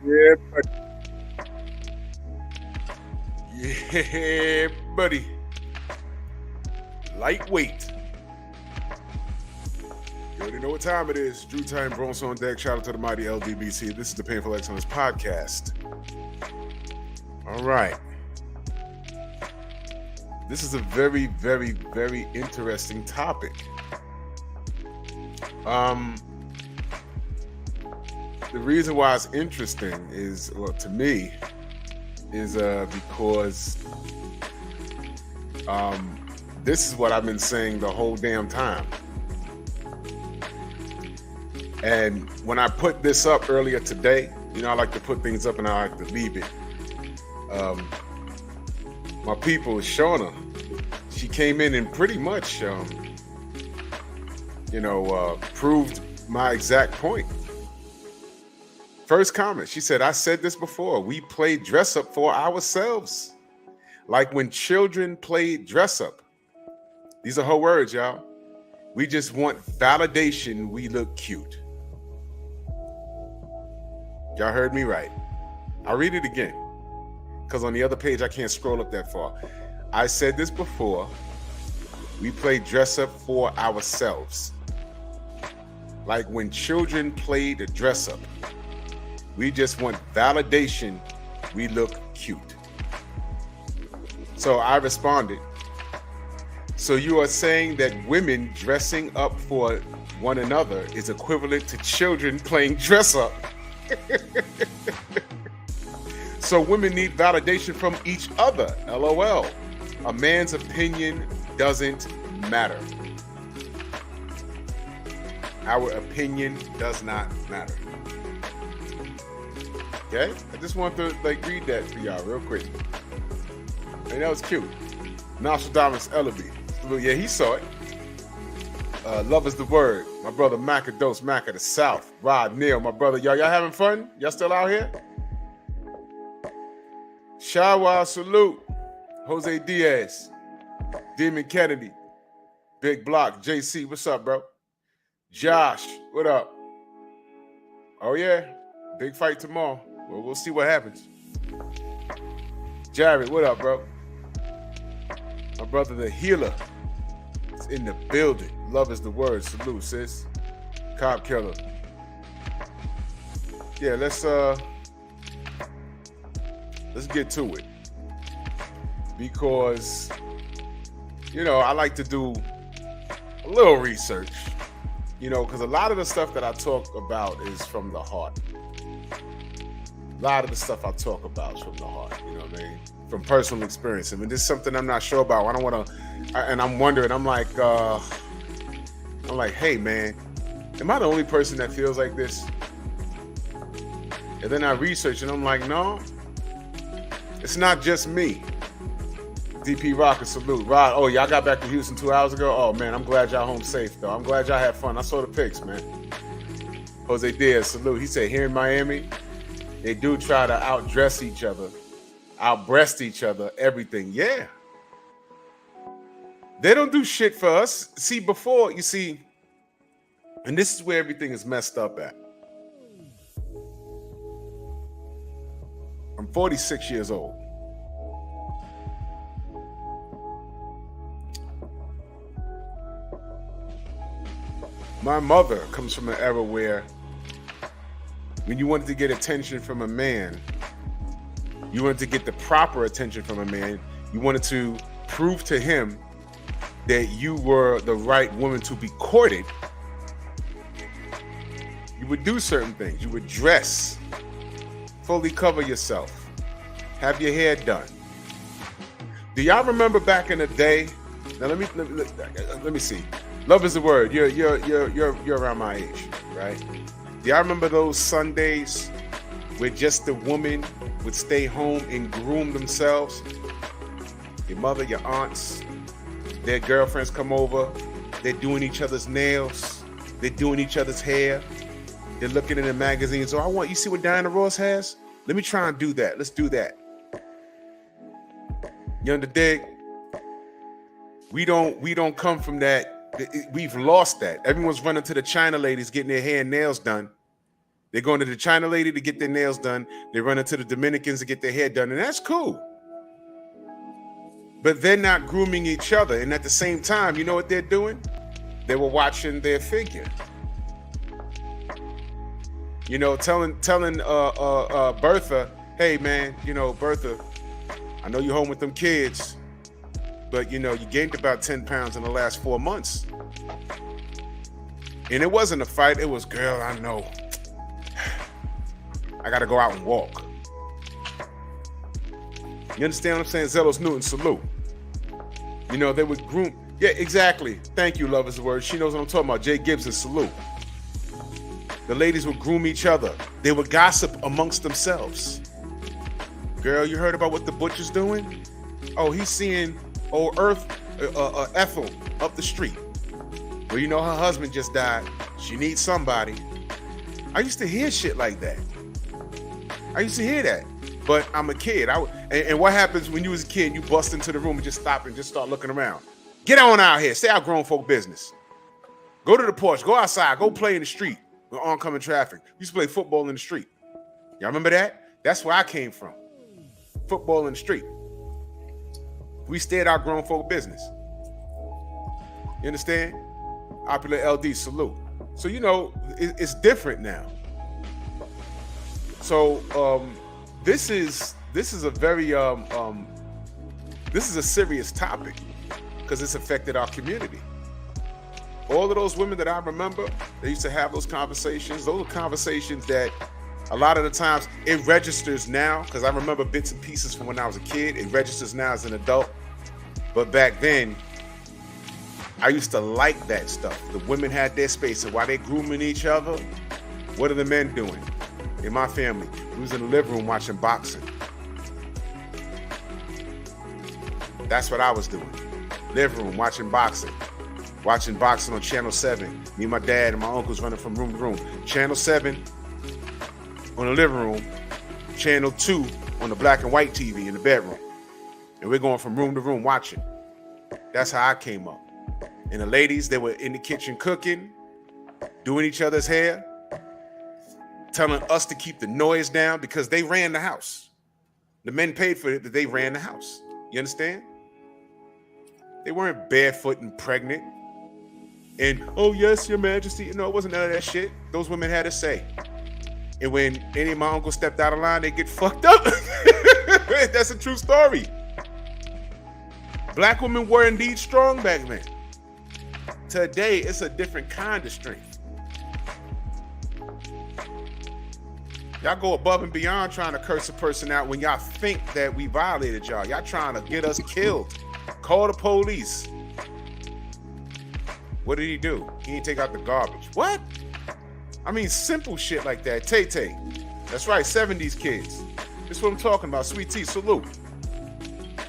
Yeah, yeah, buddy. Lightweight. You already know what time it is. Drew Time, Bronx on deck. Shout out to the mighty LDBC. This is the Painful Excellence Podcast. All right. This is a very, very, very interesting topic. The reason why it's interesting is, well, to me, is because this is what I've been saying the whole damn time. And when I put this up earlier today, you know, I like to put things up and I like to leave it. My people, Shauna, she came in and pretty much, proved my exact point. First comment, she said, I said this before, we play dress up for ourselves. Like when children play dress up. These are her words, y'all. We just want validation, we look cute. Y'all heard me right. I'll read it again, because on the other page, I can't scroll up that far. I said this before, we play dress up for ourselves. Like when children play the dress up. We just want validation, we look cute. So I responded, so you are saying that women dressing up for one another is equivalent to children playing dress up? So women need validation from each other, LOL. A man's opinion doesn't matter. Our opinion does not matter. Okay? I just want to read that for y'all real quick. And that was cute. Nostradamus Ellaby. Yeah, he saw it. Love is the word. My brother Macados, Mac of the South. Rod Neal, my brother. Y'all having fun? Y'all still out here? Shawa, salute. Jose Diaz. Demon Kennedy. Big Block. JC, what's up, bro? Josh, what up? Oh, yeah. Big fight tomorrow. Well, we'll see what happens. Jared, what up, bro? My brother, the healer, is in the building. Love is the word. Salute, sis. Cop killer. Yeah, let's get to it. Because, you know, I like to do a little research, you know, because a lot of the stuff that I talk about is from the heart. A lot of the stuff I talk about is from the heart, you know what I mean? From personal experience. I mean, this is something I'm not sure about. I don't want to, and I'm wondering, I'm like, hey, man, am I the only person that feels like this? And then I research and I'm like, no, it's not just me. DP Rocker, salute. Rod, oh, y'all got back to Houston 2 hours ago? Oh, man, I'm glad y'all home safe, though. I'm glad y'all had fun. I saw the pics, man. Jose Diaz, salute. He said, here in Miami, they do try to outdress each other, outbreast each other, everything. Yeah. They don't do shit for us. See, before, you see, and this is where everything is messed up at. I'm 46 years old. My mother comes from an era where when you wanted to get attention from a man, you wanted to get the proper attention from a man, you wanted to prove to him that you were the right woman to be courted, you would do certain things. You would dress, fully cover yourself, have your hair done. Do y'all remember back in the day? Now let me see. Love is the word. You're around my age, right? Do y'all remember those Sundays where just the woman would stay home and groom themselves? Your mother, your aunts, their girlfriends come over. They're doing each other's nails. They're doing each other's hair. They're looking in the magazines. Oh, you see what Diana Ross has? Let me try and do that. Let's do that. You understand? We don't come from that. We've lost that. Everyone's running to the China ladies getting their hair and nails done. They're going to the China lady to get their nails done. They run into the Dominicans to get their hair done, and that's cool. But they're not grooming each other. And at the same time, you know what they're doing? They were watching their figure. You know, telling Bertha, hey man, you know, Bertha, I know you're home with them kids, but you know, you gained about 10 pounds in the last 4 months. And it wasn't a fight, it was, girl, I know. I gotta go out and walk. You understand what I'm saying? Zelos Newton, salute. You know, they would groom. Yeah, exactly. Thank you, love is the word. She knows what I'm talking about. Jay Gibson, salute. The ladies would groom each other. They would gossip amongst themselves. Girl, you heard about what the butcher's doing? Oh, he's seeing old Ethel up the street. Well, you know, her husband just died. She needs somebody. I used to hear shit like that. I used to hear that. But I'm a kid. And what happens when you was a kid, you bust into the room and just stop and just start looking around? Get on out here. Stay out grown folk business. Go to the porch. Go outside. Go play in the street with oncoming traffic. You used to play football in the street. Y'all remember that? That's where I came from. Football in the street. We stayed out grown folk business. You understand? Popular LD, salute. So, you know, it's different now. So this is a very this is a serious topic because it's affected our community. All of those women that I remember, they used to have those conversations. Those are conversations that a lot of the times it registers now, because I remember bits and pieces from when I was a kid. It registers now as an adult. But back then, I used to like that stuff. The women had their space, and while they grooming each other, what are the men doing? In my family, we was in the living room watching boxing. That's what I was doing. Living room, watching boxing. Watching boxing on Channel 7. Me and my dad and my uncles running from room to room. Channel 7 on the living room. Channel 2 on the black and white TV in the bedroom. And we're going from room to room watching. That's how I came up. And the ladies, they were in the kitchen cooking, doing each other's hair, telling us to keep the noise down because they ran the house. The men paid for it, but they ran the house. You understand? They weren't barefoot and pregnant. And, oh, yes, your majesty. No, it wasn't none of that shit. Those women had a say. And when any of my uncles stepped out of line, they get fucked up. That's a true story. Black women were indeed strong back then. Today, it's a different kind of strength. Y'all go above and beyond trying to curse a person out when y'all think that we violated y'all. Y'all trying to get us killed. Call the police. What did he do? He didn't take out the garbage. What? I mean, simple shit like that. Tay-Tay. That's right, 70s kids. That's what I'm talking about. Sweet Tea, salute.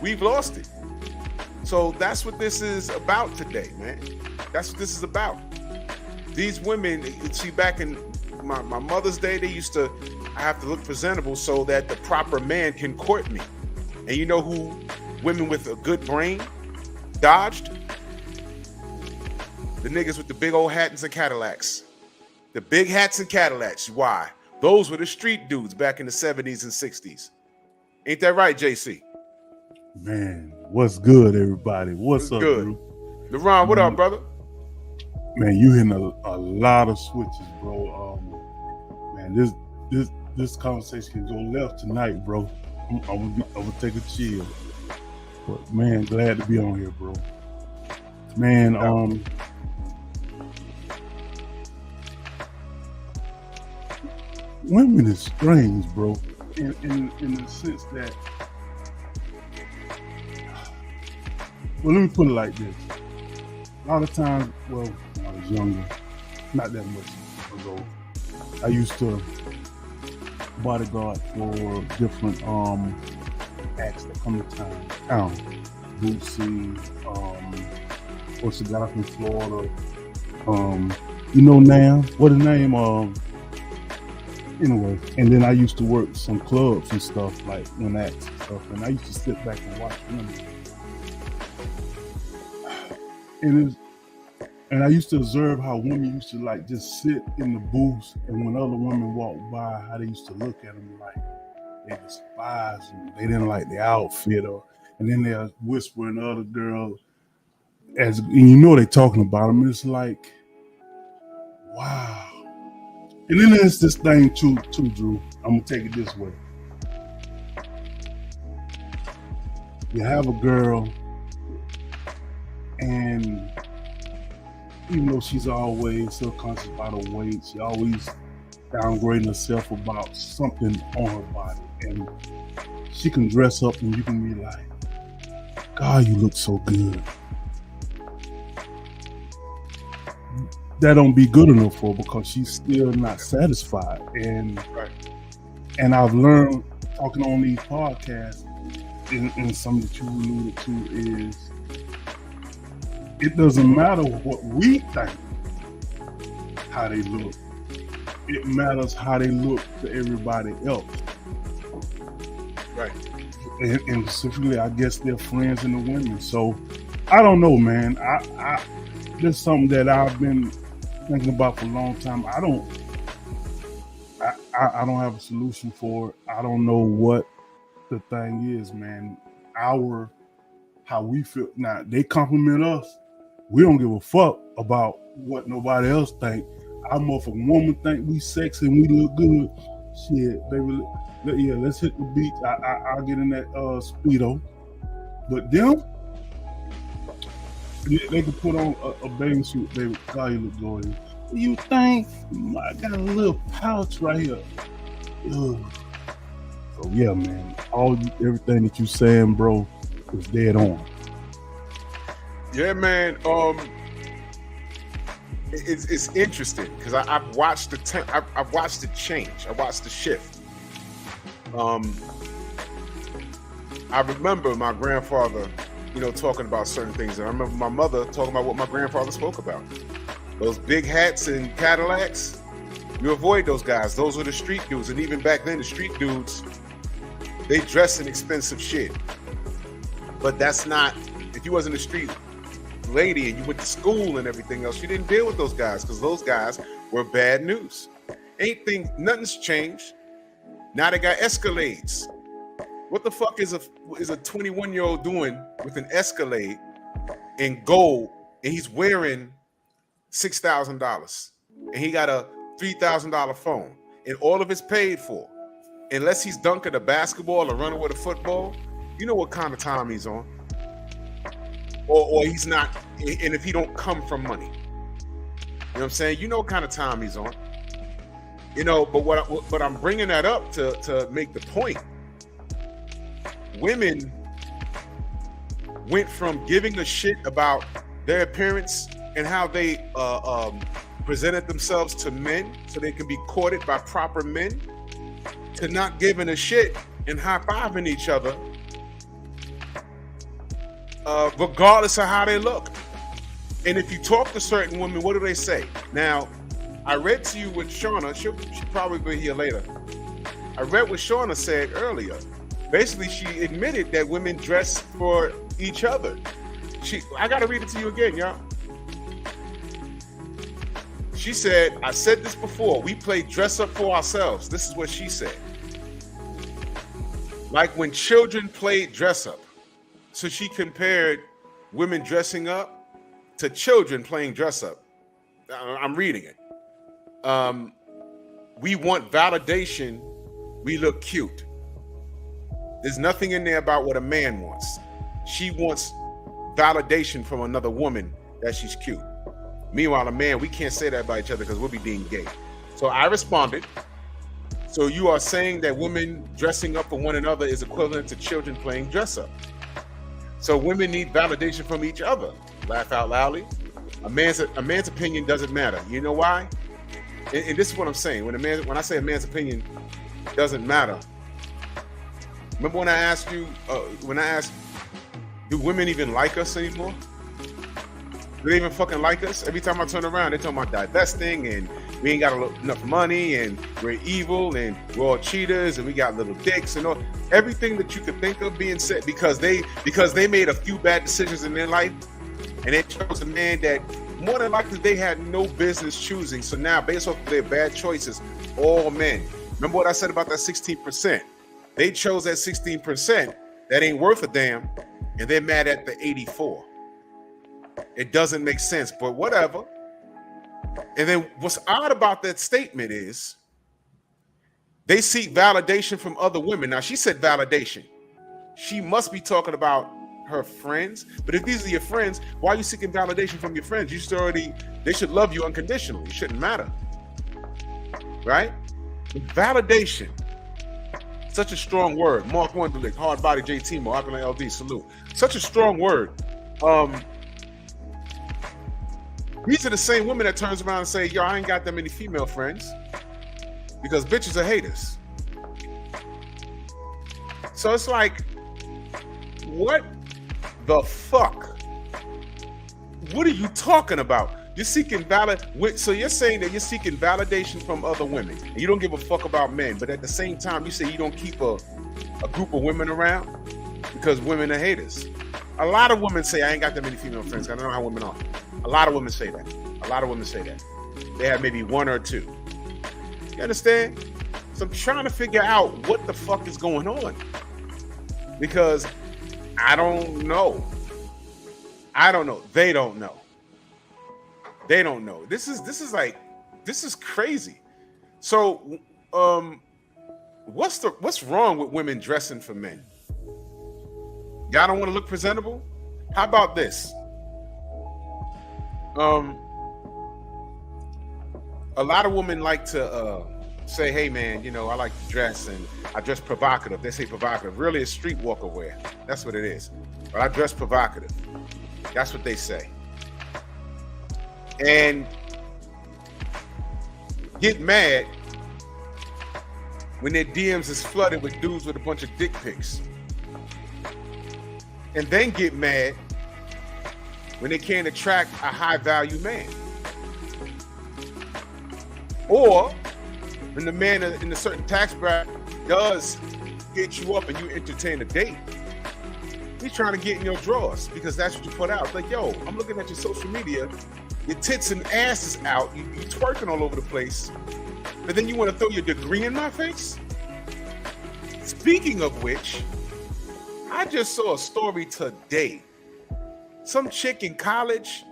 We've lost it. So that's what this is about today, man. That's what this is about. These women, see, back in my mother's day, I have to look presentable so that the proper man can court me. And you know who women with a good brain dodged? The niggas with the big old hats and Cadillacs. The big hats and Cadillacs. Why? Those were the street dudes back in the 70s and 60s. Ain't that right, JC? Man, what's good, everybody? What's up, good? Drew? LeRon, what up, brother? Man, you hitting a lot of switches, bro. Man, this conversation can go left tonight, bro. I'm gonna take a chill. But man, glad to be on here, bro. Man, women is strange, bro. In the sense that, well, let me put it like this. A lot of times, well, when I was younger, not that much ago, I used to bodyguard for different acts that come to town. Bootsy, what's the guy from Florida? You know Nam? What his name? Anyway, and then I used to work some clubs and stuff, like when acts and stuff, and I used to sit back and watch them. And And I used to observe how women used to like just sit in the booths, and when other women walked by, how they used to look at them like they despised them. They didn't like the outfit, and then they're whispering to other girls, and you know they talking about them. It's like, wow. And then there's this thing too, Drew. I'm gonna take it this way. You have a girl, and even though she's always subconscious about her weight, she always downgrading herself about something on her body. And she can dress up and you can be like, God, you look so good. That don't be good enough for her because she's still not satisfied. And I've learned talking on these podcasts, and something that you alluded to is, it doesn't matter what we think, how they look. It matters how they look to everybody else. Right. And specifically, I guess they're friends and the women. So I don't know, man. I there's something that I've been thinking about for a long time. I don't have a solution for it. I don't know what the thing is, man. How we feel now, they compliment us. We don't give a fuck about what nobody else think. I'm if a woman think we sexy and we look good, shit, baby, yeah, let's hit the beach. I'll get in that Speedo. But them, they can put on a bathing suit, baby. God, you look gorgeous. You think I got a little pouch right here? Ugh. So yeah, man, everything that you saying, bro, is dead on. Yeah, man. It's interesting because I've watched I've watched it change. I watched the shift. I remember my grandfather, talking about certain things, and I remember my mother talking about what my grandfather spoke about. Those big hats and Cadillacs, you avoid those guys. Those are the street dudes, and even back then, the street dudes, they dress in expensive shit. But that's not, if you wasn't a street lady and you went to school and everything else, you didn't deal with those guys because those guys were bad news. Nothing's changed. Now they got Escalades. What the fuck is a 21-year-old doing with an Escalade in gold, and he's wearing $6,000 and he got a $3,000 phone and all of it's paid for? Unless he's dunking a basketball or running with a football, you know what kind of time he's on. Or he's not, and if he don't come from money, you know what I'm saying? You know what kind of time he's on. But what I'm bringing that up to make the point. Women went from giving a shit about their appearance and how they presented themselves to men so they can be courted by proper men, to not giving a shit and high-fiving each other regardless of how they look. And if you talk to certain women, what do they say? Now, I read to you what Shauna, she'll probably be here later. I read what Shauna said earlier. Basically, she admitted that women dress for each other. I gotta read it to you again, y'all. She said, I said this before, we play dress up for ourselves. This is what she said. Like when children played dress up. So she compared women dressing up to children playing dress up. I'm reading it. We want validation. We look cute. There's nothing in there about what a man wants. She wants validation from another woman that she's cute. Meanwhile, a man, we can't say that about each other because we'll be deemed gay. So I responded. So you are saying that women dressing up for one another is equivalent to children playing dress up. So women need validation from each other. Laugh out loudly. A man's opinion doesn't matter. You know why? And this is what I'm saying. When I say a man's opinion doesn't matter. Remember when I asked you, do women even like us anymore? Do they even fucking like us? Every time I turn around, they talking about divesting and we ain't got enough money and we're evil and we're all cheaters and we got little dicks and all. Everything that you could think of being said because they made a few bad decisions in their life and they chose a man that more than likely they had no business choosing. So now, based off of their bad choices, all men. Remember what I said about that 16%? They chose that 16% that ain't worth a damn, and they're mad at the 84. It doesn't make sense, but whatever. And then what's odd about that statement is they seek validation from other women. Now, she said validation. She must be talking about her friends. But if these are your friends, why are you seeking validation from your friends? They should love you unconditionally. It shouldn't matter. Right? Validation. Such a strong word. Mark Wunderlich, Hard Body JT, Akron LD, salute. Such a strong word. These are the same women that turns around and say, yo, I ain't got that many female friends because bitches are haters. So it's like, what the fuck? What are you talking about? You're seeking so you're saying that you're seeking validation from other women and you don't give a fuck about men, but at the same time you say you don't keep a group of women around because women are haters. A lot of women say I ain't got that many female friends. I don't know how women are. A lot of women say that. They have maybe one or two. You understand? So I'm trying to figure out what the fuck is going on because I don't know. They don't know. This is crazy. So, what's wrong with women dressing for men? Y'all don't want to look presentable? How about this? A lot of women like to say, hey man, I like to dress and I dress provocative. They say provocative. Really, it's streetwalker wear. That's what it is. But I dress provocative. That's what they say. And get mad when their DMs is flooded with dudes with a bunch of dick pics. And then get mad when they can't attract a high value man. Or when the man in a certain tax bracket does get you up and you entertain a date, he's trying to get in your drawers because that's what you put out. It's like, yo, I'm looking at your social media, your tits and ass is out, you twerking all over the place, but then you want to throw your degree in my face? Speaking of which, I just saw a story today. Some chick in college.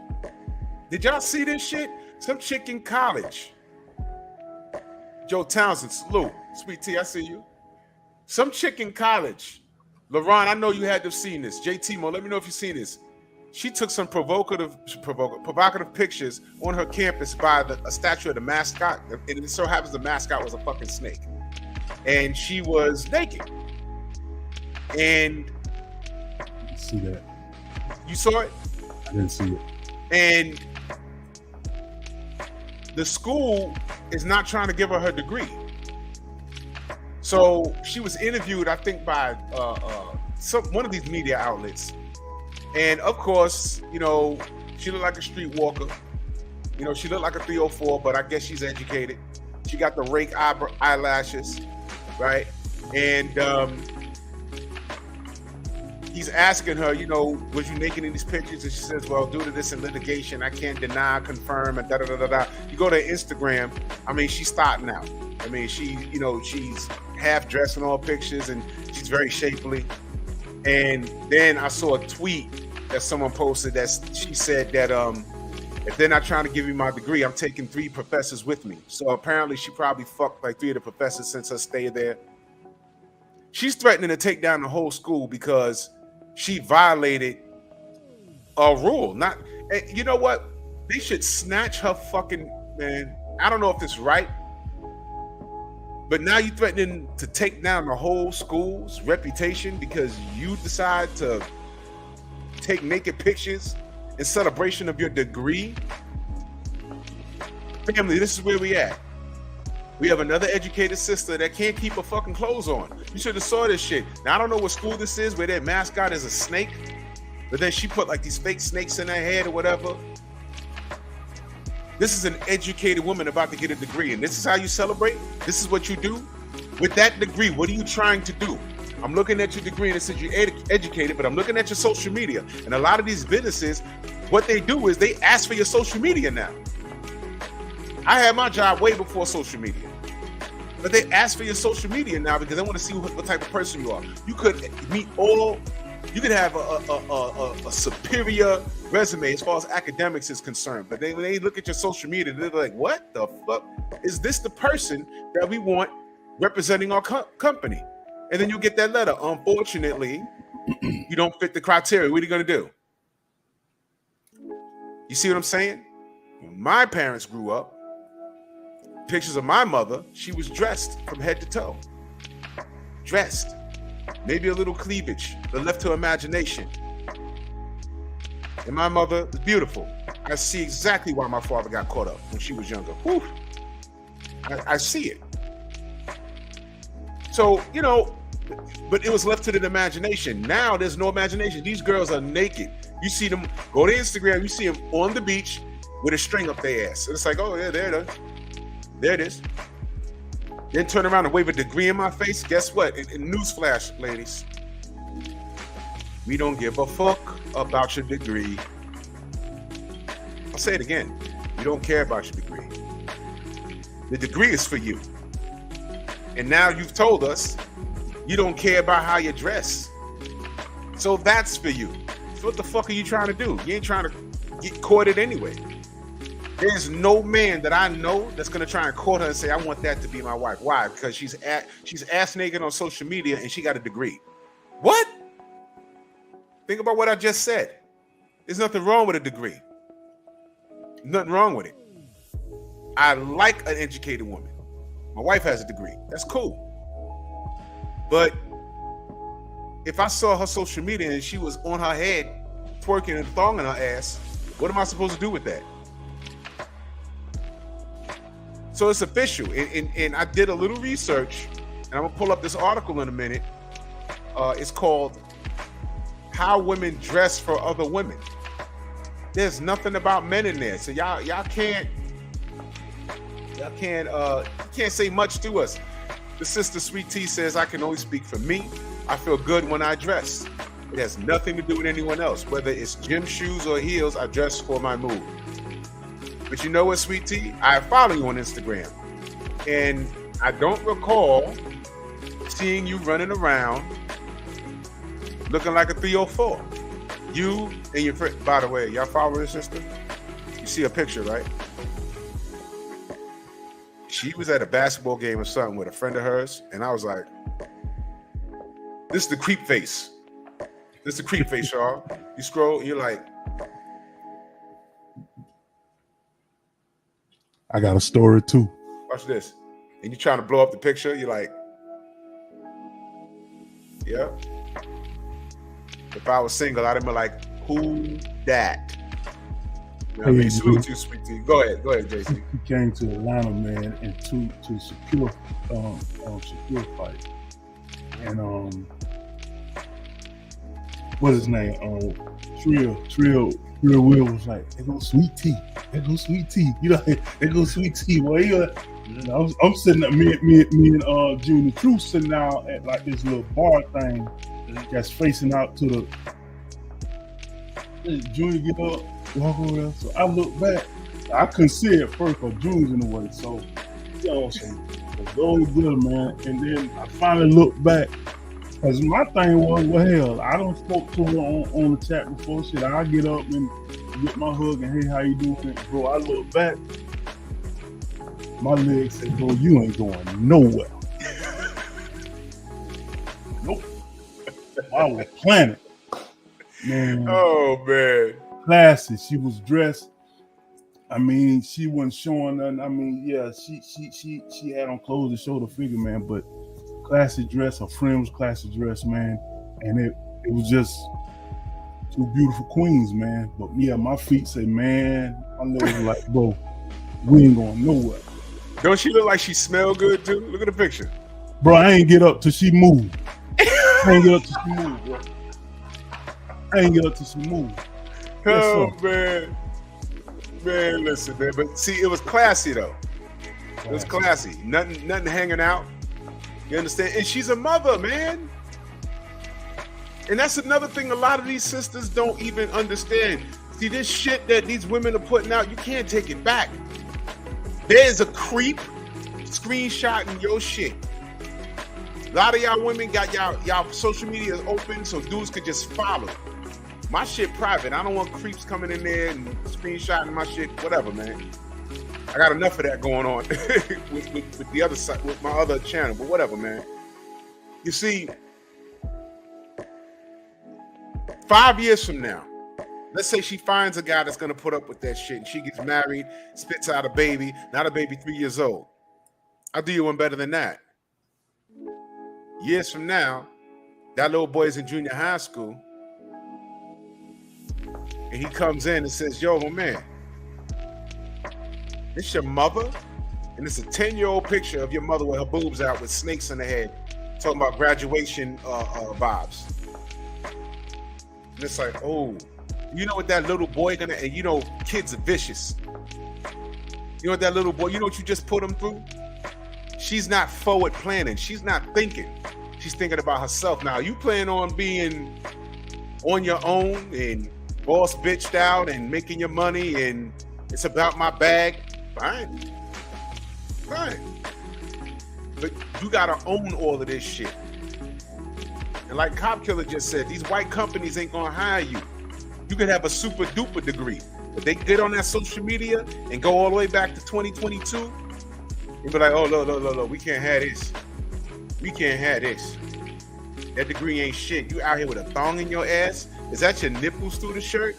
Did y'all see this shit? Some chick in college. Joe Townsend, salute. Sweet T, I see you. Some chick in college. LaRon, I know you had to have seen this. JT Mo, let me know if you've seen this. She took some provocative pictures on her campus by a statue of the mascot. And it so happens the mascot was a fucking snake. And she was naked. And see that. You saw it? I didn't see it. And the school is not trying to give her degree. So she was interviewed, I think, by one of these media outlets. And of course, she looked like a streetwalker. She looked like a 304, but I guess she's educated. She got the rake eyelashes, right? And he's asking her, was you naked in these pictures? And she says, well, due to this in litigation, I can't deny, confirm, and da-da-da-da-da. You go to Instagram, she's starting out. She's half dressed in all pictures and she's very shapely. And then I saw a tweet that someone posted that she said that if they're not trying to give me my degree, I'm taking 3 professors with me. So apparently she probably fucked like 3 of the professors since her stay there. She's threatening to take down the whole school because she violated a rule. You know what? They should snatch her fucking, man. I don't know if it's right, but now you threatening to take down the whole school's reputation because you decide to take naked pictures in celebration of your degree. Family, this is where we at. We have another educated sister that can't keep her fucking clothes on. You should have saw this shit. Now, I don't know what school this is where their mascot is a snake, but then she put like these fake snakes in her head or whatever. This is an educated woman about to get a degree, and this is how you celebrate? This is what you do? With that degree, what are you trying to do? I'm looking at your degree and it says you're educated, but I'm looking at your social media. And a lot of these businesses, what they do is they ask for your social media now. I had my job way before social media. But they ask for your social media now because they want to see what type of person you are. You could you could have a superior resume as far as academics is concerned. But when they look at your social media, they're like, what the fuck? Is this the person that we want representing our company? And then you get that letter. Unfortunately, you don't fit the criteria. What are you going to do? You see what I'm saying? When my parents grew up, pictures of my mother, she was dressed from head to toe. Dressed. Maybe a little cleavage, but left to imagination. And my mother is beautiful. I see exactly why my father got caught up when she was younger. Whew. I see it. So, you know, but it was left to the imagination. Now there's no imagination. These girls are naked. You see them, go to Instagram, you see them on the beach with a string up their ass. And it's like, oh yeah, there it is. There it is. Then turn around and wave a degree in my face. Guess what? In newsflash, ladies, we don't give a fuck about your degree. I'll say it again. We don't care about your degree. The degree is for you. And now you've told us you don't care about how you dress. So that's for you. So what the fuck are you trying to do? You ain't trying to get courted anyway. There's no man that I know that's gonna try and court her and say, I want that to be my wife. Why? Because she's ass naked on social media and she got a degree. What? Think about what I just said. There's nothing wrong with a degree. Nothing wrong with it. I like an educated woman. My wife has a degree. That's cool. But if I saw her social media and she was on her head twerking and thonging her ass, what am I supposed to do with that? So it's official, and I did a little research, and I'm gonna pull up this article in a minute. It's called "How Women Dress for Other Women." There's nothing about men in there, so y'all can't say much to us. The sister Sweet Tea says, "I can only speak for me. I feel good when I dress. It has nothing to do with anyone else. Whether it's gym shoes or heels, I dress for my mood." But you know what, Sweet Tea? I follow you on Instagram. And I don't recall seeing you running around looking like a 304. You and your friend, by the way, y'all follow your sister? You see a picture, right? She was at a basketball game or something with a friend of hers. And I was like, this is the creep face. This is the creep face, y'all. You scroll, and you're like, I got a story too. watch this. And you're trying to blow up the picture. You're like, yeah. If I was single, I'd have been like, who that? You know what I mean? Salute to you, Sweet Tea. Go ahead, JC. He came to Atlanta, man, and to secure fight. And what's his name? Trill Will was like, there goes Sweet Tea. There goes Sweet Tea. You know, there goes Sweet Tea. Well, I'm sitting up, me and Junior Truth sitting out at like this little bar thing that's facing out to the Junior get up, walk over there. So I look back. I couldn't see it at first because Junior's in the way. So, it's going good, man. And then I finally looked back. Because my thing was, well, hell, I don't spoke to her on the chat before. Shit, I get up and get my hug and, hey, how you doing? Bro, I look back. My legs said, bro, you ain't going nowhere. Nope. I was planning. Man. Oh, man. Classy. She was dressed. I mean, she wasn't showing nothing. I mean, yeah, she had on clothes to show the figure, man, but classy dress. Her friend was classy dress, man, and it was just two beautiful queens, man. But yeah, my feet say, man, my legs were like, bro, we ain't going nowhere. Don't she look like she smell good too? Look at the picture, bro. I ain't get up till she moved. I ain't get up till she moved, bro. I ain't get up till she moved. Oh man, listen, man. But see, it was classy though. It was classy. Nothing hanging out. You understand? And she's a mother, man. And that's another thing a lot of these sisters don't even understand. See, this shit that these women are putting out, you can't take it back. There's a creep screenshotting your shit. A lot of y'all women got y'all social media open so dudes could just follow. My shit private. I don't want creeps coming in there and screenshotting my shit. Whatever, man. I got enough of that going on with the other side, with my other channel. But whatever, man. You see, 5 years from now, let's say she finds a guy that's gonna put up with that shit, and she gets married, spits out a baby. Now the baby 3 years old. I'll do you one better than that. Years from now, that little boy is in junior high school, and he comes in and says, "Yo, my man, this your mother?" And it's a 10-year-old picture of your mother with her boobs out with snakes in the head, talking about graduation vibes. And it's like, oh, you know what that little boy gonna, and you know kids are vicious. You know what that little boy, you know what you just put him through? She's not forward planning. She's not thinking. She's thinking about herself. Now, you plan on being on your own and boss bitched out and making your money and it's about my bag. Fine. But you gotta own all of this shit. And like Cop Killer just said, these white companies ain't gonna hire you. You could have a super duper degree, but they get on that social media and go all the way back to 2022 and be like, oh, look, we can't have this. We can't have this. That degree ain't shit. You out here with a thong in your ass? Is that your nipples through the shirt?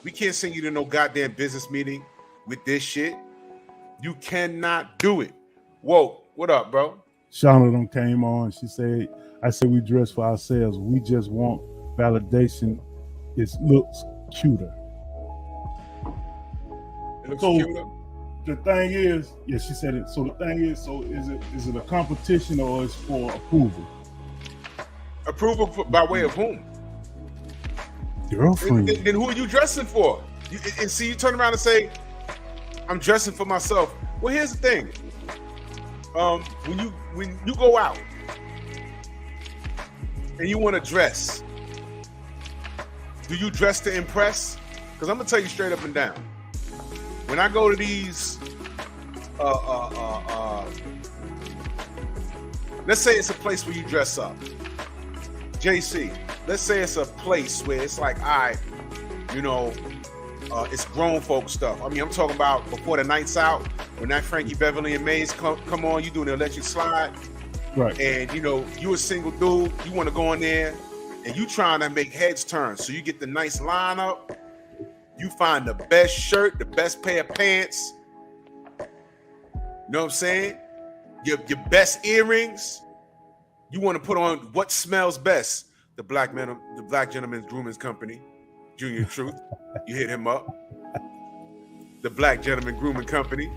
We can't send you to no goddamn business meeting with this shit. You cannot do it. Whoa, what up, bro? Shauna done came on. She said, I said we dress for ourselves. We just want validation. It looks cuter. It looks So, cuter. the thing is, yeah, she said it. So the thing is, so is it a competition or is for approval? Approval by way of whom? Girlfriend. Then who are you dressing for? And see, you turn around and say, I'm dressing for myself. Well, here's the thing. When you go out and you want to dress, do you dress to impress? Because I'm gonna tell you straight up and down. When I go to these, let's say it's a place where you dress up. JC, let's say it's a place where it's like, it's grown folk stuff. I mean, I'm talking about before the night's out, when that Frankie Beverly and Maze come on, you doing the electric slide. Right. And, you a single dude, you want to go in there, and you trying to make heads turn. So you get the nice lineup, you find the best shirt, the best pair of pants. You know what I'm saying? Your best earrings. You want to put on what smells best. The Black Gentleman's Grooming Company, Junior Truth. You hit him up. The Black Gentleman Grooming Company.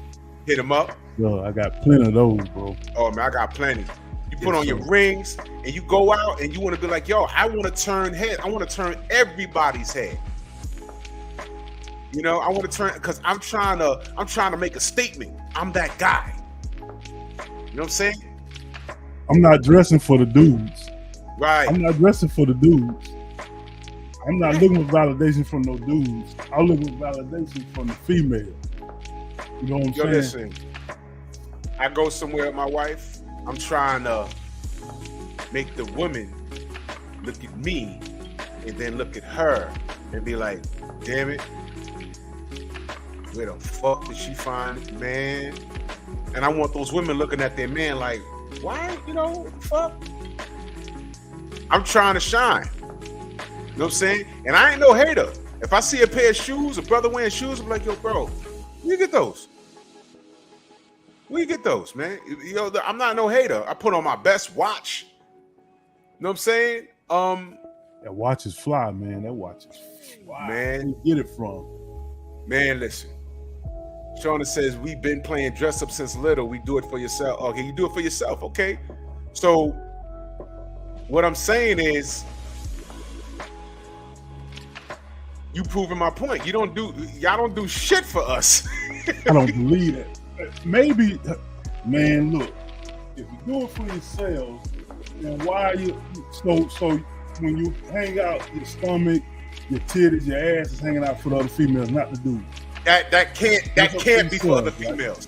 Hit him up. Yo, I got plenty of those, bro. Oh man, I got plenty. You put on your rings and you go out and you want to be like, yo, I want to turn head. I want to turn everybody's head. I want to turn, because I'm trying to make a statement. I'm that guy. You know what I'm saying? I'm not dressing for the dudes. Right. I'm not dressing for the dudes. I'm not looking for validation from no dudes. I'm looking for validation from the female. You know what I'm saying? Listen, I go somewhere with my wife. I'm trying to make the woman look at me and then look at her and be like, damn it, where the fuck did she find this man? And I want those women looking at their man like, why, what the fuck? I'm trying to shine. You know what I'm saying? And I ain't no hater. If I see a pair of shoes, a brother wearing shoes, I'm like, yo, bro, where you get those? Where you get those, man? I'm not no hater. I put on my best watch. You know what I'm saying? That watch is fly, man. That watch is fly. Man. Where you get it from? Man, listen. Shauna says, we've been playing dress up since little. We do it for yourself. Okay, you do it for yourself. Okay. So what I'm saying is, you proving my point. Y'all don't do shit for us. I don't believe it. Maybe, man, look, if you do it for yourselves, then why are you, so when you hang out, your stomach, your titties, your ass is hanging out for the other females, not the dude. That can't be for other females.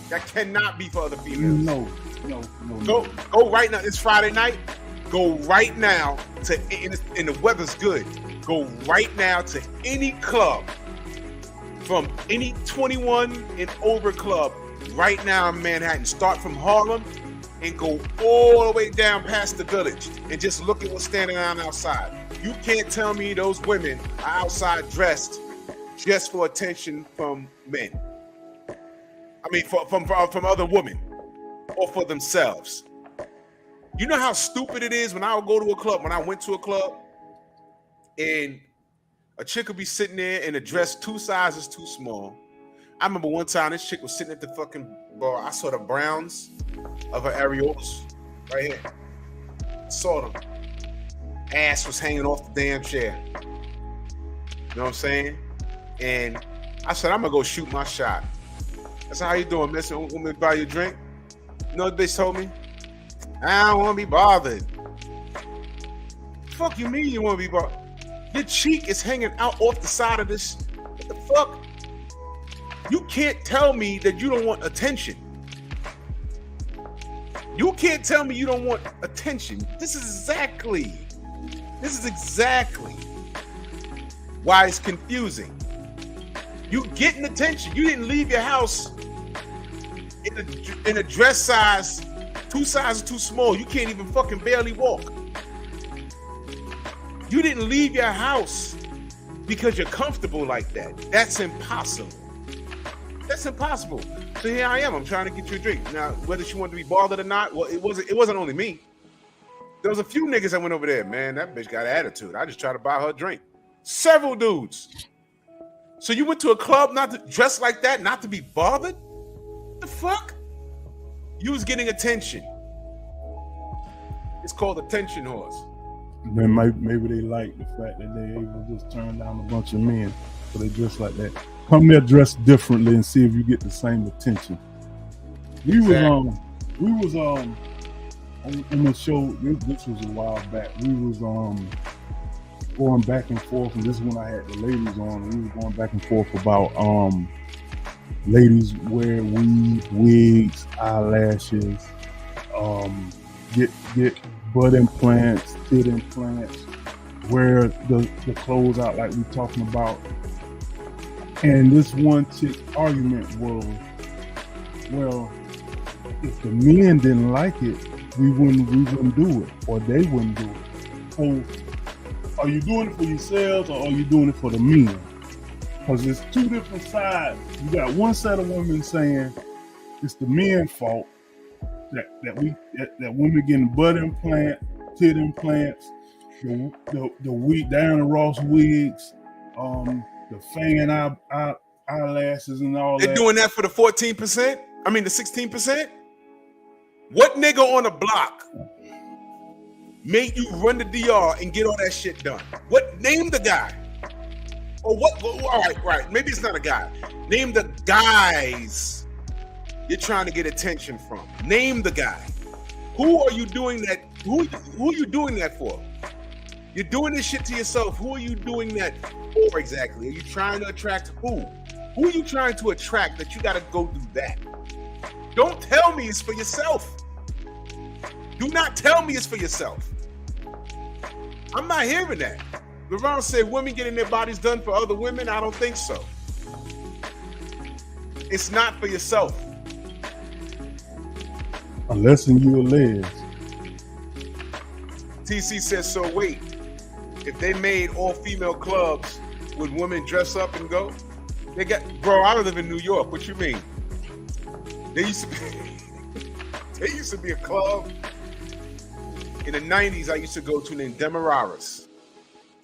That cannot be for other females. No. Go right now. It's Friday night. Go right now to, and the weather's good. Go right now to any club, from any 21 and over club right now in Manhattan. Start from Harlem and go all the way down past the Village and just look at what's standing around outside. You can't tell me those women are outside dressed just for attention from men. I mean, from other women or for themselves. You know how stupid it is when I would go to a club, when I went to a club, and a chick would be sitting there in a dress 2 sizes too small. I remember one time this chick was sitting at the fucking bar. I saw the browns of her areolas right here. I saw them. Ass was hanging off the damn chair. You know what I'm saying? And I said, I'm gonna go shoot my shot. I said, how you doing, miss? Want me to buy you a drink? You know what they told me? I don't want to be bothered. Fuck you mean you want to be bothered? Your cheek is hanging out off the side of this. What the fuck? You can't tell me that you don't want attention. You can't tell me you don't want attention. This is exactly why it's confusing. You getting attention. You didn't leave your house in a dress size 2 sizes too small. You can't even fucking barely walk. You didn't leave your house because you're comfortable like that. That's impossible. That's impossible. So here I am. I'm trying to get you a drink. Now, whether she wanted to be bothered or not, well, it wasn't only me. There was a few niggas that went over there. Man, that bitch got attitude. I just tried to buy her a drink. Several dudes. So you went to a club not to dress like that, not to be bothered? What the fuck? You was getting attention. It's called attention horse. Then maybe they like the fact that they able to just turn down a bunch of men, so they dress like that. Come there dressed differently and see if you get the same attention. We was on the show. This was a while back. We was going back and forth, and this is when I had the ladies on. And we were going back and forth about ladies wear weave, wigs, eyelashes, get butt implants, tit implants, wear the clothes out like we're talking about. And this one chick's argument was, well, if the men didn't like it, we wouldn't do it, or they wouldn't do it. So are you doing it for yourselves, or are you doing it for the men? Because it's two different sides. You got one set of women saying it's the men's fault that women getting butt implant, tit implants, the wig, Diana Ross wigs, the fan eyelashes and all that. They're doing that for the 14%? I mean the 16%? What nigga on the block made you run the DR and get all that shit done? What? Name the guy. Or what? All right. Maybe it's not a guy. Name the guys you're trying to get attention from. Name the guy. Who are you doing that? Who are you doing that for? You're doing this shit to yourself. Who are you doing that for exactly? Are you trying to attract who? Who are you trying to attract that you got to go do that? Don't tell me it's for yourself. Do not tell me it's for yourself. I'm not hearing that. LeBron said women getting their bodies done for other women. I don't think so. It's not for yourself. Unless you a les. TC says, so wait, if they made all female clubs, would women dress up and go? They got, bro, I live in New York. What you mean? There used to be a club in the 90s I used to go to named Demerara's.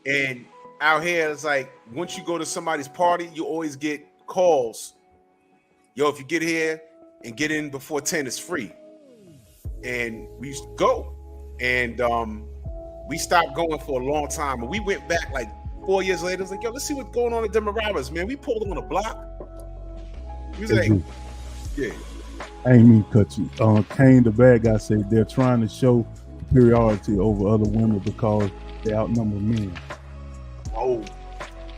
And out here, it's like, once you go to somebody's party, you always get calls. Yo, if you get here and get in before 10, it's free. And we used to go. And we stopped going for a long time. And we went back like 4 years later. It's like, yo, let's see what's going on at Demerara's, man. We pulled on a block. We was like, yeah. I ain't mean to cut you. Kane, the bad guy, said they're trying to show superiority over other women because they outnumber men.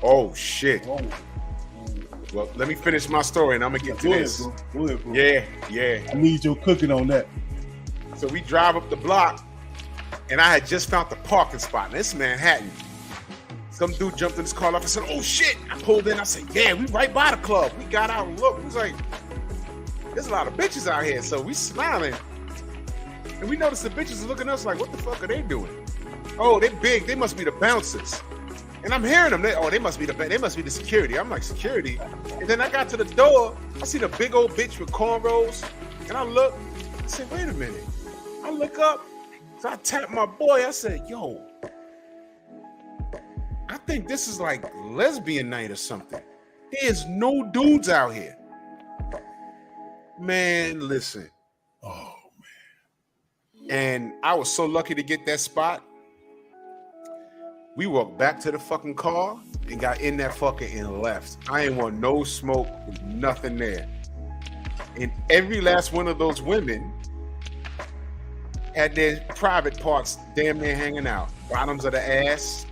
Oh shit. Oh. Well, let me finish my story and I'm gonna get to this. Go ahead, bro. Yeah. I need your cooking on that. So we drive up the block, and I had just found the parking spot. And this Manhattan. Some dude jumped in his car off and said, "Oh shit!" I pulled in. I said, "Yeah, we right by the club." We got out and looked. We was like, "There's a lot of bitches out here." So we smiling, and we noticed the bitches are looking at us like, "What the fuck are they doing?" Oh, they big. They must be the bouncers. And I'm hearing them. They must be the security. I'm like, security. And then I got to the door. I see the big old bitch with cornrows, and I look. I said, "Wait a minute." I look up. So I tapped my boy. I said, "Yo, I think this is like lesbian night or something. There's no dudes out here." Man, listen. Oh man. And I was so lucky to get that spot. We walked back to the fucking car and got in that fucking and left. I ain't want no smoke, nothing there. And every last one of those women had their private parts damn near hanging out. Bottoms of the ass,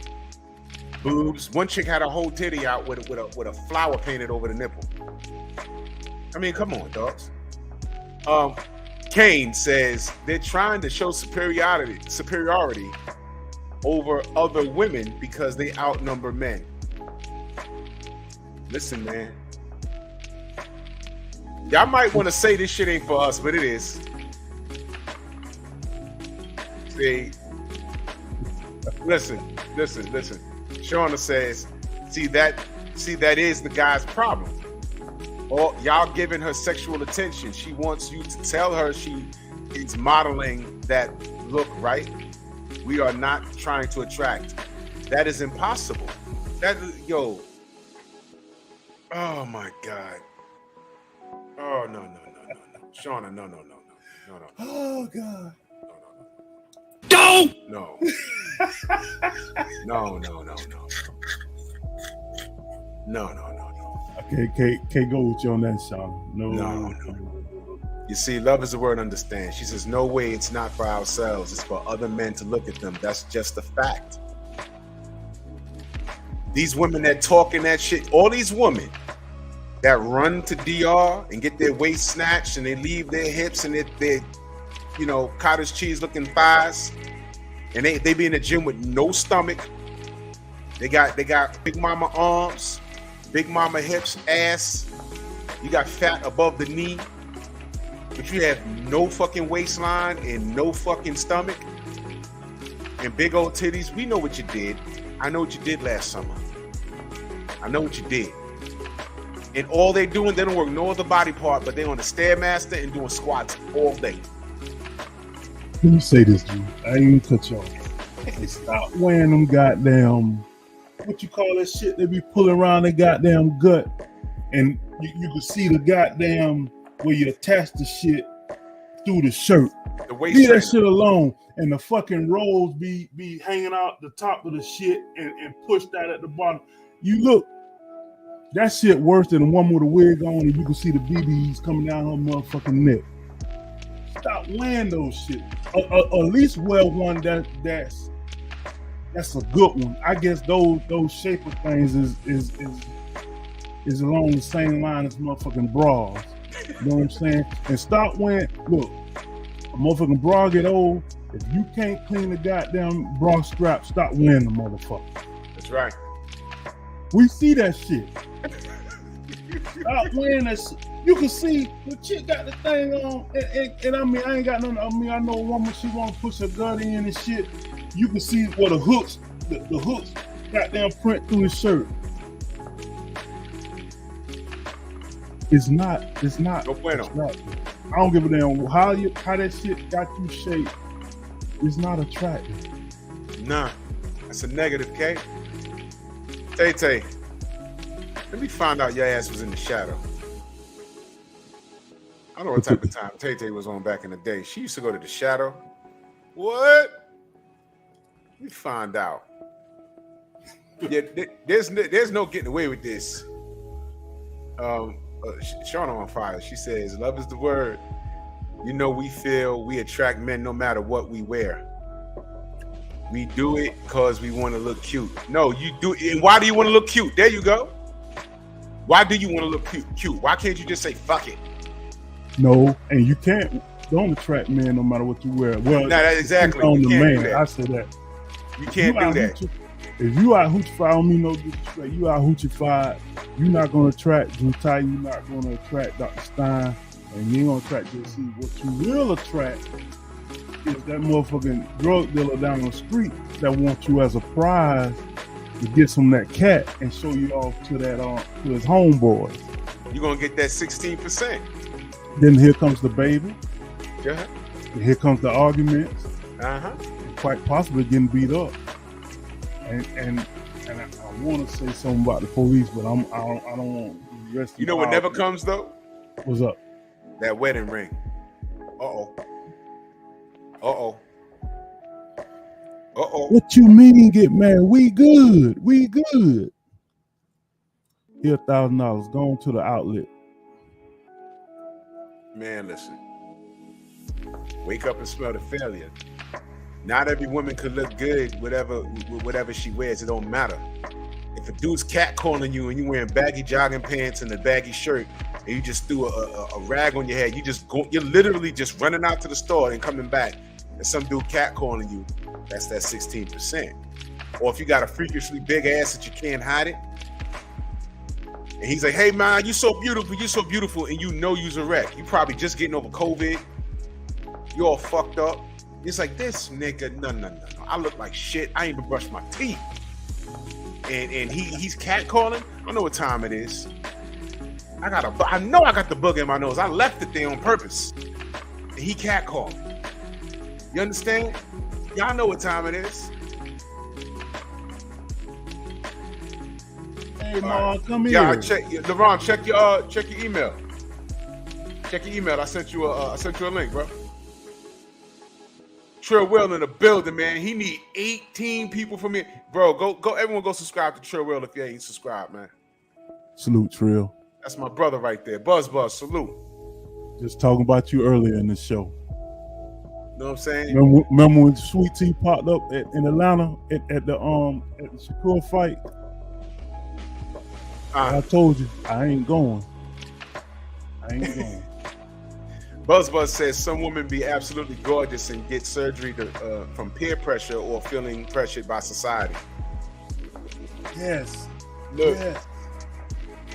boobs. One chick had a whole titty out with a flower painted over the nipple. I mean, come on, dogs. Kane says they're trying to show superiority over other women because they outnumber men. Listen, man. Y'all might want to say this shit ain't for us, but it is. See, listen. Shauna says, see that is the guy's problem. Or y'all giving her sexual attention. She wants you to tell her she is modeling that look, right? We are not trying to attract. That is impossible. Yo. Oh my God. Oh no. Shauna, no. Oh God. Don't. No. Okay, can't go with you on that, Sean. No. You see, love is the word understand. She says, no way, it's not for ourselves. It's for other men to look at them. That's just a fact. These women that talking that shit, all these women that run to DR and get their waist snatched and they leave their hips and their cottage cheese looking thighs, and they be in the gym with no stomach. They got big mama arms, big mama hips, ass. You got fat above the knee, but you have no fucking waistline and no fucking stomach and big old titties. We know what you did. I know what you did last summer. I know what you did. And all they doing, they don't work no other body part, but they on the Stairmaster and doing squats all day. Let me say this, G. I ain't even cut you off. Stop wearing them goddamn, what you call that shit they be pulling around their goddamn gut, and you can see the goddamn where you attach the shit through the shirt. The waist Leave that trainer. shit alone, and the fucking rolls be hanging out the top of the shit and pushed out at the bottom. You look, that shit worse than the one with a wig on, and you can see the BBs coming down her motherfucking neck. Stop wearing those shit. At least wear one that's a good one. I guess those shaper things is along the same line as motherfucking bras. You know what I'm saying? And stop wearing. Look, a motherfucking bra get old. If you can't clean the goddamn bra strap, stop wearing the motherfucker. That's right. We see that shit. Stop wearing that shit. You can see the chick got the thing on, and I mean, I ain't got nothing. I mean, I know a woman, she want to push her gut in and shit. You can see where the hooks goddamn print through the shirt. It's not. No bueno. Attractive. I don't give a damn how that shit got you shaped. It's not attractive. Nah, that's a negative, K. Tay, let me find out your ass was in the shadow. I don't know what type of time Tay was on back in the day. She used to go to the shadow. What? Let me find out. Yeah, there's no getting away with this. Shauna on fire. She says, "Love is the word. You know, we feel we attract men no matter what we wear." We do it because we want to look cute. No, you do it. And why do you want to look cute? There you go. Why do you want to look cute? Why can't you just say fuck it? No, and you don't attract men no matter what you wear. Well, no, that's exactly. On you the can't man, do that. I say that. You can't do that. If you out hoochified, on me no disrespect. You out hoochified, you're not gonna attract Drew Ty, you're not gonna attract Dr. Stein, and you ain't gonna attract JC. What you will attract is that motherfucking drug dealer down the street that wants you as a prize to get some of that cat and show you off to that to his homeboys. You're gonna get that 16%. Then here comes the baby. Yeah. Here comes the arguments. Uh-huh. Quite possibly getting beat up. And I want to say something about the police, but I don't want the rest of You know what never comes though? What's up? That wedding ring. Uh-oh. Uh-oh. Uh-oh. What you mean get married? We good. We good. Here $1,000. Going to the outlet. Man, listen. Wake up and smell the failure. Not every woman could look good, whatever she wears. It don't matter. If a dude's catcalling you and you wearing baggy jogging pants and a baggy shirt, and you just threw a rag on your head, you're literally just running out to the store and coming back, and some dude catcalling you, that's that 16%. Or if you got a freakishly big ass that you can't hide it, and he's like, "Hey man, you so beautiful," and you know you's a wreck. You probably just getting over COVID. You all fucked up. It's like, this nigga, no. I look like shit. I ain't even brushed my teeth. And he's catcalling. I don't know what time it is. I know I got the booger in my nose. I left it there on purpose. And he catcalling. You understand? Y'all know what time it is. Hey, Ma, come here. Yeah, LeBron, check your email. Check your email. I sent you a link, bro. Trill Will in the building, man. He need 18 people from here. Bro, go everyone go subscribe to Trill Will if you ain't subscribed, man. Salute, Trill. That's my brother right there. Buzz, salute. Just talking about you earlier in the show. You know what I'm saying? Remember when Sweet Tea popped up in Atlanta at the Shakur fight? I told you, I ain't going. Buzz says some women be absolutely gorgeous and get surgery from peer pressure or feeling pressured by society. Yes. Look. Yes.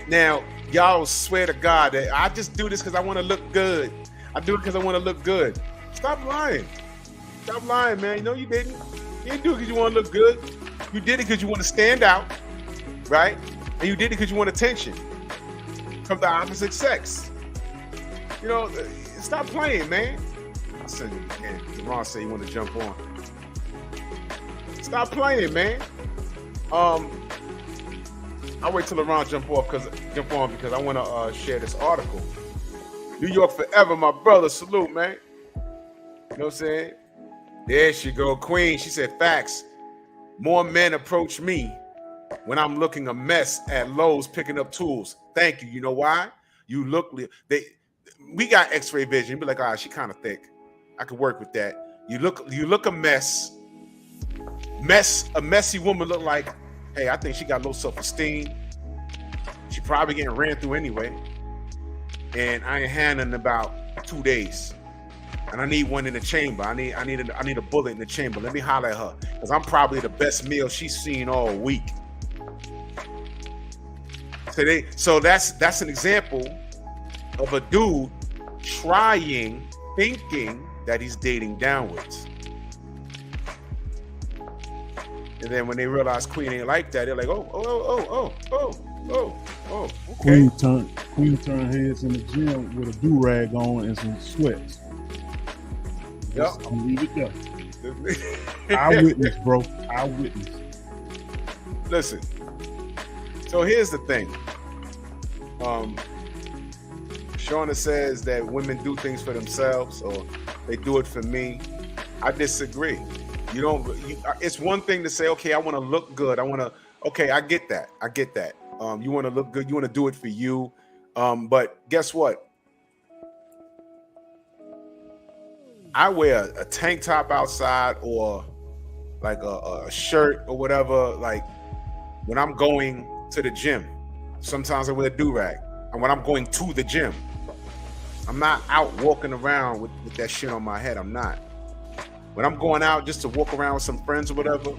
Now, y'all swear to God that I just do this because I want to look good. I do it because I want to look good. Stop lying. Stop lying, man. No, you didn't. You didn't do it because you want to look good. You did it because you want to stand out, right? And you did it because you want attention from the opposite sex. You know, stop playing, man. I said it again. Ron said you want to jump on. Stop playing, man. I'll wait till LeBron jump on because I want to share this article. New York forever, my brother. Salute, man. You know what I'm saying? There she go, Queen. She said, facts. More men approach me when I'm looking a mess at Lowe's picking up tools. Thank you. You know why? You look. We got X-ray vision. You be like, she kind of thick. I could work with that. You look a mess. A messy woman look like, hey, I think she got low self-esteem. She probably getting ran through anyway. And I ain't handling in about 2 days. And I need one in the chamber. I need a bullet in the chamber. Let me holler at her. Because I'm probably the best meal she's seen all week. So that's an example of a dude thinking that he's dating downwards. And then when they realize Queen ain't like that, they're like, oh, okay. Queen turned heads in the gym with a do-rag on and some sweats. Yep. I'm gonna leave it there. I witness, bro. I witness. Listen. So here's the thing. Shauna says that women do things for themselves or they do it for me. I disagree. It's one thing to say, okay, I want to look good. Okay, I get that. You want to look good. You want to do it for you. But guess what? I wear a tank top outside or like a shirt or whatever. Like when I'm going to the gym, sometimes I wear a do-rag. And when I'm going to the gym, I'm not out walking around with that shit on my head. I'm not. When I'm going out just to walk around with some friends or whatever,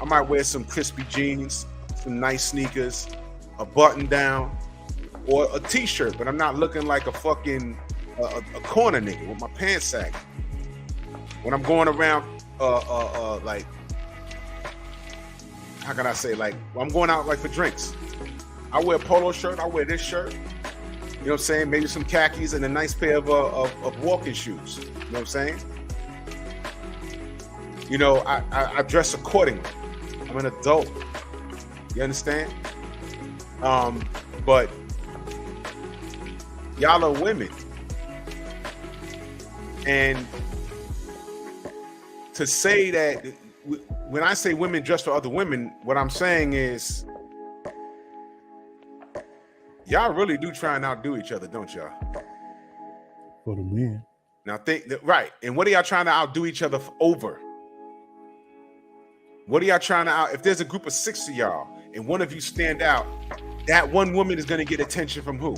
I might wear some crispy jeans, some nice sneakers, a button down, or a t-shirt, but I'm not looking like a fucking a corner nigga with my pants sagging. When I'm going around, like, how can I say, like, when I'm going out like for drinks, I wear a polo shirt, I wear this shirt, you know what I'm saying? Maybe some khakis and a nice pair of walking shoes, you know what I'm saying? You know, I dress accordingly. I'm an adult. You understand? But y'all are women. And to say that, when I say women dress for other women, what I'm saying is y'all really do try and outdo each other, don't y'all? For the men. Now think that, right. And what are y'all trying to outdo each other over? What are y'all trying to if there's a group of 6 of y'all and one of you stand out, that one woman is going to get attention from who?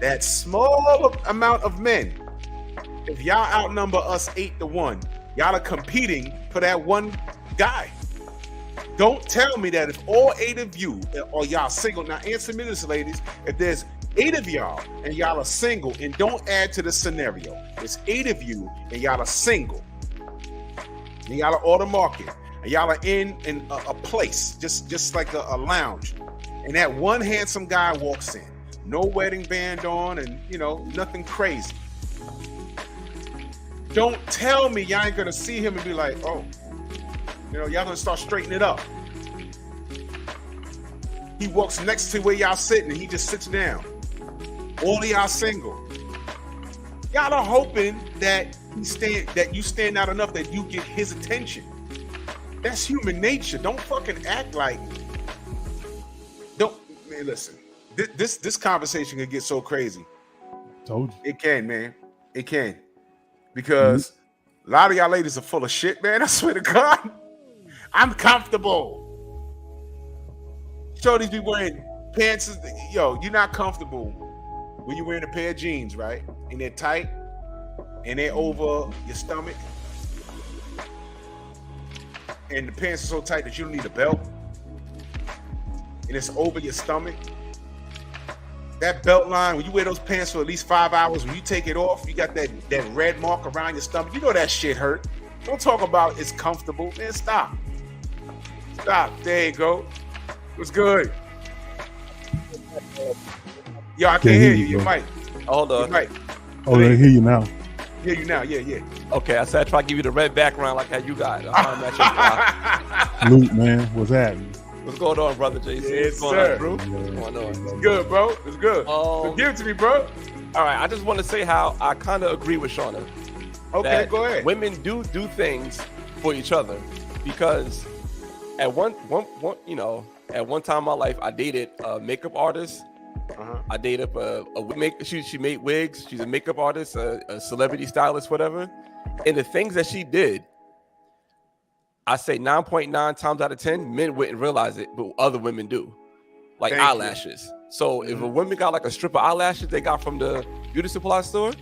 That small amount of men. If y'all outnumber us 8-1, y'all are competing for that one guy. Don't tell me that if all 8 of you or y'all single, now answer me this, ladies, if there's 8 of y'all and y'all are single, and don't add to the scenario, it's 8 of you and y'all are single, and y'all are on the market, and y'all are in a place, just like a lounge, and that one handsome guy walks in, no wedding band on, and you know, nothing crazy. Don't tell me y'all ain't gonna see him and be like, oh, you know, y'all gonna start straightening it up. He walks next to where y'all sitting and he just sits down. All of y'all single. Y'all are hoping that you stand out enough that you get his attention. That's human nature. Don't fucking act like. Man, listen. This conversation can get so crazy. Told you. It can, man. It can. Because a lot of y'all ladies are full of shit, man. I swear to God. I'm comfortable. Shorties be wearing pants. Yo, you're not comfortable when you're wearing a pair of jeans, right? And they're tight and they're over your stomach. And the pants are so tight that you don't need a belt. And it's over your stomach. That belt line, when you wear those pants for at least 5 hours, when you take it off, you got that red mark around your stomach. You know that shit hurt. Don't talk about it's comfortable. Man, stop. Stop. There you go. What's good? Yo, I can't hear you. Your mic. Hold on. Your mic. Oh, I hear you now. Hear you now. Yeah. Okay, I said I try to give you the red background like how you got. Luke, man, what's happening? What's going on, brother JC? Yes, what's going sir. on, bro? Yeah. What's going on? It's good, bro. It's good. So give it to me, bro. All right, I just want to say how I kind of agree with Shauna. Okay, go ahead. Women do things for each other because at one time in my life, I dated a makeup artist. I dated she made wigs. She's a makeup artist, a celebrity stylist, whatever. And the things that she did, I say 9.9 times out of 10, men wouldn't realize it, but other women do. Like eyelashes. So if a woman got like a strip of eyelashes they got from the beauty supply store,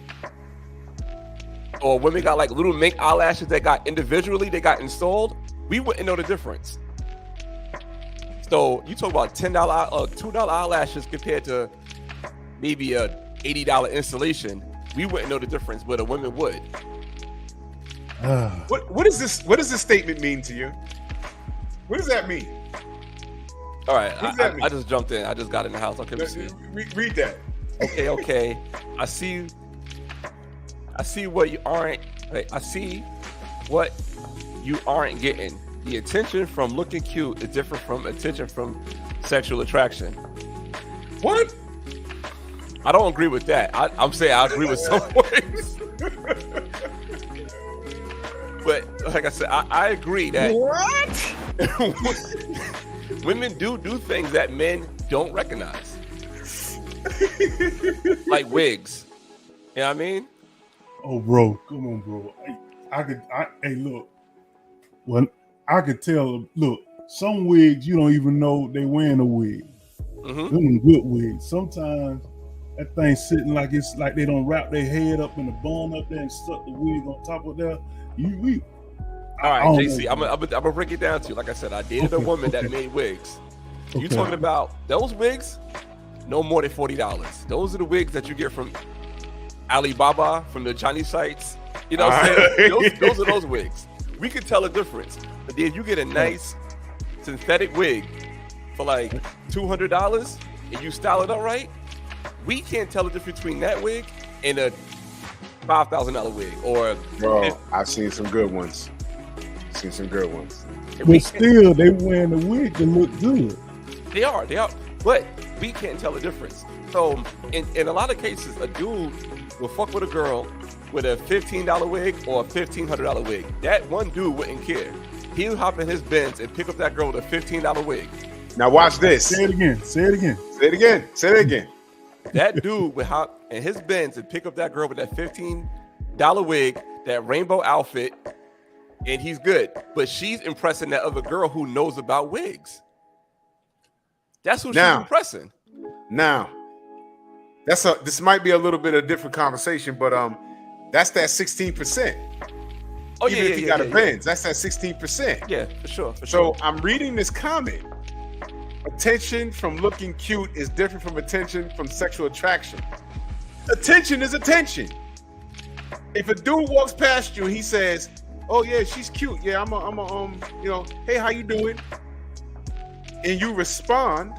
or women got like little mink eyelashes that got individually, they got installed, we wouldn't know the difference. So you talk about $10 $2 eyelashes compared to maybe a $80 installation, we wouldn't know the difference, but a woman would. What does this statement mean to you? What does that mean? All right, I just jumped in. I just got in the house. Okay, read that. Okay. I see what you aren't. I see what you aren't getting. The attention from looking cute is different from attention from sexual attraction. What? I don't agree with that. I'm saying I agree with some ways. But like I said, I agree that women do things that men don't recognize, like wigs. You know what I mean? Oh, bro, come on, bro. Hey, look. I could tell. Look, some wigs you don't even know they wearing a wig. Mm-hmm. Them good wigs. Sometimes that thing sitting like it's like they don't wrap their head up in a bun up there and stuck the wig on top of there. All right, JC, I'm gonna break it down to you. Like I said, I dated a woman that made wigs. You talking about those wigs? No more than $40. Those are the wigs that you get from Alibaba, from the Chinese sites. You know what I'm saying? Those are those wigs. We can tell a difference. But then you get a nice synthetic wig for like $200 and you style it up right. We can't tell the difference between that wig and a $5,000 wig. Or bro, I've seen some good ones. But still, they wearing the wig to look good. They are. But we can't tell the difference. So in a lot of cases, a dude will fuck with a girl with a $15 wig or a $1,500 wig. That one dude wouldn't care. He'll hop in his Benz and pick up that girl with a $15 wig. Now watch this. Say it again. That dude would hop in his Benz and pick up that girl with that $15 wig, that rainbow outfit, and he's good. But she's impressing that other girl who knows about wigs. That's who she's impressing. Now, this might be a little bit of a different conversation, but that's that 16%. Oh, even if you got a Benz, that's that 16%. Yeah, for sure. So I'm reading this comment. Attention from looking cute is different from attention from sexual attraction. Attention is attention. If a dude walks past you and he says, "Oh yeah, she's cute. Yeah, I'm a hey, how you doing?" and you respond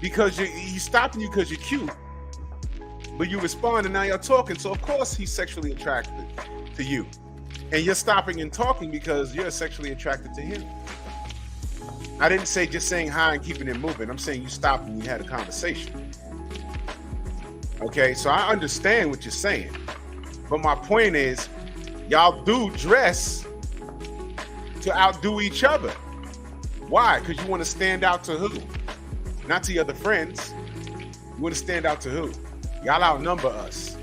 because he's stopping you because you're cute, but you respond and now you're talking. So of course he's sexually attracted to you, and you're stopping and talking because you're sexually attracted to him. I didn't say just saying hi and keeping it moving. I'm saying you stopped and you had a conversation. Okay, so I understand what you're saying, but my point is, y'all do dress to outdo each other. Why? Because you want to stand out to who? Not to your other friends. You want to stand out to who? Y'all outnumber us.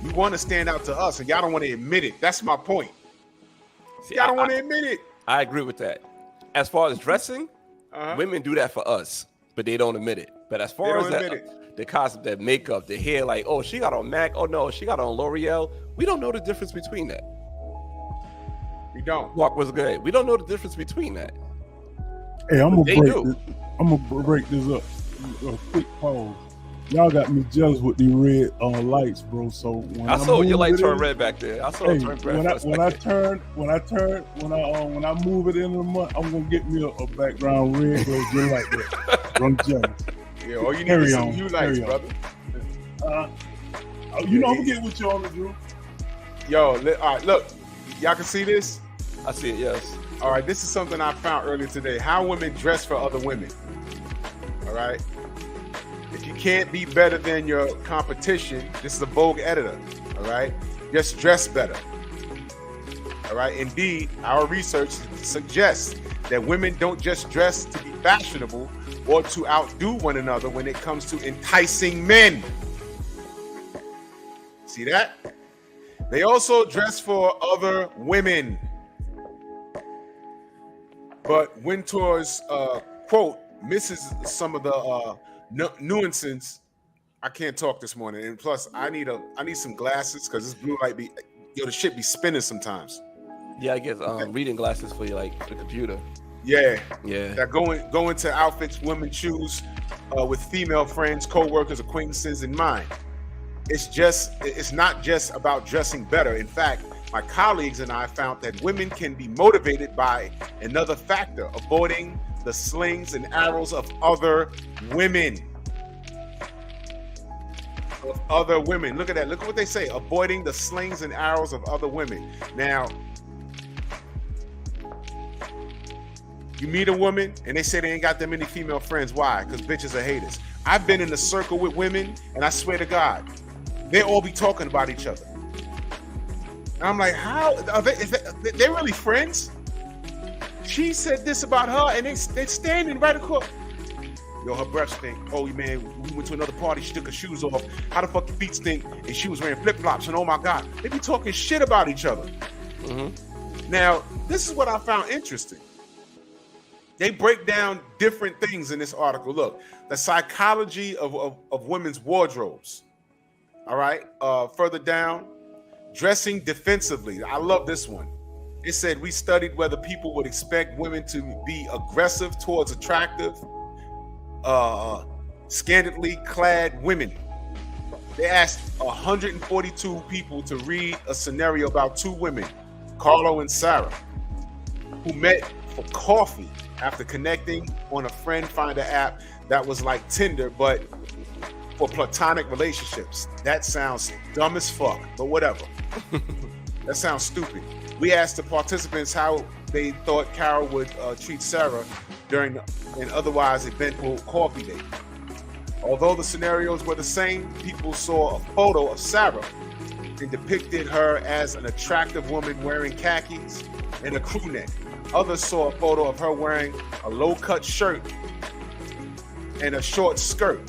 You want to stand out to us, and y'all don't want to admit it. That's my point. Y'all don't want to admit it. I agree with that. As far as dressing, women do that for us, but they don't admit it. But as far as the concept, that makeup, the hair, like, oh, she got on MAC, oh no, she got on L'Oreal, we don't know the difference between that. We don't. Walk was good. We don't know the difference between that. Hey, I'm gonna break this up. A quick pause. Y'all got me jealous with the red lights, bro. So when I saw your light turn red back there. I saw it turn red. When I move it in a month, I'm gonna get me a background red just like that. I'm jealous. Yeah, all you need is some new lights, brother. I'm gonna get with you on the Drew. Yo, all right, look, y'all can see this. I see it. Yes. All right, this is something I found earlier today. How women dress for other women. All right. If you can't be better than your competition, this is a Vogue editor. All right. Just dress better. All right. Indeed, our research suggests that women don't just dress to be fashionable or to outdo one another when it comes to enticing men. See that? They also dress for other women. But Wintour's quote misses some of the nuances. I can't talk this morning, and plus I need some glasses because this blue light the shit be spinning sometimes. Yeah, I guess reading glasses for you, like the computer. Yeah. That go into outfits women choose with female friends, co-workers, acquaintances in mind. It's not just about dressing better. In fact, my colleagues and I found that women can be motivated by another factor: avoiding the slings and arrows of other women. Look at that. Look at what they say: avoiding the slings and arrows of other women. Now, you meet a woman and they say they ain't got that many female friends. Why? Because bitches are haters. I've been in a circle with women, and I swear to God, they all be talking about each other. And I'm like, how are they really friends? She said this about her, and they're standing right across. Yo, her breath stink. Oh man, we went to another party. She took her shoes off. How the fuck your feet stink? And she was wearing flip flops. And oh my God, they be talking shit about each other. Mm-hmm. Now, this is what I found interesting. They break down different things in this article. Look, the psychology of women's wardrobes. All right. Further down, dressing defensively. I love this one. It said we studied whether people would expect women to be aggressive towards attractive, scantily clad women. They asked 142 people to read a scenario about two women, Carlo and Sarah, who met for coffee after connecting on a friend finder app that was like Tinder, but for platonic relationships. That sounds dumb as fuck, but whatever. That sounds stupid. We asked the participants how they thought Carol would treat Sarah during an otherwise eventful coffee date. Although the scenarios were the same, people saw a photo of Sarah and depicted her as an attractive woman wearing khakis and a crew neck. Others saw a photo of her wearing a low-cut shirt and a short skirt.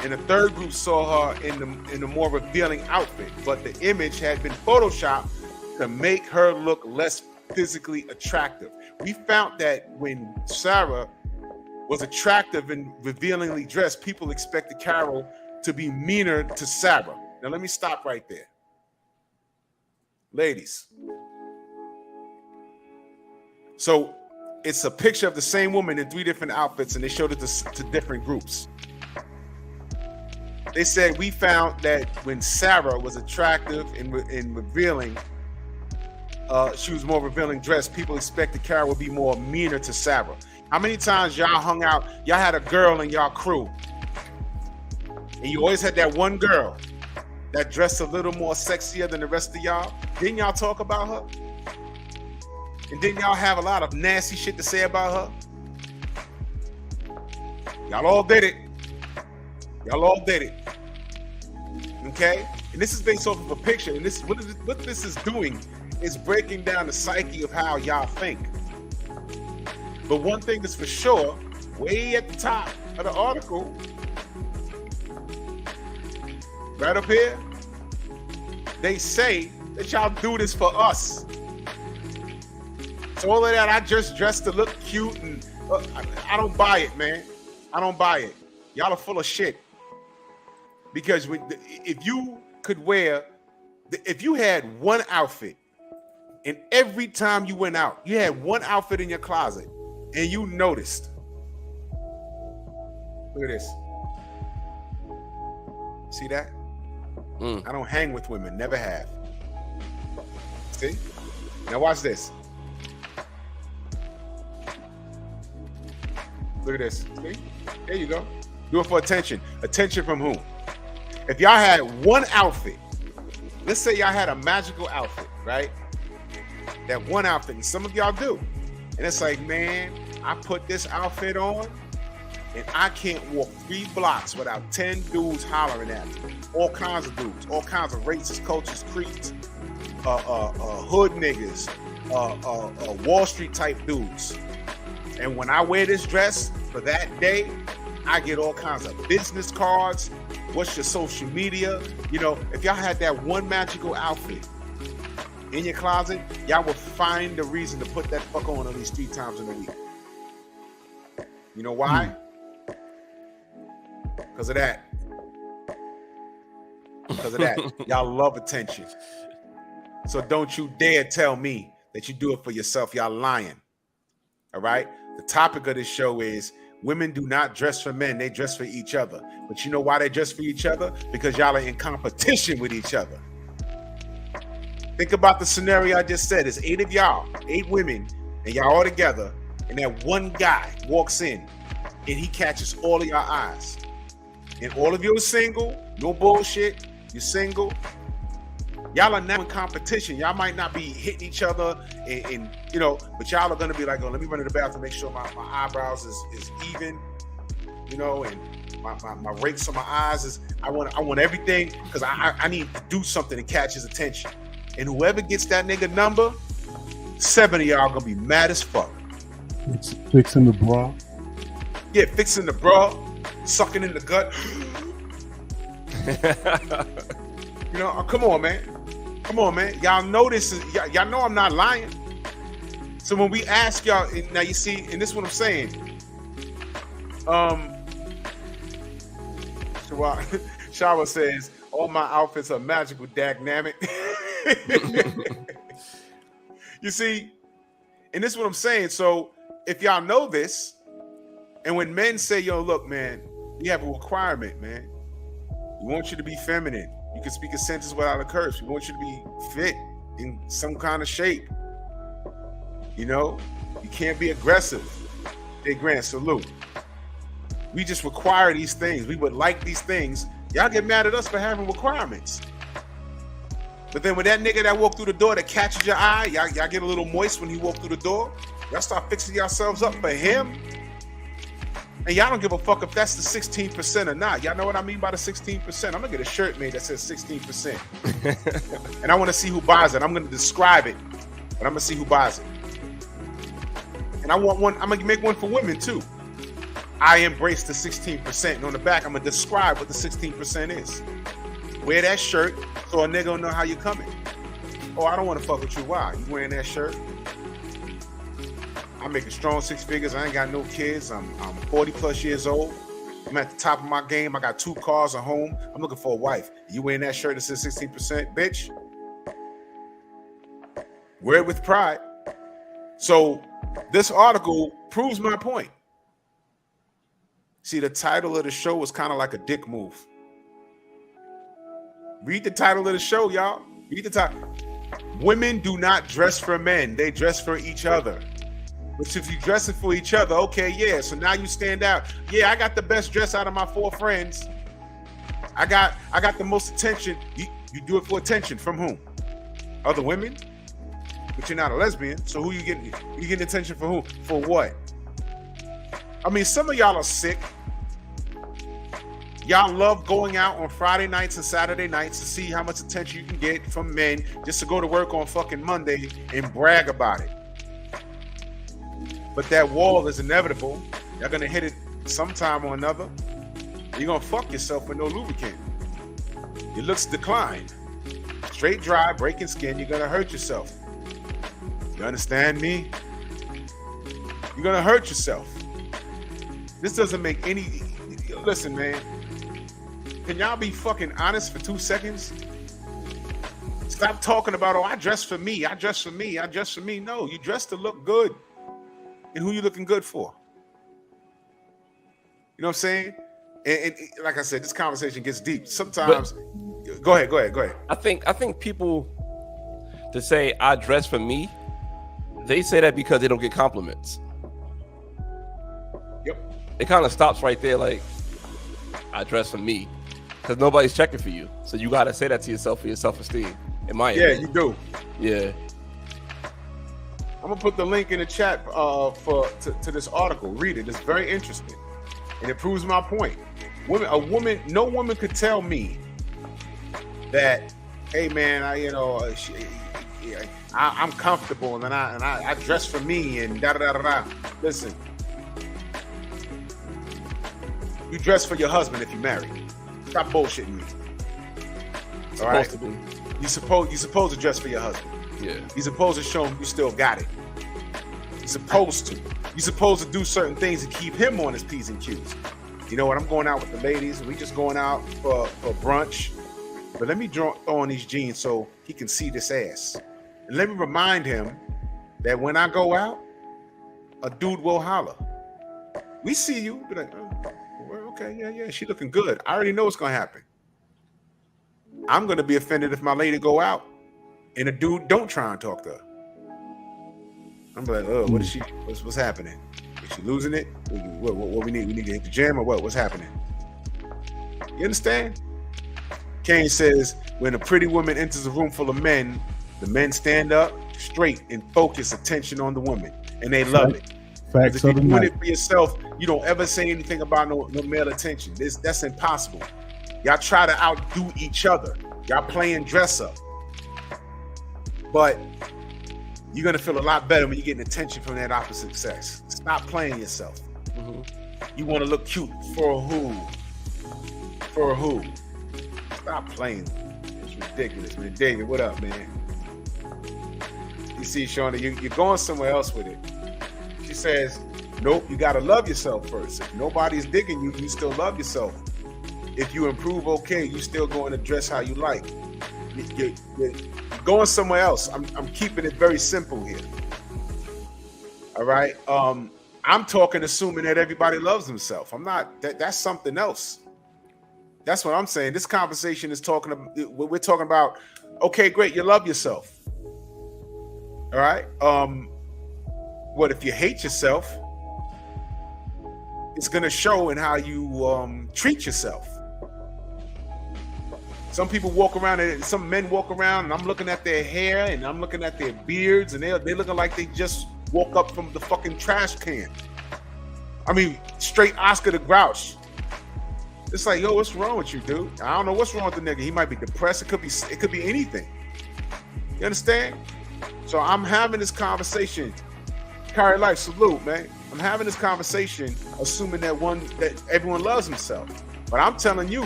And a third group saw her in a more revealing outfit, but the image had been photoshopped to make her look less physically attractive. We found that when Sarah was attractive and revealingly dressed, people expected Carol to be meaner to Sarah. Now let me stop right there. Ladies. So it's a picture of the same woman in three different outfits, and they showed it to different groups. They said we found that when Sarah was attractive and revealing, she was more revealing dressed, people expected Carol would be more meaner to Sarah. How many times y'all hung out, y'all had a girl in y'all crew, and you always had that one girl that dressed a little more sexier than the rest of y'all? Didn't y'all talk about her? And didn't y'all have a lot of nasty shit to say about her? Y'all all did it. Y'all all did it. Okay? And this is based off of a picture. And this what this is doing is breaking down the psyche of how y'all think. But one thing is for sure, way at the top of the article, right up here, they say that y'all do this for us. So all of that, I just dressed to look cute, and I don't buy it, man. I don't buy it. Y'all are full of shit. Because if you could wear, if you had one outfit, and every time you went out, you had one outfit in your closet, and you noticed. Look at this. See that? I don't hang with women, never have. See? Now watch this. Look at this. See? There you go. Do it for attention. Attention from whom? If y'all had one outfit, let's say y'all had a magical outfit, right? That one outfit, and some of y'all do. And it's like, man, I put this outfit on, and I can't walk 3 blocks without 10 dudes hollering at me. All kinds of dudes, all kinds of races, cultures, creeds, hood niggas, Wall Street type dudes. And when I wear this dress for that day, I get all kinds of business cards. What's your social media? You know, if y'all had that one magical outfit in your closet, y'all would find a reason to put that fuck on at least 3 times in a week. You know why? Because of that. Because of that. Y'all love attention. So don't you dare tell me that you do it for yourself. Y'all lying. All right? The topic of this show is women do not dress for men. They dress for each other. But you know why they dress for each other? Because y'all are in competition with each other. Think about the scenario I just said. There's 8 of y'all, 8 women, and y'all all together, and that one guy walks in, and he catches all of your eyes. And all of you are single, no bullshit, you're single. Y'all are now in competition. Y'all might not be hitting each other, and you know, but y'all are gonna be like, oh, let me run to the bathroom, make sure my eyebrows is even, you know, and my rakes on my eyes is, I want everything, because I need to do something to catch his attention. And whoever gets that nigga number, 7 of y'all gonna be mad as fuck. It's fixing the bra. Yeah, fixing the bra, sucking in the gut. You know, come on, man. Come on, man. Y'all know this is, y'all know I'm not lying. So when we ask y'all, now you see, and this is what I'm saying. Shawa says, all my outfits are magical, dagnammit. You see, and this is what I'm saying. So if y'all know this, and when men say, yo, look, man, we have a requirement, man. We want you to be feminine. You can speak a sentence without a curse. We want you to be fit in some kind of shape. You know, you can't be aggressive. Hey, Grant, salute. We just require these things. We would like these things. Y'all get mad at us for having requirements. But then when that nigga that walked through the door that catches your eye, y'all get a little moist when he walked through the door. Y'all start fixing yourselves up for him. And y'all don't give a fuck if that's the 16% or not. Y'all know what I mean by the 16%? I'm gonna get a shirt made that says 16%. And I want to see who buys it. I'm gonna describe it, but I'm gonna see who buys it. And I want one, I'm gonna make one for women too. I embrace the 16%. And on the back, I'm gonna describe what the 16% is. Wear that shirt so a nigga will know how you coming. Oh, I don't want to fuck with you. Why? You wearing that shirt? I'm making strong 6 figures. I ain't got no kids. I'm 40 plus years old. I'm at the top of my game. I got 2 cars, a home. I'm looking for a wife. You wearing that shirt that says 16%? Bitch. Wear it with pride. So this article proves my point. See, the title of the show was kind of like a dick move. Read the title of the show, y'all. Read the title. Women do not dress for men. They dress for each other. Which if you dressing for each other, okay, yeah. So now you stand out. Yeah, I got the best dress out of my 4 friends. I got the most attention. You do it for attention from whom? Other women? But you're not a lesbian. So who you getting? You getting attention for who? For what? I mean, some of y'all are sick. Y'all love going out on Friday nights and Saturday nights to see how much attention you can get from men just to go to work on fucking Monday and brag about it. But that wall is inevitable. Y'all gonna hit it sometime or another. You're gonna fuck yourself with no lubricant. Your looks decline. Straight dry, breaking skin, you're gonna hurt yourself. You understand me? You're gonna hurt yourself. This doesn't make any... Listen, man. Can y'all be fucking honest for 2 seconds? Stop talking about, oh, I dress for me, I dress for me, I dress for me. No, you dress to look good. And who you looking good for? You know what I'm saying? And like I said, this conversation gets deep. Sometimes, go ahead. I think people to say I dress for me, they say that because they don't get compliments. Yep. It kind of stops right there, like I dress for me, because nobody's checking for you. So you gotta say that to yourself for your self-esteem. In my opinion. You do. Yeah. I'm gonna put the link in the chat to this article. Read it. It's very interesting, and it proves my point. No woman could tell me that, hey man, I'm comfortable and I dress for me and da da da da. Listen, you dress for your husband if you're married. Stop bullshitting me. All right. You supposed to dress for your husband. Yeah. You're supposed to show him you still got it. You're supposed to. You're supposed to do certain things to keep him on his P's and Q's. You know what? I'm going out with the ladies and we just going out for brunch. But let me throw on these jeans so he can see this ass. And let me remind him that when I go out, a dude will holler. We see you. Be like, oh, well, okay, yeah, she looking good. I already know what's going to happen. I'm going to be offended if my lady go out and a dude don't try and talk to her. I'm like, oh, what is she? What's happening? Is she losing it? What we need? We need to hit the gym or what? What's happening? You understand? Kane says, when a pretty woman enters a room full of men, the men stand up straight and focus attention on the woman, and they love it. Facts. If you're doing it for yourself, you don't ever say anything about no male attention. That's impossible. Y'all try to outdo each other. Y'all playing dress up. But you're going to feel a lot better when you're getting attention from that opposite sex. Stop playing yourself. Mm-hmm. You want to look cute for who? For who? Stop playing. It's ridiculous, man. David, what up, man? You see, Shauna, you're going somewhere else with it. She says, nope, you got to love yourself first. If nobody's digging you, you still love yourself. If you improve, okay, you still going to dress how you like. You're going somewhere else. I'm keeping it very simple here. All right. I'm talking assuming that everybody loves themselves. I'm not. That's something else. That's what I'm saying. This conversation is we're talking about. Okay, great. You love yourself. All right. What if you hate yourself? It's gonna show in how you treat yourself. Some people walk around, and some men walk around, and I'm looking at their hair, and I'm looking at their beards, and they're looking like they just woke up from the fucking trash can. I mean, straight Oscar the Grouch. It's like, yo, what's wrong with you, dude? I don't know what's wrong with the nigga. He might be depressed. It could be anything. You understand? So I'm having this conversation. Carry life, salute, man. I'm having this conversation, assuming that everyone loves himself. But I'm telling you,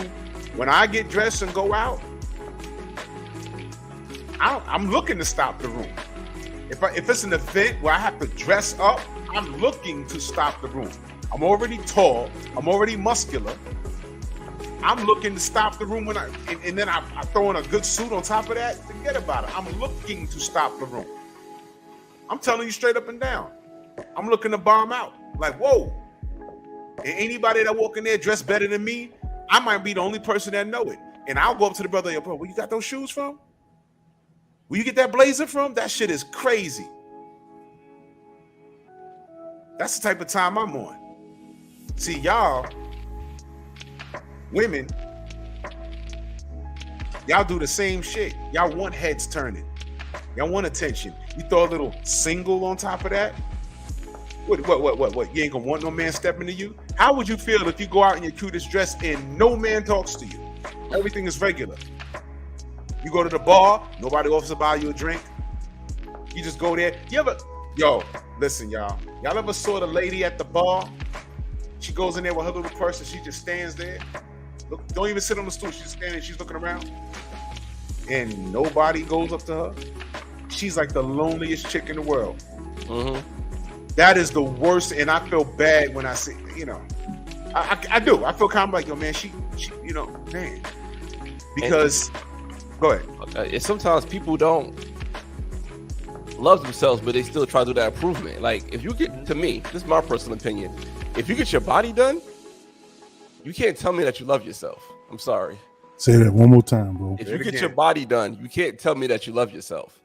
when I get dressed and go out, I'm looking to stop the room. If it's an event where I have to dress up, I'm looking to stop the room. I'm already tall. I'm already muscular. I'm looking to stop the room and then I throw in a good suit on top of that. Forget about it. I'm looking to stop the room. I'm telling you straight up and down. I'm looking to bomb out. Like, whoa. And anybody that walk in there dressed better than me, I might be the only person that know it. And I'll go up to the brother, yo, bro, where you got those shoes from? Where you get that blazer from? That shit is crazy. That's the type of time I'm on. See, y'all, women, y'all do the same shit. Y'all want heads turning. Y'all want attention. You throw a little single on top of that? What? You ain't gonna want no man stepping to you? How would you feel if you go out in your cutest dress and no man talks to you? Everything is regular. You go to the bar, nobody offers to buy you a drink. You just go there. Listen, y'all. Y'all ever saw the lady at the bar? She goes in there with her little purse and she just stands there. Look, don't even sit on the stool. She's standing, she's looking around. And nobody goes up to her. She's like the loneliest chick in the world. Mm-hmm. That is the worst, and I feel bad when I see, I do. I feel kind of like, yo, man, she man. Because, go ahead. Sometimes people don't love themselves, but they still try to do that improvement. Like, if you get, to me, this is my personal opinion, if you get your body done, you can't tell me that you love yourself. I'm sorry. Say that one more time, bro. If you get your body done, you can't tell me that you love yourself.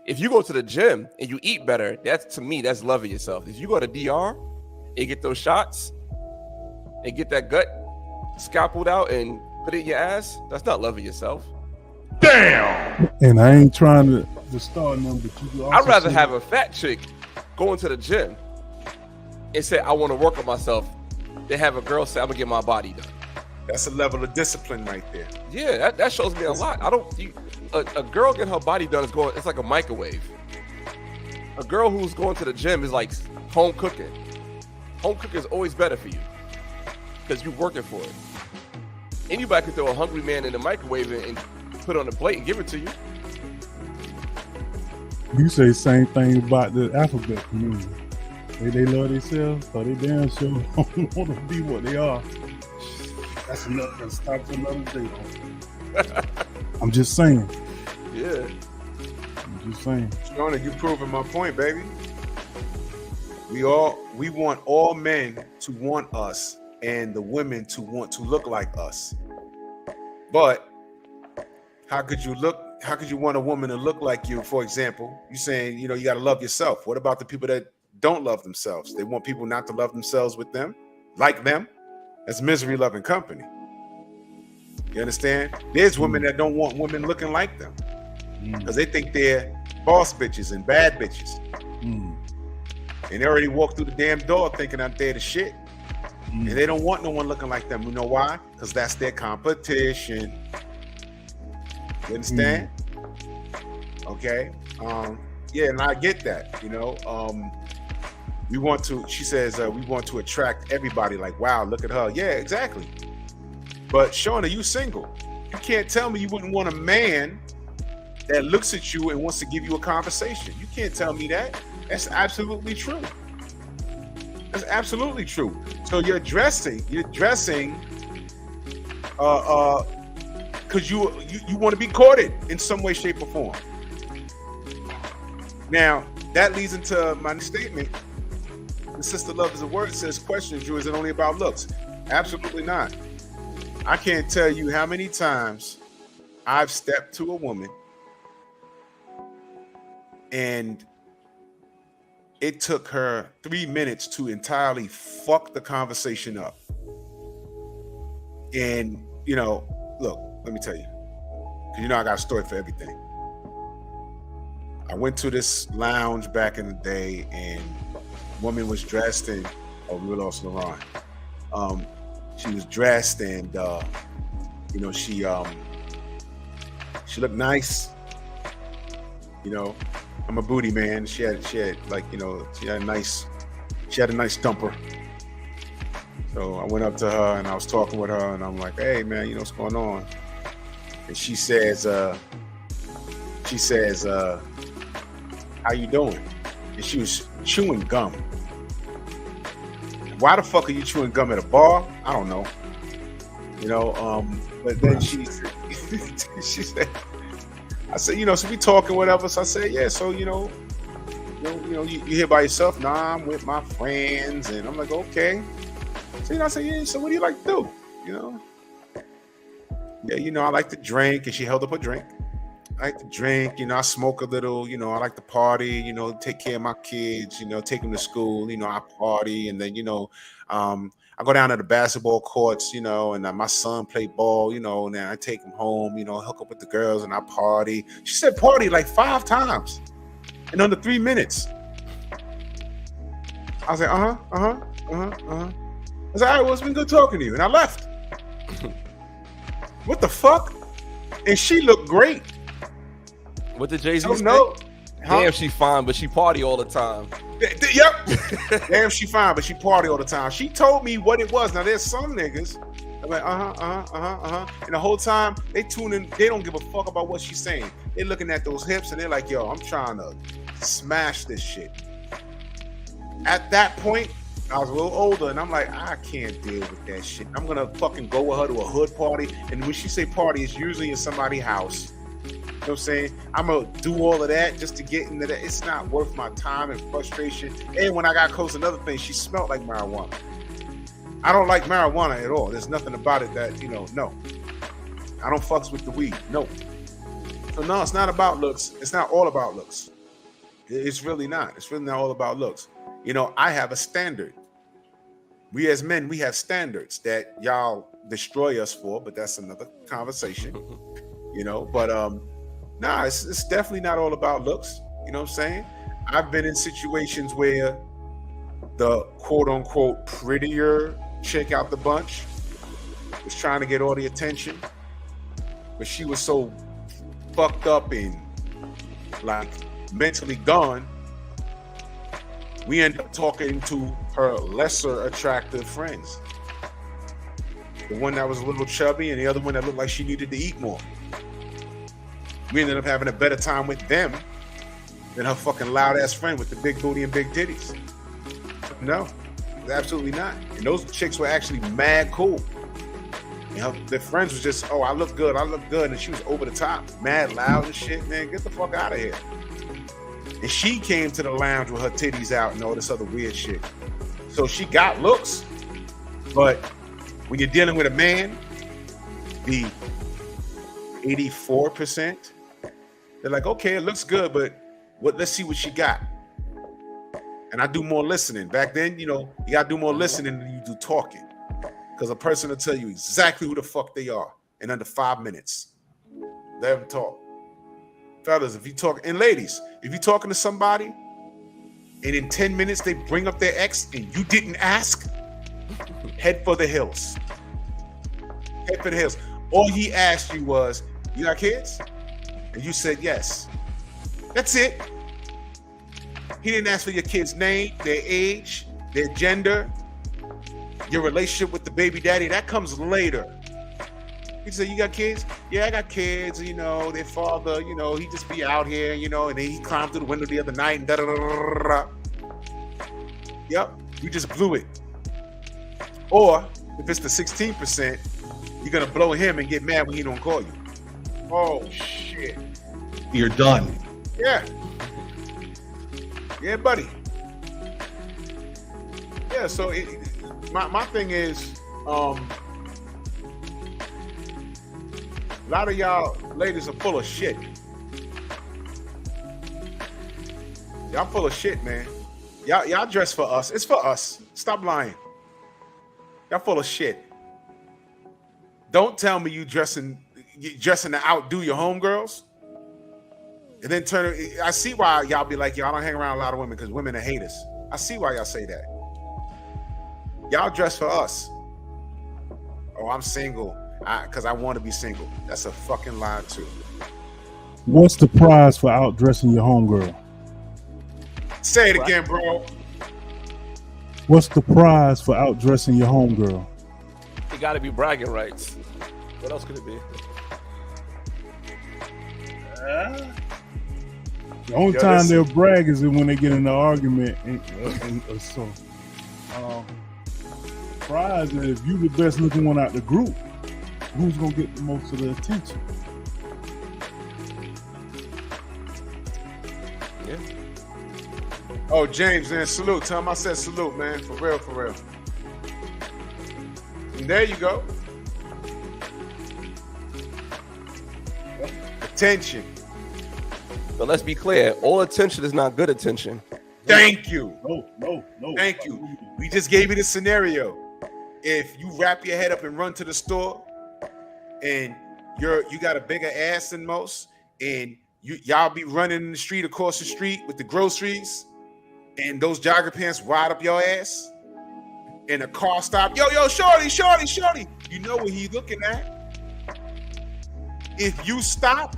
If you go to the gym and you eat better, to me, that's loving yourself. If you go to DR and get those shots and get that gut scalpeled out and put it in your ass, that's not loving yourself. Damn! And I ain't trying to start them, but you also I'd rather have a fat chick go into the gym and say, I want to work on myself, than have a girl say, I'm going to get my body done. That's a level of discipline right there. Yeah, that shows me a lot. A girl getting her body done it's like a microwave. A girl who's going to the gym is like home cooking. Home cooking is always better for you because you're working for it. Anybody can throw a hungry man in the microwave and put it on the plate and give it to you. You say the same thing about the alphabet community. They love themselves, so they damn sure don't want to be what they are. That's enough. Let's talk for another day. I'm just saying. Yeah. I'm just saying. Shauna, you proving my point, baby. We want all men to want us and the women to want to look like us. But how could you want a woman to look like you? For example, you saying, you got to love yourself. What about the people that don't love themselves? They want people not to love themselves with them, like them. That's misery loving company. You understand? There's women that don't want women looking like them because they think they're boss bitches and bad bitches. And they already walked through the damn door thinking that they're the shit. And they don't want no one looking like them. You know why? Because that's their competition. You understand? Okay. Yeah, and I get that, she says, we want to attract everybody. Like, wow, look at her. Yeah, exactly. But Shauna, you single. You can't tell me you wouldn't want a man that looks at you and wants to give you a conversation. You can't tell me that. That's absolutely true. That's absolutely true. So you're dressing because you want to be courted in some way, shape, or form. Now, that leads into my next statement. The Sister Love is a Word says, question, Drew, is it only about looks? Absolutely not. I can't tell you how many times I've stepped to a woman and it took her 3 minutes to entirely fuck the conversation up. And, you know, look, let me tell you, because you know I got a story for everything. I went to this lounge back in the day and a woman was dressed and, oh, we lost Lauren. She was dressed and, you know, she looked nice. You know, I'm a booty man. She had like, you know, she had a nice thumper. So I went up to her and I was talking with her and I'm like, hey man, you know what's going on? And she says, how you doing? And she was chewing gum. Why the fuck are you chewing gum at a bar? I don't know. You know, but then she said, I said, you know, so we talking, whatever. So I said, yeah, so you here by yourself? Nah, I'm with my friends. And I'm like, okay. So, you know, I said, yeah, so what do you like to do? You know? Yeah, you know, I like to drink. And she held up a drink. I like to drink, you know, I smoke a little, you know, I like to party, you know, take care of my kids, you know, take them to school, you know, I party. And then, you know, I go down to the basketball courts, you know, and my son play ball, you know, and then I take him home, you know, hook up with the girls and I party. She said party like 5 times in under 3 minutes. I was like, I was like, all right, well, it's been good talking to you. And I left. What the fuck? And she looked great. What did Jay-Z say? No. Damn, she fine, but she party all the time. Yep. Damn, she fine, but she party all the time. She told me what it was. Now, there's some niggas. I'm like, And the whole time, they tune in. They don't give a fuck about what she's saying. They're looking at those hips, and they're like, yo, I'm trying to smash this shit. At that point, I was a little older, and I'm like, I can't deal with that shit. I'm going to fucking go with her to a hood party. And when she say party, it's usually in somebody's house. You know what I'm saying? I'm going to do all of that just to get into that. It's not worth my time and frustration. And when I got close, another thing, she smelled like marijuana. I don't like marijuana at all. There's nothing about it that, you know, no. I don't fucks with the weed. No. So no, it's not about looks. It's not all about looks. It's really not. It's really not all about looks. You know, I have a standard. We as men, we have standards that y'all destroy us for, but that's another conversation. You know, but nah, it's definitely not all about looks. You know what I'm saying? I've been in situations where the quote unquote prettier chick out the bunch was trying to get all the attention, but she was so fucked up and like mentally gone. We end up talking to her lesser attractive friends. The one that was a little chubby and the other one that looked like she needed to eat more. We ended up having a better time with them than her fucking loud ass friend with the big booty and big titties. No, absolutely not. And those chicks were actually mad cool. You know, their friends was just, oh, I look good. And she was over the top, mad loud and shit. Man, get the fuck out of here. And she came to the lounge with her titties out and all this other weird shit. So she got looks, but when you're dealing with a man, the 84%, they're like, okay, it looks good, but let's see what she got. And I do more listening. Back then, you know, you gotta do more listening than you do talking. Because a person will tell you exactly who the fuck they are in under 5 minutes. Let them talk. Fellas, if you talk, and ladies, if you're talking to somebody and in 10 minutes they bring up their ex and you didn't ask, head for the hills. Head for the hills. All he asked you was, you got kids? And you said yes. That's it. He didn't ask for your kid's name, their age, their gender, your relationship with the baby daddy. That comes later. He said, you got kids? Yeah, I got kids. You know, their father, you know, he just be out here, you know, and then he climbed through the window the other night and da-da-da-da-da. Yep, you just blew it. Or if it's the 16%, you're going to blow him and get mad when he don't call you. Oh, shit. You're done. Yeah. Yeah, buddy. Yeah, so my thing is, a lot of y'all ladies are full of shit. Y'all full of shit, man. Y'all dress for us. It's for us. Stop lying. Y'all full of shit. Don't tell me you dressing to outdo your homegirls. And then I see why y'all be like, y'all don't hang around a lot of women because women are haters. I see why y'all say that. Y'all dress for us. Oh, I'm single because I want to be single. That's a fucking lie too. What's the prize for outdressing your homegirl? Say it again, bro. What's the prize for outdressing your homegirl? It got to be bragging rights. What else could it be? The only time they'll brag is when they get in an argument. Prize is if you the best looking one out the group, who's gonna get the most of the attention? Yeah. Oh, James, man, salute. Tell him I said salute, man. For real, for real. And there you go. Attention. But let's be clear, all attention is not good attention. Thank you. No. Thank you. We just gave you the scenario. If you wrap your head up and run to the store and you got a bigger ass than most, and y'all be running in the street across the street with the groceries, and those jogger pants ride up your ass, and a car stop, yo, shorty. You know what he's looking at. If you stop,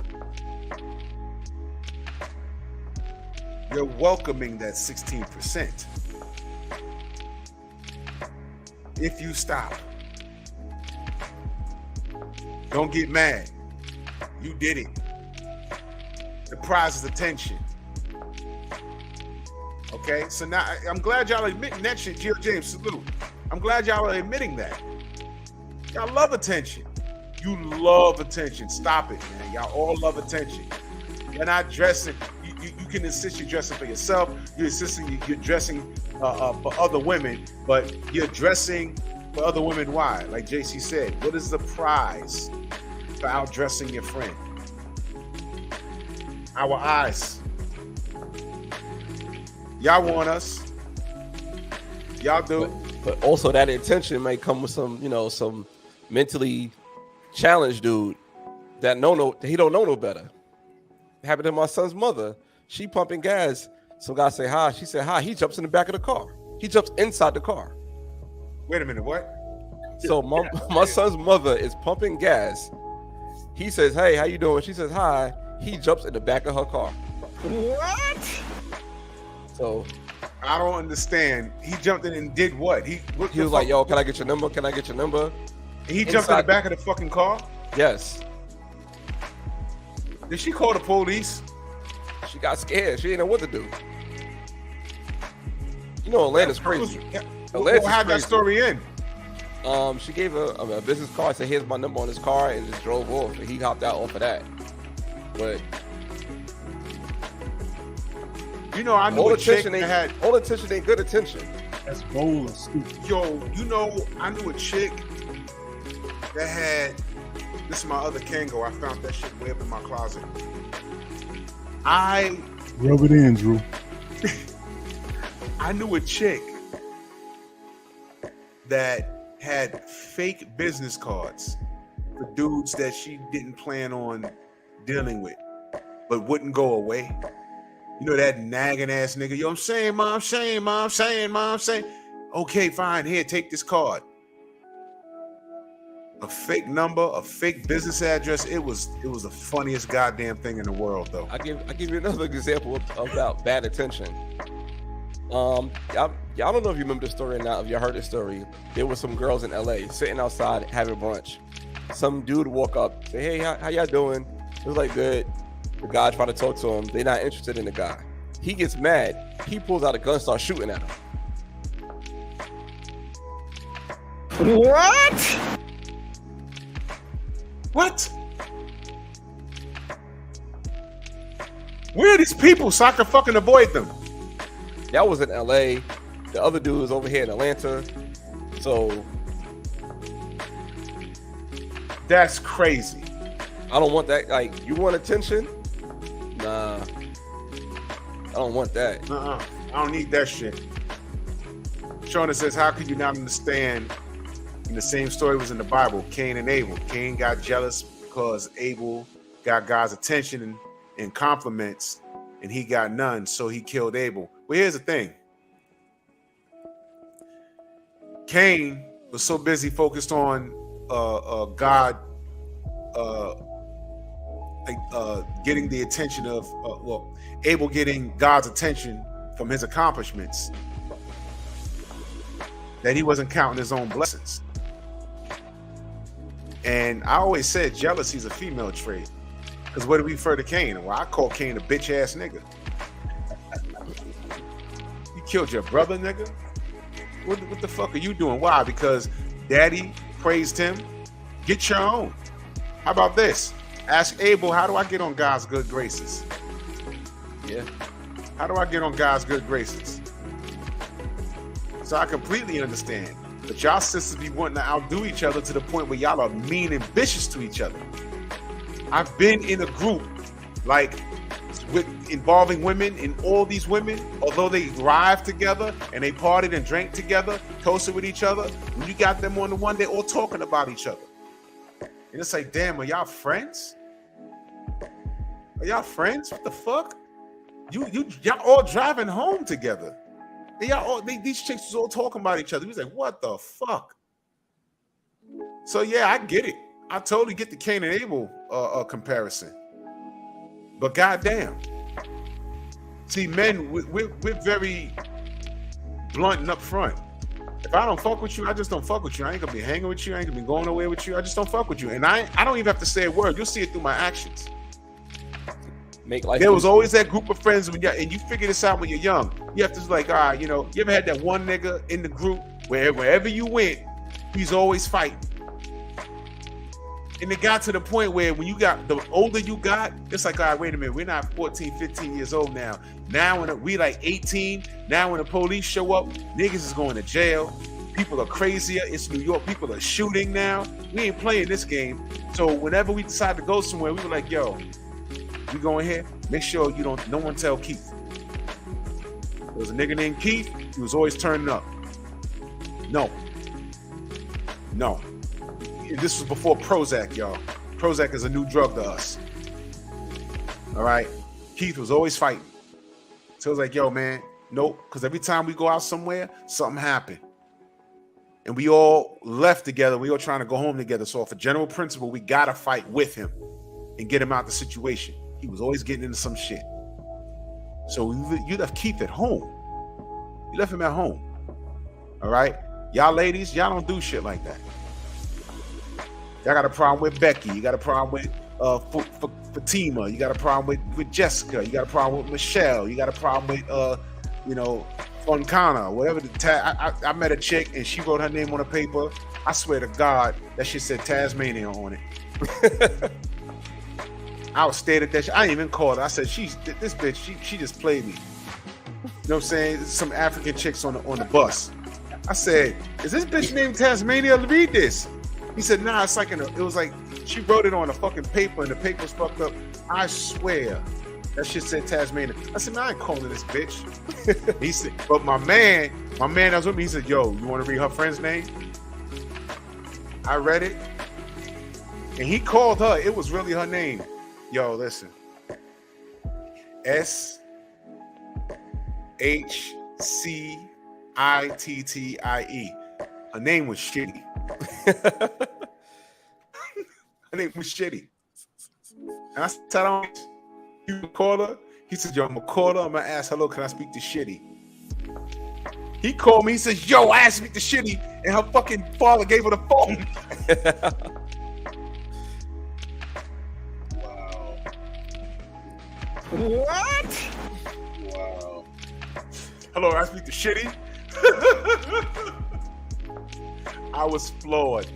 you're welcoming that 16%. If you stop, don't get mad. You did it. The prize is attention. Okay, so now I'm glad y'all are admitting that shit. Gio James, salute. I'm glad y'all are admitting that. Y'all love attention. You love attention. Stop it, man. Y'all all love attention. You're not dressing. You can insist you're dressing for yourself. You're insisting you're dressing for other women, but you're dressing for other women. Why? Like JC said, what is the prize for outdressing your friend? Our eyes. Y'all want us. Y'all do. But also that intention may come with some mentally challenged dude that he don't know no better. It happened to my son's mother. She pumping gas. Some guy say hi. She said hi. He jumps in the back of the car. He jumps inside the car. Wait a minute, what? So my son's mother is pumping gas. He says, hey, how you doing? She says hi. He jumps in the back of her car. What? So I don't understand. He jumped in and did what? He was like, yo, can I get your number? Can I get your number? And he jumped in the back of the fucking car? Yes. Did she call the police? She got scared. She didn't know what to do. You know, Atlanta's crazy. Well, how'd that story end? She gave a business card, said, here's my number on his car, and just drove off. And he hopped out off of that. But you know, I knew a chick that had all attention ain't good attention. That's bold and stupid. Yo, you know, I knew a chick that had, this is my other Kango. I found that shit way up in my closet. Rub it in, Drew. I knew a chick that had fake business cards for dudes that she didn't plan on dealing with, but wouldn't go away. You know, that nagging ass nigga. Yo, I'm saying, mom. Okay, fine. Here, take this card. A fake number, a fake business address. It was the funniest goddamn thing in the world, though. I give you another example about bad attention. Y'all don't know if you remember the story or not. If you heard the story, there were some girls in LA sitting outside having brunch, some dude walk up, say, hey, how y'all doing? It was like, good. The guy try to talk to him. They're not interested in the guy. He gets mad. He pulls out a gun, starts shooting at him. What? Where are these people so I can fucking avoid them? That was in LA. The other dude was over here in Atlanta. So that's crazy. I don't want that. Like, you want attention? Nah. I don't want that. I don't need that shit. Shona says, how could you not understand? And the same story was in the Bible, Cain and Abel. Cain got jealous because Abel got God's attention and compliments, and he got none, so he killed Abel. Well, here's the thing. Cain was so busy focused on God getting the attention of, Abel getting God's attention from his accomplishments, that he wasn't counting his own blessings. And I always said jealousy is a female trait. Because what do we refer to Cain? Well, I call Cain a bitch ass nigga. You killed your brother, nigga? What the fuck are you doing? Why? Because daddy praised him? Get your own. How about this? Ask Abel, how do I get on God's good graces? Yeah. How do I get on God's good graces? So I completely understand. But y'all sisters be wanting to outdo each other to the point where y'all are mean and vicious to each other. I've been in a group like with involving women, and all these women, although they thrive together and they partied and drank together, toasted with each other, when you got them on the one, they're all talking about each other. And it's like, damn, are y'all friends? Are y'all friends? What the fuck? Y'all all driving home together. These chicks was all talking about each other. He was like, what the fuck? So yeah, I get it. I totally get the Cain and Abel comparison. But goddamn. See, men, we're very blunt and upfront. If I don't fuck with you, I just don't fuck with you. I ain't gonna be hanging with you. I ain't gonna be going away with you. I just don't fuck with you. And I don't even have to say a word. You'll see it through my actions. There was always that group of friends and you figure this out when you're young. You have to like, you ever had that one nigga in the group where wherever you went, he's always fighting. And it got to the point where when the older you got, it's like, all right, wait a minute, we're not 14, 15 years old now. Now when we like 18, now when the police show up, niggas is going to jail. People are crazier. It's New York. People are shooting now. We ain't playing this game. So whenever we decide to go somewhere, we were like, yo, we going here? Make sure no one tell Keith. There was a nigga named Keith. He was always turning up. No. This was before Prozac, y'all. Prozac is a new drug to us. All right? Keith was always fighting. So it was like, yo, man, nope. Because every time we go out somewhere, something happened. And we all left together. We all trying to go home together. So off a general principle, we got to fight with him and get him out the situation. He was always getting into some shit. So you left Keith at home. You left him at home. All right? Y'all ladies, y'all don't do shit like that. Y'all got a problem with Becky. You got a problem with Fatima. You got a problem with Jessica. You got a problem with Michelle. You got a problem with Foncana, whatever the tag. I met a chick and she wrote her name on a paper. I swear to God, that shit said Tasmania on it. I was staring at that shit. I didn't even call her. I said, this bitch, she just played me. You know what I'm saying? Some African chicks on the bus. I said, is this bitch named Tasmania? Read this. He said, nah, it's like it was like she wrote it on a fucking paper and the paper was fucked up. I swear that shit said Tasmania. I said, man, I ain't calling this bitch. He said, but my man that was with me, he said, yo, you want to read her friend's name? I read it. And he called her. It was really her name. Yo, listen. SHCITTIE. Her name was shitty. Her name was shitty. And I said, you call her? He said, yo, I'm gonna call her. I'm gonna ask, hello, can I speak to Shitty? He called me. He says, yo, I asked to speak to Shitty, and her fucking father gave her the phone. What? Wow. Hello, I speak to Shitty. I was floored,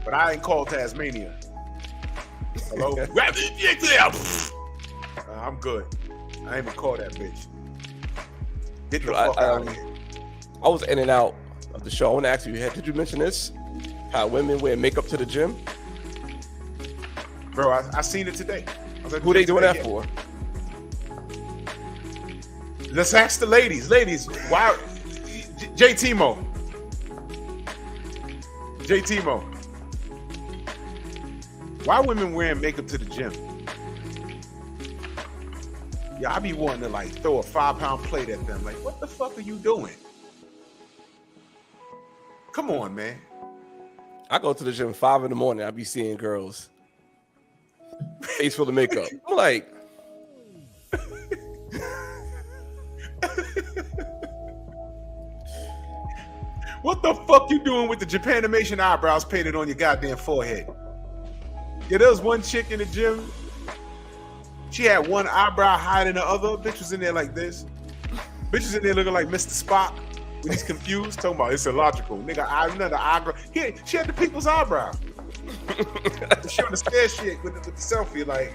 but I ain't called Tasmania. Hello? I'm good. I ain't even call that bitch. Get the fuck out of here. I was in and out of the show. I want to ask you, did you mention this? How women wear makeup to the gym? Bro, I seen it today. I was like, Who they doing that for? Let's ask the ladies. Ladies, why? JT-Mo. Why women wearing makeup to the gym? Yeah, I be wanting to like throw a 5-pound plate at them. Like, what the fuck are you doing? Come on, man. I go to the gym 5 a.m. I be seeing girls face full of makeup. I'm like, what the fuck you doing with the Japanimation eyebrows painted on your goddamn forehead? Yeah, there was one chick in the gym. She had one eyebrow higher than the other. Bitch was in there like this. Bitch was in there looking like Mr. Spock when he's confused. Talking about it's illogical. Nigga, another eyebrow. She had the people's eyebrow. She on the stairs shit with the selfie. Like,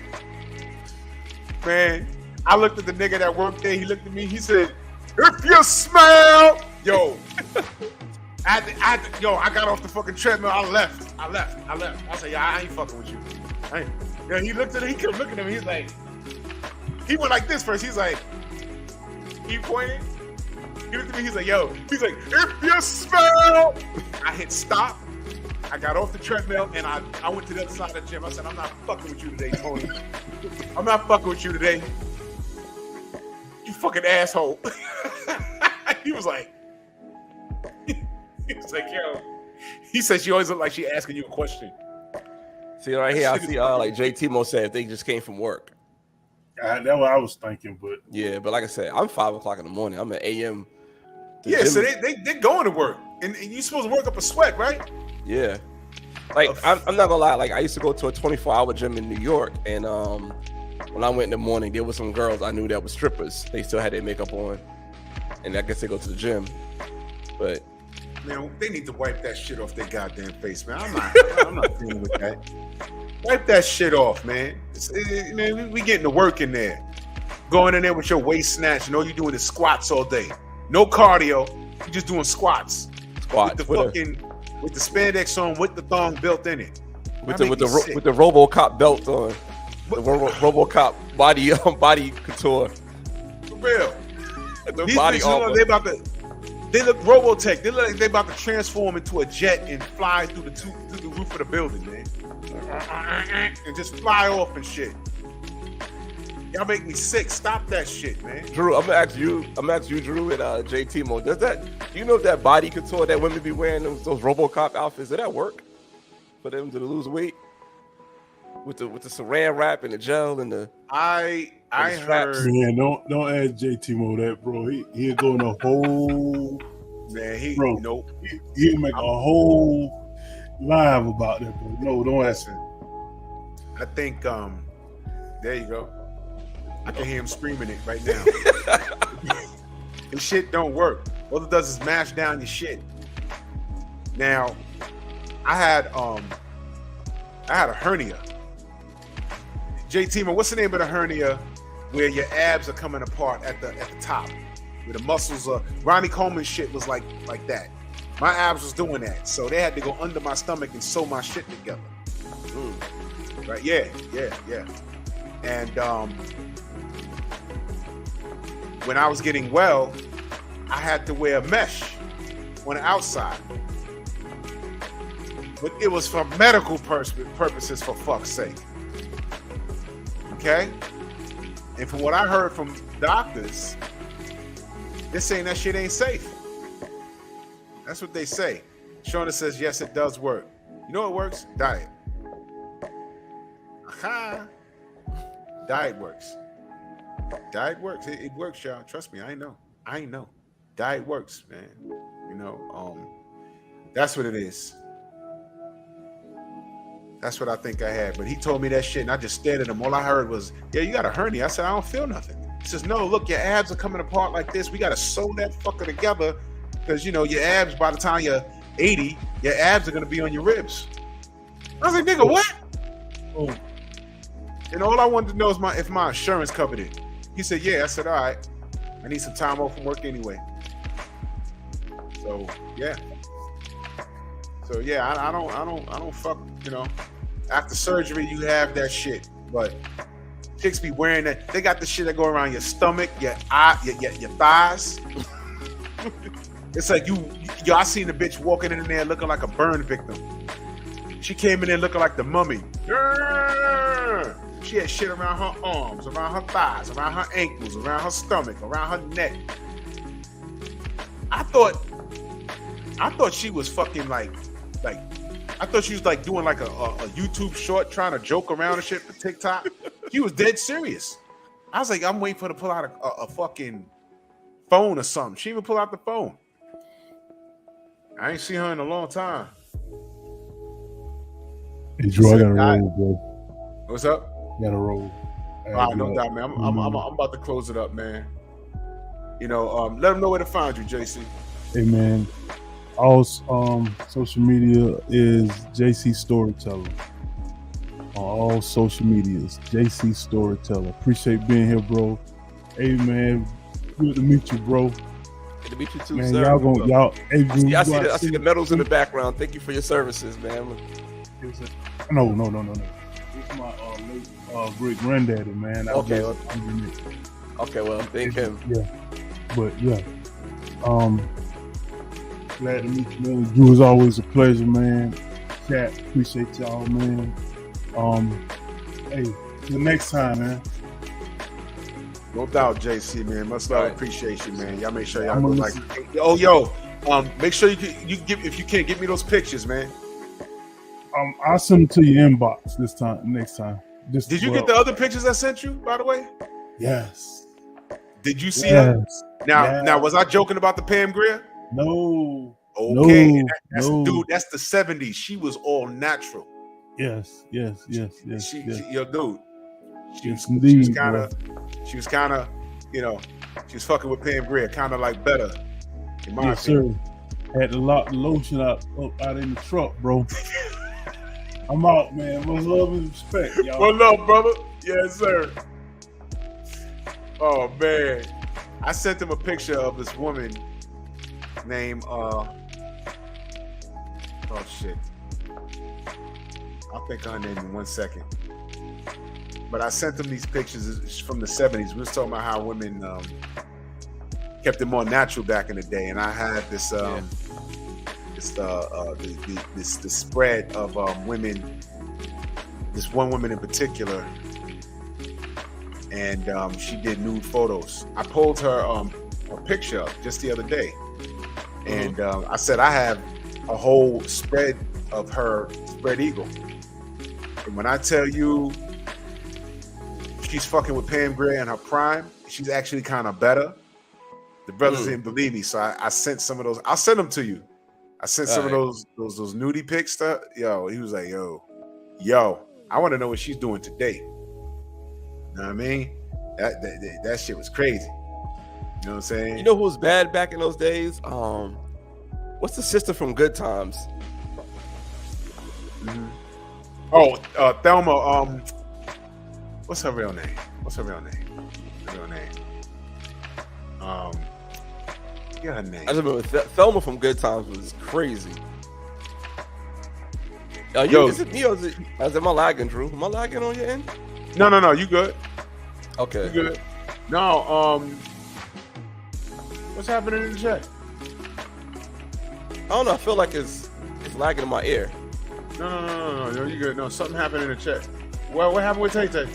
man, I looked at the nigga that worked there. He looked at me. He said, "If you smell," yo. I got off the fucking treadmill. I left. I said, "Yeah, I ain't fucking with you." Yeah, he looked at him. He kept looking at me. He's like, he went like this first. He's like, he pointed. He looked at me. He's like, "Yo." He's like, "If you smell." I hit stop. I got off the treadmill and I went to the other side of the gym. I said, "I'm not fucking with you today, Tony. I'm not fucking with you today. You fucking asshole." He was like, "Yo." He said she always look like she asking you a question. See right here, I see like JT-Mo said if they just came from work. That's what I was thinking, but yeah, but like I said, I'm 5 o'clock in the morning. I'm at AM. Yeah, so they're going to work, and you supposed to work up a sweat, right? Yeah, like I'm not gonna lie. Like I used to go to a 24-hour gym in New York, and when I went in the morning, there were some girls I knew that were strippers. They still had their makeup on, and I guess they go to the gym, but. Man, they need to wipe that shit off their goddamn face, man. I'm not dealing with that. Wipe that shit off, man. Man, we getting to work in there. Going in there with your waist snatch, and all you doing is squats all day. No cardio. You just doing squats. With the spandex on, with the thong built in it. With the RoboCop belt on. The RoboCop body couture. For real. The body armor. They look Robotech. They look like they about to transform into a jet and fly through the roof of the building, man. And just fly off and shit. Y'all make me sick. Stop that shit, man. Drew, I'm gonna ask you, Drew, and JT-Mo. Do you know if that body couture that women be wearing, those RoboCop outfits, does that work for them to lose weight? With the saran wrap and the gel and the I heard. Man, don't ask JT-Mo that, bro. He'll go in a whole nope. He'll make a whole live about that, bro. No, don't ask him. I think there you go. I can hear him screaming it right now. This shit don't work. All it does is mash down your shit. Now, I had a hernia. JT-Mo, what's the name of the hernia where your abs are coming apart at the top, where the muscles are? Ronnie Coleman shit was like that. My abs was doing that, so they had to go under my stomach and sew my shit together. Right? Yeah. And when I was getting well, I had to wear a mesh on the outside, but it was for medical purposes, for fuck's sake. Okay? And from what I heard from doctors, they're saying that shit ain't safe. That's what they say. Shona says, yes, it does work. You know what works? Diet. Aha. Diet works. Diet works. It works, y'all. Trust me, I know. Diet works, man. You know, that's what it is. That's what I think I had. But he told me that shit, and I just stared at him. All I heard was, "Yeah, you got a hernia." I said, "I don't feel nothing." He says, "No, look, your abs are coming apart like this. We got to sew that fucker together because you know your abs. By the time you're 80, your abs are gonna be on your ribs." I was like, "Nigga, what?" Oh, And all I wanted to know is if my insurance covered it. He said, "Yeah." I said, "All right. I need some time off from work anyway." So yeah. I don't fuck. You know, after surgery you have that shit, but chicks be wearing that. They got the shit that go around your stomach, your thighs. It's like I seen the bitch walking in there looking like a burn victim. She came in there looking like the mummy. She had shit around her arms, around her thighs, around her ankles, around her stomach, around her neck. I thought she was fucking like I thought she was like doing like a YouTube short trying to joke around and shit for TikTok. She was dead serious. I was like, I'm waiting for her to pull out a fucking phone or something. She even pull out the phone. I ain't seen her in a long time. Hey, Drew, I got a roll, bro. What's up? Got a roll. No doubt, man. I'm about to close it up, man. You know, let them know where to find you, JC. Hey, man. All social media is JC Storyteller. On all social medias, JC Storyteller. Appreciate being here, bro. Hey, man. Good to meet you, bro. Good to meet you too, man, sir. Hey, I see the medals in the background. Thank you for your services, man. No. This is my late great granddaddy, man. Okay, well, thank him. Yeah, but yeah. Glad to meet you, man. Drew, is always a pleasure, man. Chat, appreciate y'all, man. Hey, till next time, man. No doubt, JC, man. Much love, appreciation, man. Y'all make sure y'all I'm go like. Make sure you give if you can get me those pictures, man. I'll send them to your inbox next time. Did you get the other pictures I sent you, by the way? Yes. Did you see her? Now, was I joking about the Pam Grier? No. Okay. Dude, that's the 70s. She was all natural. Yes. Yo, dude. She was kind of, you know, she was fucking with Pam Grier, kind of like better. In my opinion. Sir. Had to lock the lotion out in the truck, bro. I'm out, man. Much love and respect, y'all. One love, brother. Yes, sir. Oh, man. I sent him a picture of this woman named, oh, shit. I'll think of her name in 1 second. But I sent him these pictures from the 70s. We was talking about how women kept it more natural back in the day. And I had this... this spread of women, this one woman in particular, and she did nude photos. I pulled her a picture up just the other day, and I said I have a whole spread of her spread eagle. And when I tell you she's fucking with Pam Grier in her prime, she's actually kind of better. The brothers didn't believe me, so I sent some of those. I'll send them to you. I sent some of those nudie pics stuff. Yo, he was like, yo, I want to know what she's doing today. You know what I mean? That shit was crazy. You know what I'm saying? You know who was bad back in those days? What's the sister from Good Times? Mm-hmm. Oh, Thelma. What's her real name? Yeah, her name. I just remember Thelma from Good Times was crazy. Is it me or is it my lagging, Drew? Am I lagging on your end? No, you good. Okay. You good. No, what's happening in the chat? I don't know. I feel like it's lagging in my ear. No, you good. No, something happened in the chat. Well, what happened with Tay Tay?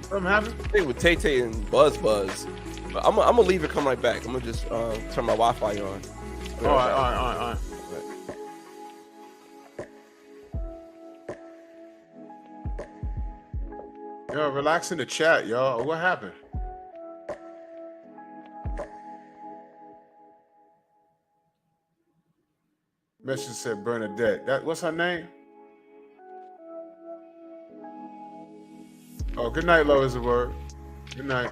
Something happened? I think with Tay Tay and Buzz. But I'm gonna leave it, come right back. I'm gonna just turn my Wi-Fi on. All right. Yo, relax in the chat, y'all. What happened? Message said Bernadette. What's her name? Oh, good night, love is a word. Good night.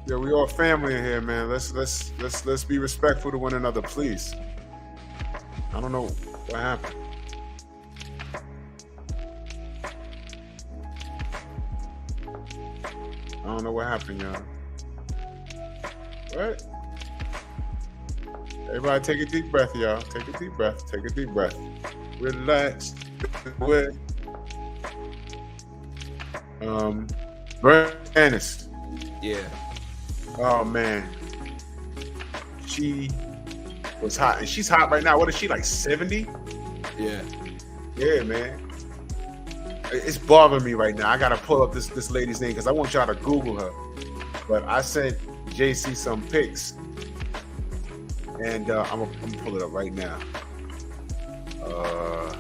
Yeah, we all family in here, man. Let's be respectful to one another, please. I don't know what happened. I don't know what happened, y'all. What? Everybody take a deep breath, y'all. Take a deep breath. Take a deep breath. Relax. With Bernice. Yeah. Oh man. She was hot. And she's hot right now. What is she, like 70? Yeah. Yeah, man. It's bothering me right now. I gotta pull up this lady's name because I want y'all to Google her. But I sent JC some pics. And I'm gonna pull it up right now. I'll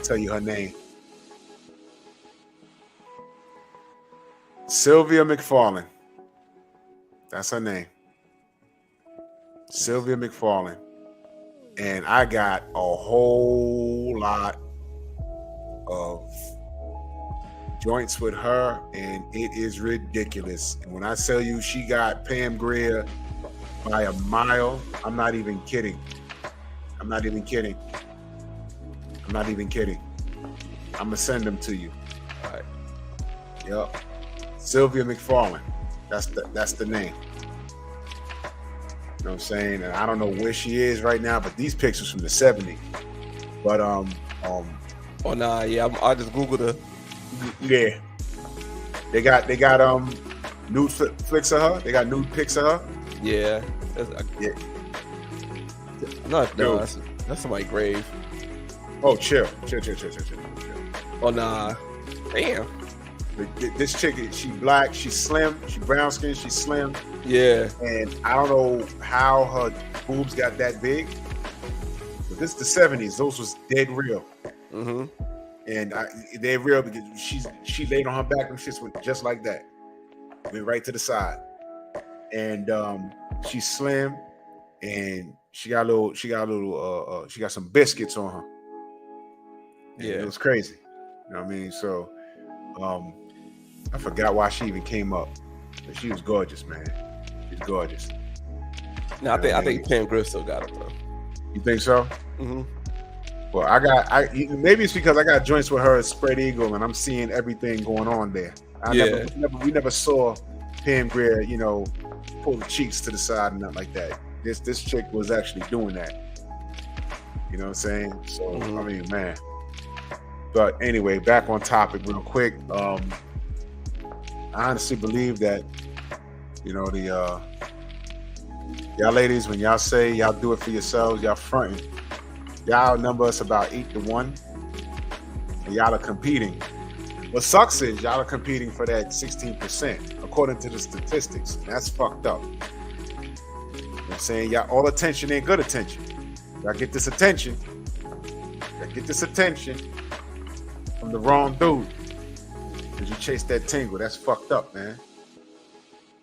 tell you her name. Sylvia McFarlane. That's her name. Sylvia McFarlane. And I got a whole lot of joints with her, and it is ridiculous. And when I tell you she got Pam Grier by a mile, I'm not even kidding. I'm not even kidding. I'm not even kidding. I'm gonna send them to you. All right. Yep. Sylvia McFarlane. That's the name. You know what I'm saying? And I don't know where she is right now, but these pictures from the 70s. But Oh nah, yeah, I just Googled her. Yeah. They got nude flicks of her. They got nude pics of her. Yeah. Yeah. No, that's somebody's grave. Oh, chill. Oh nah. Damn. This chick, she black, she's slim, she brown skin, she's slim. Yeah. And I don't know how her boobs got that big. But this is the 70s. Those was dead real. Mm-hmm. And they're real because she laid on her back and shit went just like that. Went right to the side. And she's slim and she got some biscuits on her. And yeah. It was crazy. You know what I mean? So I forgot why she even came up. But she was gorgeous, man. She's gorgeous. No, I think Pam Grier still got it, though. You think so? Mm-hmm. Well, maybe it's because I got joints with her at Spread Eagle, and I'm seeing everything going on there. We never saw Pam Grier, pull the cheeks to the side and nothing like that. This chick was actually doing that. You know what I'm saying? So I mean, man. But anyway, back on topic real quick. I honestly believe that, y'all ladies, when y'all say y'all do it for yourselves, y'all fronting. Y'all number us about 8-1, and y'all are competing. What sucks is y'all are competing for that 16%, according to the statistics. That's fucked up. You know what I'm saying? Y'all, all attention ain't good attention. Y'all get this attention. From the wrong dude. Because you chase that tingle. That's fucked up, man.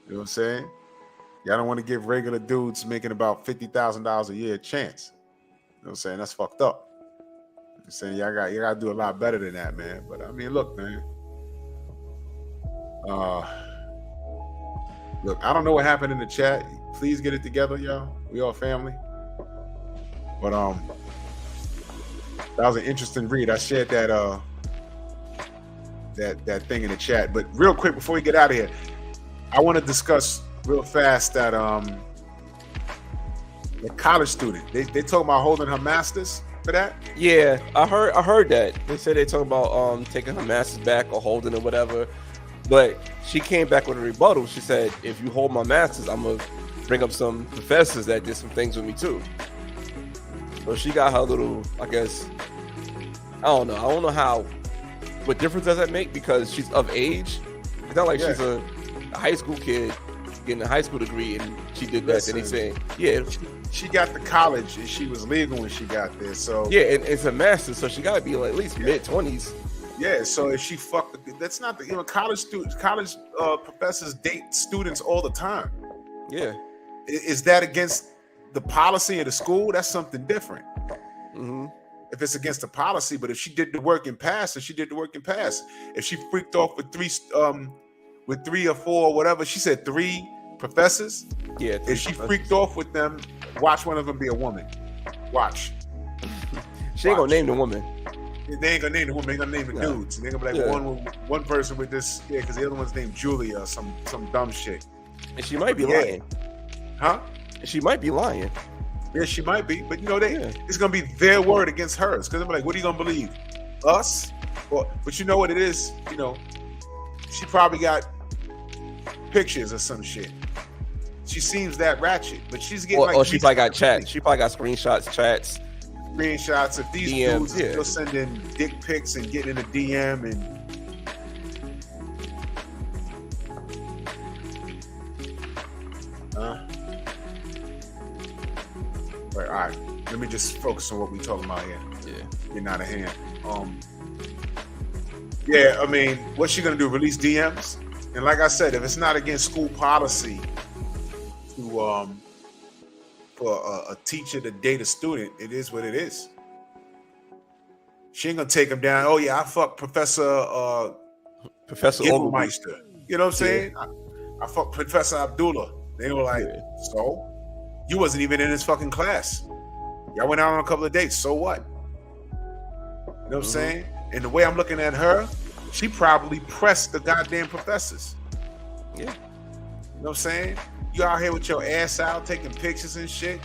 You know what I'm saying? Y'all don't want to give regular dudes making about $50,000 a year a chance. You know what I'm saying? That's fucked up. I'm saying y'all got to do a lot better than that, man. But I mean, look, man. Look, I don't know what happened in the chat. Please get it together, y'all. We all family. But that was an interesting read. I shared that that thing in the chat. But real quick before we get out of here, I want to discuss real fast that the college student. They talking about holding her masters for that. Yeah, I heard that. They said they talking about taking her masters back or holding it, whatever. But she came back with a rebuttal. She said, if you hold my masters, I'm gonna bring up some professors that did some things with me too. So she got her little, I guess, I don't know what difference does that make, because she's of age. It's not like she's a high school kid getting a high school degree and she did that. Then he's saying, she got to college and she was legal when she got there. So yeah, and it's a master's, so she got to be like at least mid-20s. Yeah, so if she fucked, that's not the college professors date students all the time. Yeah. Is that against the policy of the school? That's something different. Mm-hmm. If it's against the policy, but if she did the work and passed, then she did the work and passed. If she freaked off with three or four, whatever, she said 3 professors. Yeah. If she freaked off with them, watch one of them be a woman. Watch. She ain't gonna name the woman. They ain't gonna name the woman. They gonna name the dudes. And they're gonna be like one person with this, because the other one's named Julia or some dumb shit. And she might be lying. Huh? She might be lying. Yeah, she might be, but it's gonna be their word against hers. Because they're like, what are you gonna believe? Us? But you know what it is? She probably got pictures or some shit. She seems that ratchet, but she's getting she probably got chats. She probably got screenshots, chats. Screenshots of these DMs, dudes still sending dick pics and getting in a DM and. All right, let me just focus on what we're talking about here. Yeah. Getting out of hand. Yeah, I mean, what's she gonna do? Release DMs? And like I said, if it's not against school policy to for a teacher to date a student, it is what it is. She ain't gonna take him down. Oh yeah, I fucked Professor Gibbermeister. You know what I'm saying? I fucked Professor Abdullah. They were like, so? You wasn't even in his fucking class. Y'all went out on a couple of dates. So what? You know what I'm saying? And the way I'm looking at her, she probably pressed the goddamn professors. Yeah. You know what I'm saying? You out here with your ass out taking pictures and shit.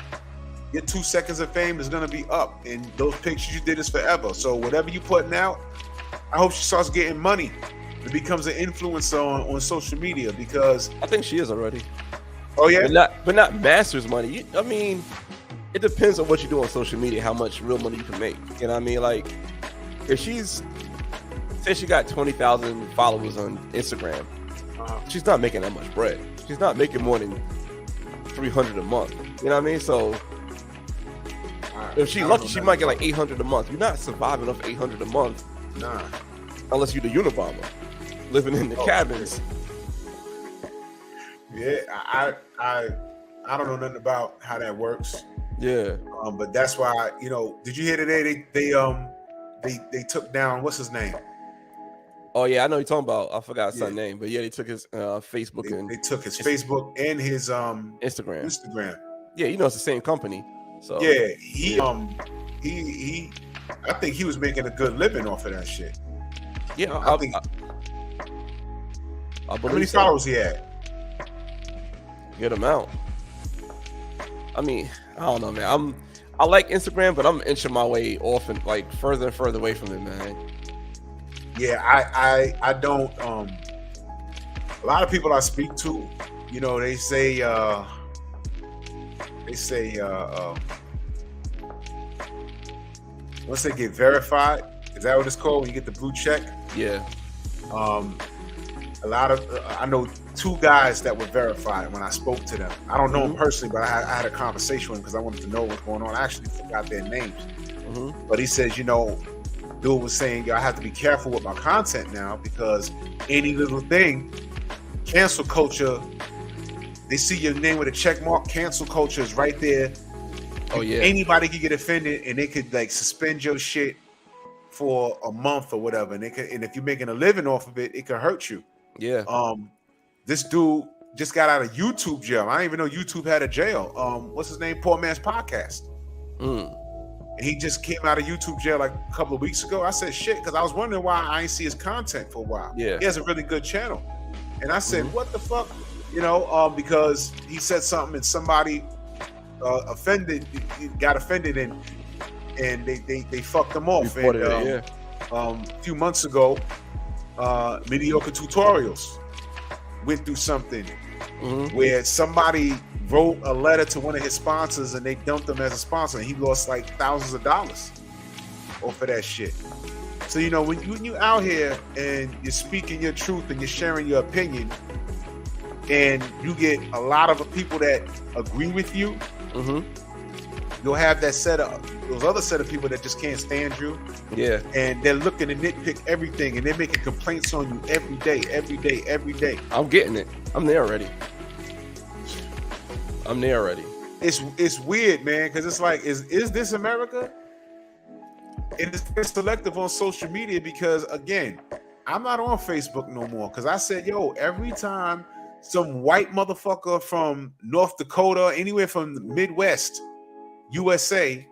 Your 2 seconds of fame is gonna be up, and those pictures you did is forever. So whatever you putting out, I hope she starts getting money and becomes an influencer on social media, because I think she is already. Oh yeah, but not masters money. I mean, it depends on what you do on social media, how much real money you can make. You know what I mean? Like, if say she got 20,000 followers on Instagram, she's not making that much bread. She's not making more than $300 a month. You know what I mean? So if she's lucky, she might get like $800 a month. You're not surviving off $800 a month, unless you're the Unabomber living in the cabins. Yeah, I don't know nothing about how that works. Yeah. But that's why, did you hear today they took down, what's his name? Oh yeah, I know you're talking about. I forgot his son's name, but yeah, they took his Facebook they took his Facebook and his Instagram. Yeah, it's the same company. So yeah, he I think he was making a good living off of that shit. Yeah, I think. How many followers he had? Good amount. I mean, I don't know, man. I like Instagram, but I'm inching my way off and like further and further away from it, man. Yeah, I don't. A lot of people I speak to, they say once they get verified, is that what it's called when you get the blue check? Yeah. A lot of I know 2 guys that were verified when I spoke to them. I don't know them personally, but I had a conversation with them because I wanted to know what's going on. I actually forgot their names, but he says, dude was saying, I have to be careful with my content now, because any little thing, cancel culture, they see your name with a check mark, cancel culture is right there. Oh yeah. Anybody could get offended and they could like suspend your shit for a month or whatever. And if you're making a living off of it, it could hurt you. Yeah. This dude just got out of YouTube jail. I didn't even know YouTube had a jail. What's his name? Poor Man's Podcast. And he just came out of YouTube jail like a couple of weeks ago. I said shit, because I was wondering why I ain't see his content for a while. Yeah. He has a really good channel. And I said, what the fuck? Because he said something and somebody got offended and they fucked him off. And a few months ago, Mediocre Tutorials went through something where somebody wrote a letter to one of his sponsors and they dumped him as a sponsor, and he lost like thousands of dollars off of that shit. So when you out here and you're speaking your truth and you're sharing your opinion, and you get a lot of people that agree with you, you'll have those other set of people that just can't stand you. Yeah. And they're looking to nitpick everything, and they're making complaints on you every day. I'm getting it. I'm there already. I'm there already. It's weird, man, because it's like, is this America? And it's very selective on social media because, again, I'm not on Facebook no more because I said, yo, every time some white motherfucker from North Dakota, anywhere from the Midwest, USA,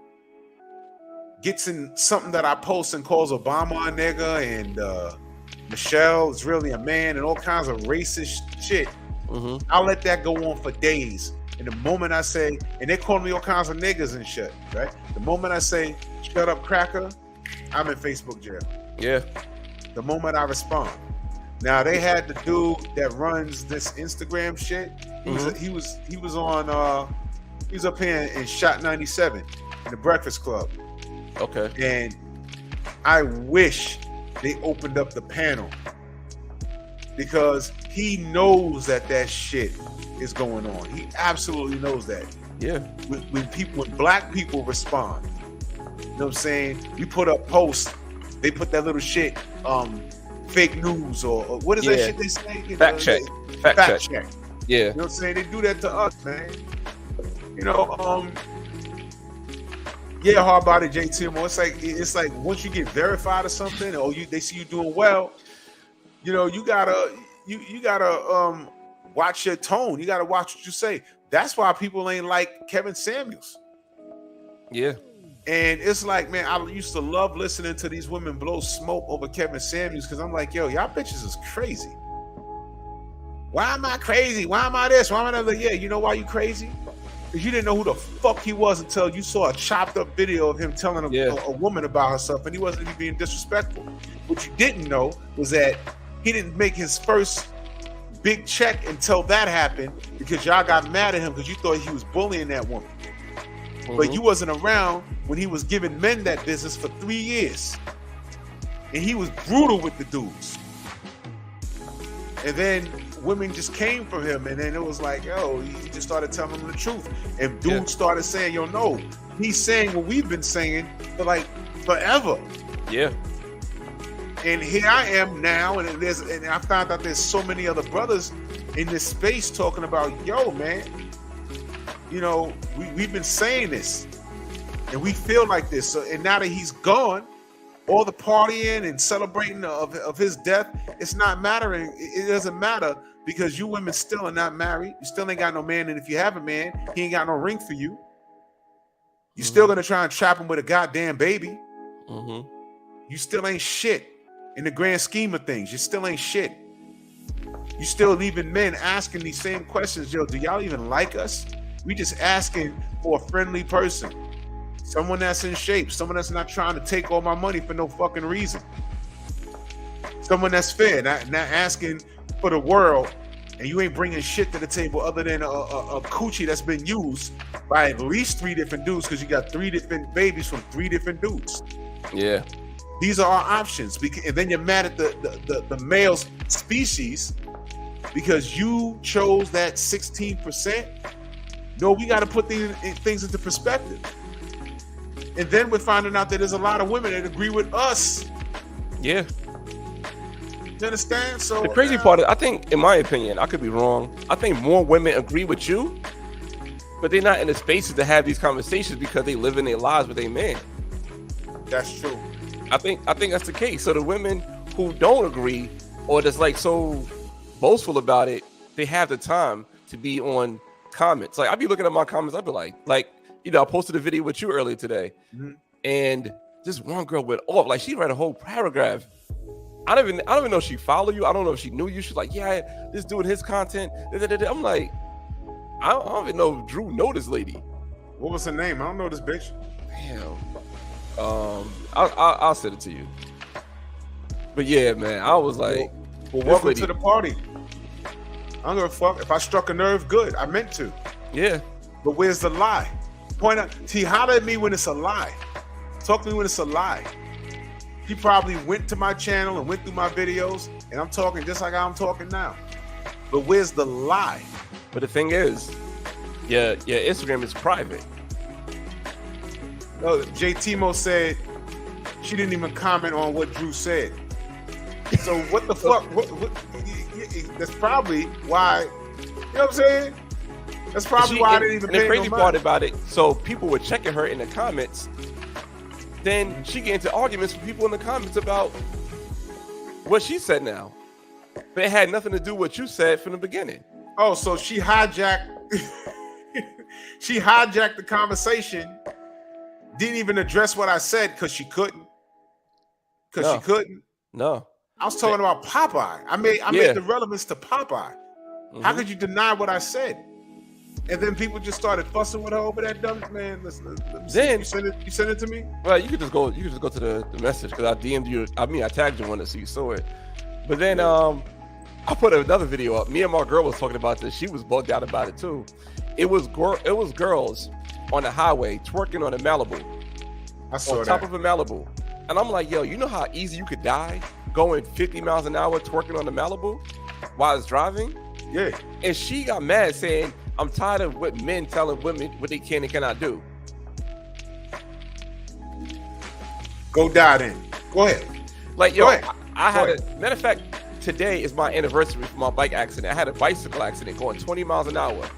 gets in something that I post and calls Obama a nigga and Michelle is really a man and all kinds of racist shit, I'll let that go on for days. And the moment I say, and they call me all kinds of niggas and shit, right? The moment I say, shut up, cracker, I'm in Facebook jail. Yeah. The moment I respond. Now they had the dude that runs this Instagram shit. He was up here in Shot 97 in the Breakfast Club. Okay. And I wish they opened up the panel because he knows that shit is going on. He absolutely knows that. Yeah. When black people respond, you know what I'm saying? We put up posts, they put that little shit, fake news or what is that shit they say? Fact check. Fact check. Yeah. You know what I'm saying? They do that to us, man. You know, yeah, hard body JT. It's like once you get verified or something, or they see you doing well, you know, you gotta watch your tone. You gotta watch what you say. That's why people ain't like Kevin Samuels. Yeah. And it's like, man, I used to love listening to these women blow smoke over Kevin Samuels because I'm like, yo, y'all bitches is crazy. Why am I crazy? Why am I this? Why am I that? Like, yeah, you know why you crazy? Because you didn't know who the fuck he was until you saw a chopped up video of him telling a woman about herself, and he wasn't even being disrespectful. What you didn't know was that he didn't make his first big check until that happened because y'all got mad at him because you thought he was bullying that woman. But you wasn't around when he was giving men that business for 3 years. And he was brutal with the dudes. And then women just came from him, and then it was like, yo, he just started telling them the truth. And dudes started saying, yo, no, he's saying what we've been saying for like forever. Yeah. And here I am now, and I found out there's so many other brothers in this space talking about, yo, man, you know, we've been saying this, and we feel like this. So, and now that he's gone, all the partying and celebrating of his death, it's not mattering. It doesn't matter because you women still are not married. You still ain't got no man, and if you have a man, he ain't got no ring for you. You're still gonna try and trap him with a goddamn baby. You still ain't shit in the grand scheme of things. You still ain't shit. You still leaving men asking these same questions. Yo, do y'all even like us? We just asking for a friendly person. Someone that's in shape. Someone that's not trying to take all my money for no fucking reason. Someone that's fair. Not asking for the world, and you ain't bringing shit to the table other than a coochie that's been used by at least 3 different dudes because you got 3 different babies from 3 different dudes. Yeah. These are our options. And then you're mad at the male species because you chose that 16%. No, we got to put these things into perspective. And then we're finding out that there's a lot of women that agree with us. Yeah. You understand? So the crazy part is, I think, in my opinion, I could be wrong, I think more women agree with you, but they're not in the spaces to have these conversations because they live in their lives with their man. That's true. I think that's the case. So the women who don't agree or that's like so boastful about it, they have the time to be on comments. Like, I'd be looking at my comments, I'd be like, you know, I posted a video with you earlier today, and this one girl went off. Like, she read a whole paragraph. I don't even know if she followed you. I don't know if she knew you. She's like, yeah, this dude, his content. I'm like, I don't even know if Drew know this lady. What was her name? I don't know this bitch. Damn. I'll send it to you. But yeah, man, I was like, well, welcome to the party. I don't give a fuck. If I struck a nerve, good. I meant to. Yeah. But where's the lie? Point out. He hollered at me when it's a lie. Talk to me when it's a lie. He probably went to my channel and went through my videos, and I'm talking just like I'm talking now. But where's the lie? But the thing is, yeah, Instagram is private. No, JT-Mo said she didn't even comment on what Drew said. So what the fuck? What, that's probably why, you know what I'm saying? That's probably why I didn't even pay. And the crazy no part about it, so people were checking her in the comments. Then she get into arguments with people in the comments about what she said now. But it had nothing to do with what you said from the beginning. Oh, so she hijacked she hijacked the conversation, didn't even address what I said because she couldn't. She couldn't. No. I was talking about Popeye. I made the relevance to Popeye. Mm-hmm. How could you deny what I said? And then people just started fussing with her over that dumb man. Listen, then you sent it to me. Well, you could just go to the message because I DM'd you. I tagged you on it so you saw it. But then I put another video up. Me and my girl was talking about this. She was bugged out about it too. It was girls on the highway twerking on a Malibu. I saw on top of a Malibu, and I'm like, yo, you know how easy you could die going 50 miles an hour twerking on the Malibu while it's driving? Yeah. And she got mad saying, I'm tired of what men telling women what they can and cannot do. Go die then. Go ahead. Like, yo, I had a matter of fact, today is my anniversary for my bike accident. I had a bicycle accident going 20 miles an hour.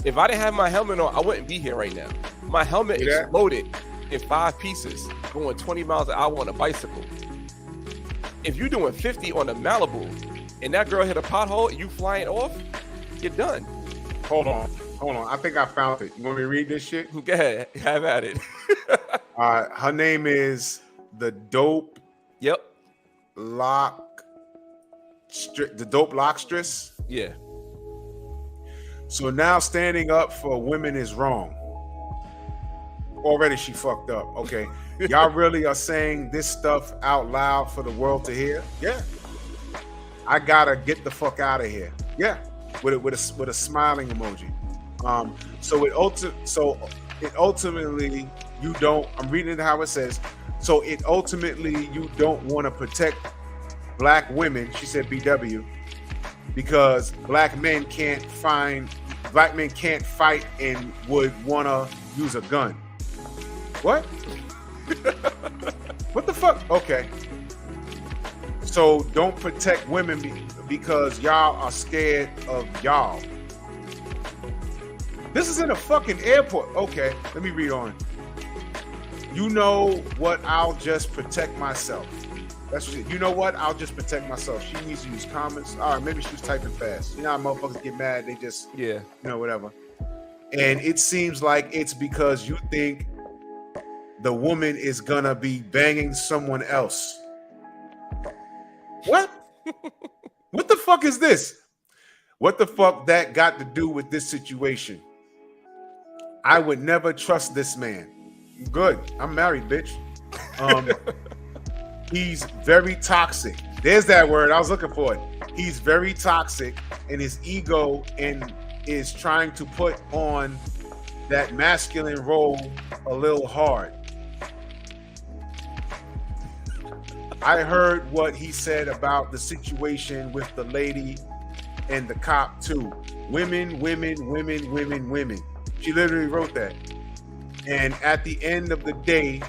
If I didn't have my helmet on, I wouldn't be here right now. My helmet exploded in 5 pieces going 20 miles an hour on a bicycle. If you're doing 50 on a Malibu and that girl hit a pothole and you flying off, you're done. Hold on. I think I found it. You want me to read this shit? Go ahead. Have at it. Her name is the Dope. Yep. The Dope Lockstress. Yeah. So now standing up for women is wrong. Already she fucked up. Okay. Y'all really are saying this stuff out loud for the world to hear? Yeah. I gotta get the fuck out of here. Yeah. With a smiling emoji. So it ultimately you don't, I'm reading it how it says, so it ultimately you don't want to protect black women, she said BW, because black men can't fight and would want to use a gun. What? What the fuck? Okay. So don't protect women because y'all are scared of y'all. This is in a fucking airport. Okay, let me read on. You know what? I'll just protect myself. That's what you know what? I'll just protect myself. She needs to use comments. All right, maybe she was typing fast. You know how motherfuckers get mad? They just, whatever. And it seems like it's because you think the woman is gonna be banging someone else. What? What the fuck is this? What the fuck that got to do with this situation? I would never trust this man. Good. I'm married, bitch. He's very toxic. There's that word. I was looking for it. He's very toxic, and his ego is trying to put on that masculine role a little hard. I heard what he said about the situation with the lady and the cop too. Women. She literally wrote that. And at the end of the day,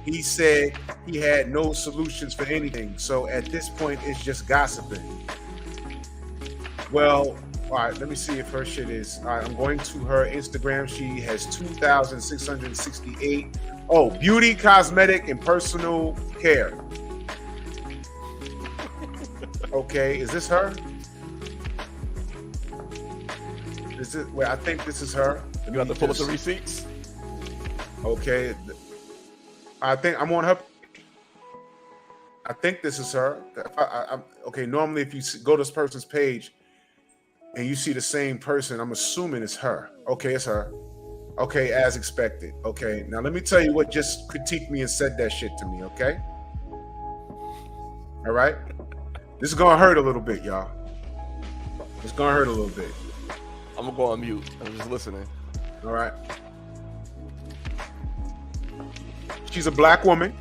he said he had no solutions for anything. So at this point, it's just gossiping. Well, all right, let me see if her shit is. All right, I'm going to her Instagram. She has 2,668. Oh, beauty, cosmetic, and personal care. Okay, is this her? Is it? Wait, I think this is her. You have to pull up the receipts. Okay, I think I'm on her. I think this is her. Okay, normally if you go to this person's page and you see the same person, I'm assuming it's her. Okay, it's her. Okay, as expected. Okay, now let me tell you what just critiqued me and said that shit to me. Okay. All right. This is gonna hurt a little bit, y'all. It's gonna hurt a little bit. I'm gonna go on mute. I'm just listening. All right. She's a black woman.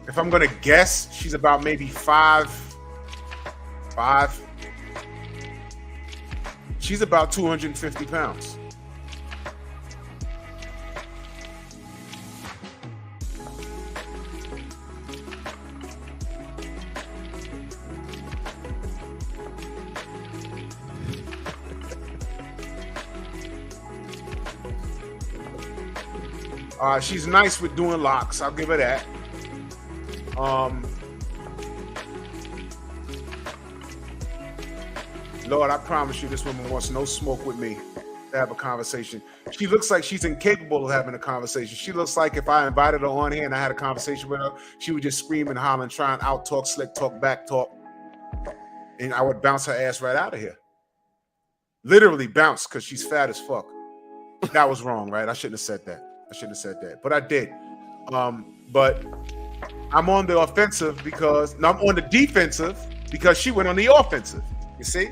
If I'm gonna guess, she's about maybe 5'5". She's about 250 pounds. She's nice with doing locks. I'll give her that. Lord, I promise you, this woman wants no smoke with me to have a conversation. She looks like she's incapable of having a conversation. She looks like if I invited her on here and I had a conversation with her, she would just scream and holler and try and out talk, slick talk, back talk, and I would bounce her ass right out of here. Literally bounce, because she's fat as fuck. That was wrong, right? I shouldn't have said that. But I did. But I'm on the offensive because I'm on the defensive because she went on the offensive. You see?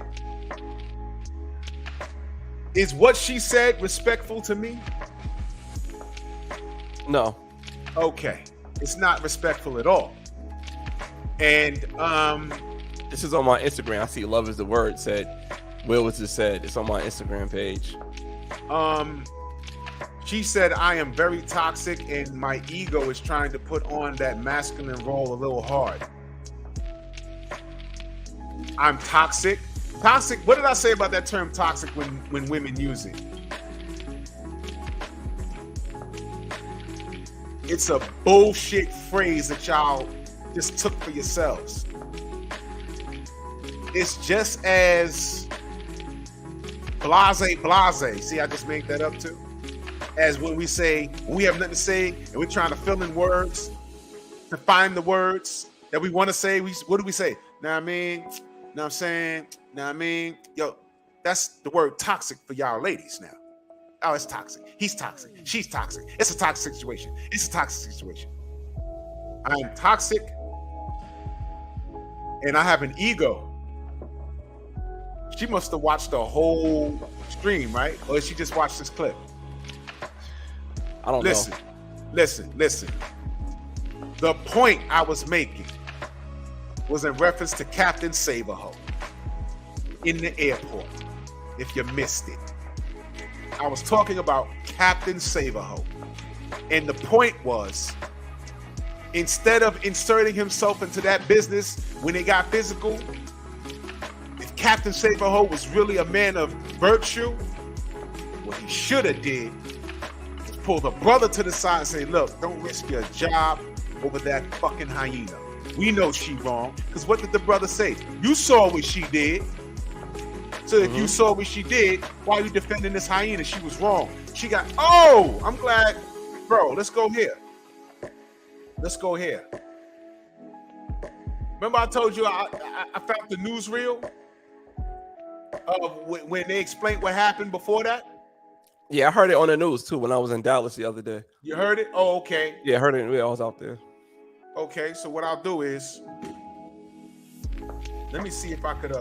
Is what she said respectful to me? No. Okay. It's not respectful at all. And this is on my Instagram. I see love is the word said. Will was just said. It's on my Instagram page. She said, I am very toxic and my ego is trying to put on that masculine role a little hard. I'm toxic. Toxic, what did I say about that term toxic when women use it? It's a bullshit phrase that y'all just took for yourselves. It's just as blase. See, I just made that up too. As when we say, when we have nothing to say and we're trying to fill in words to find the words that we want to say. What do we say? Know what I mean? Know what I'm saying? Know what I mean? Yo, that's the word toxic for y'all ladies now. Oh, it's toxic. He's toxic. She's toxic. It's a toxic situation. It's a toxic situation. I am toxic and I have an ego. She must have watched the whole stream, right? Or did she just watch this clip? I don't know. Listen. The point I was making was in reference to Captain Saberho in the airport, if you missed it. I was talking about Captain Saberho. And the point was, instead of inserting himself into that business when they got physical, if Captain Saberho was really a man of virtue, what he should have did was pull the brother to the side and say, look, don't risk your job over that fucking hyena. We know she wrong. Because what did the brother say? You saw what she did. So if you saw what she did, why are you defending this hyena? She was wrong. She got, oh, I'm glad. Bro, let's go here. Remember I told you I found the newsreel of when they explained what happened before that? Yeah, I heard it on the news too when I was in Dallas the other day. You heard it? Oh, okay. Yeah, I heard it. Yeah, I was out there. Okay, so what I'll do is, let me see if I could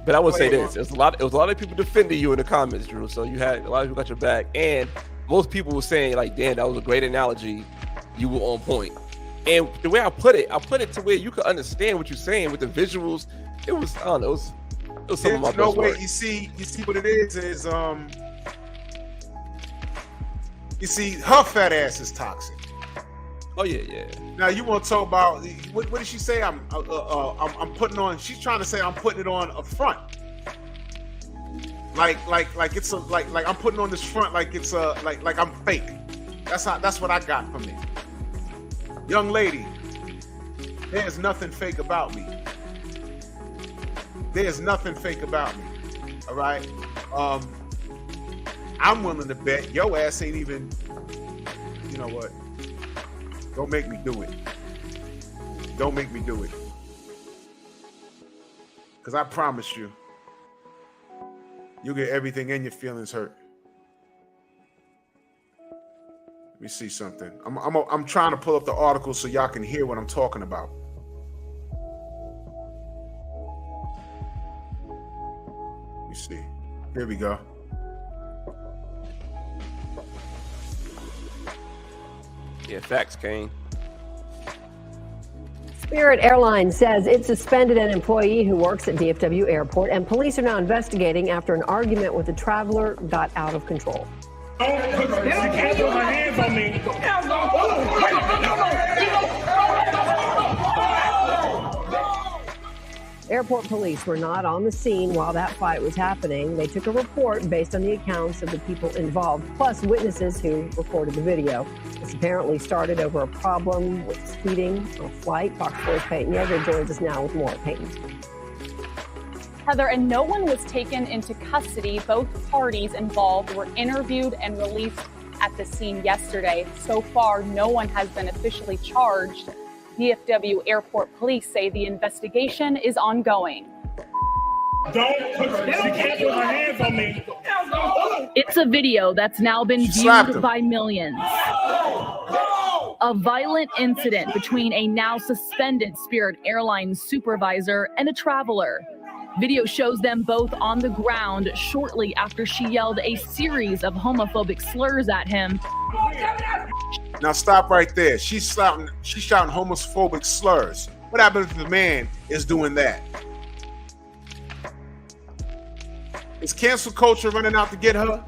But I would say this: it was a lot of people defending you in the comments, Drew. So you had a lot of people got your back, and most people were saying like, "Damn, that was a great analogy. You were on point." And the way I put it to where you could understand what you're saying with the visuals. It was, I don't know, it was some of my best work. You see what it is you see her fat ass is toxic. Oh yeah. Now you want to talk about what did she say? I'm putting on. She's trying to say I'm putting it on a front. Like it's a like I'm putting on this front like it's a like I'm fake. That's what I got from it. Young lady, there's nothing fake about me. There's nothing fake about me. All right. I'm willing to bet your ass ain't even. You know what? Don't make me do it. Don't make me do it. Because I promise you, you'll get everything and your feelings hurt. Let me see something. I'm trying to pull up the article so y'all can hear what I'm talking about. Let me see. Here we go. Yeah, facts, Kane. Spirit Airlines says it suspended an employee who works at DFW Airport, and police are now investigating after an argument with a traveler got out of control. You can't put my hands on me. Airport police were not on the scene while that fight was happening. They took a report based on the accounts of the people involved, plus witnesses who recorded the video. This apparently started over a problem with speeding on a flight. Fox 4's Peyton Yeager joins us now with more. Peyton. Heather, and no one was taken into custody. Both parties involved were interviewed and released at the scene yesterday. So far, no one has been officially charged. DFW Airport Police say the investigation is ongoing. Don't put my hands on me. It's a video that's now been viewed by millions. A violent incident between a now suspended Spirit Airlines supervisor and a traveler. Video shows them both on the ground shortly after she yelled a series of homophobic slurs at him. Now stop right there. She's shouting homophobic slurs. What happens if the man is doing that? Is cancel culture running out to get her?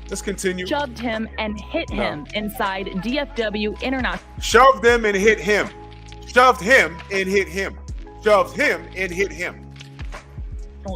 Let's continue. Shoved him and hit him inside DFW International. Shoved him and hit him. Shoved him and hit him. Shoved him and hit him.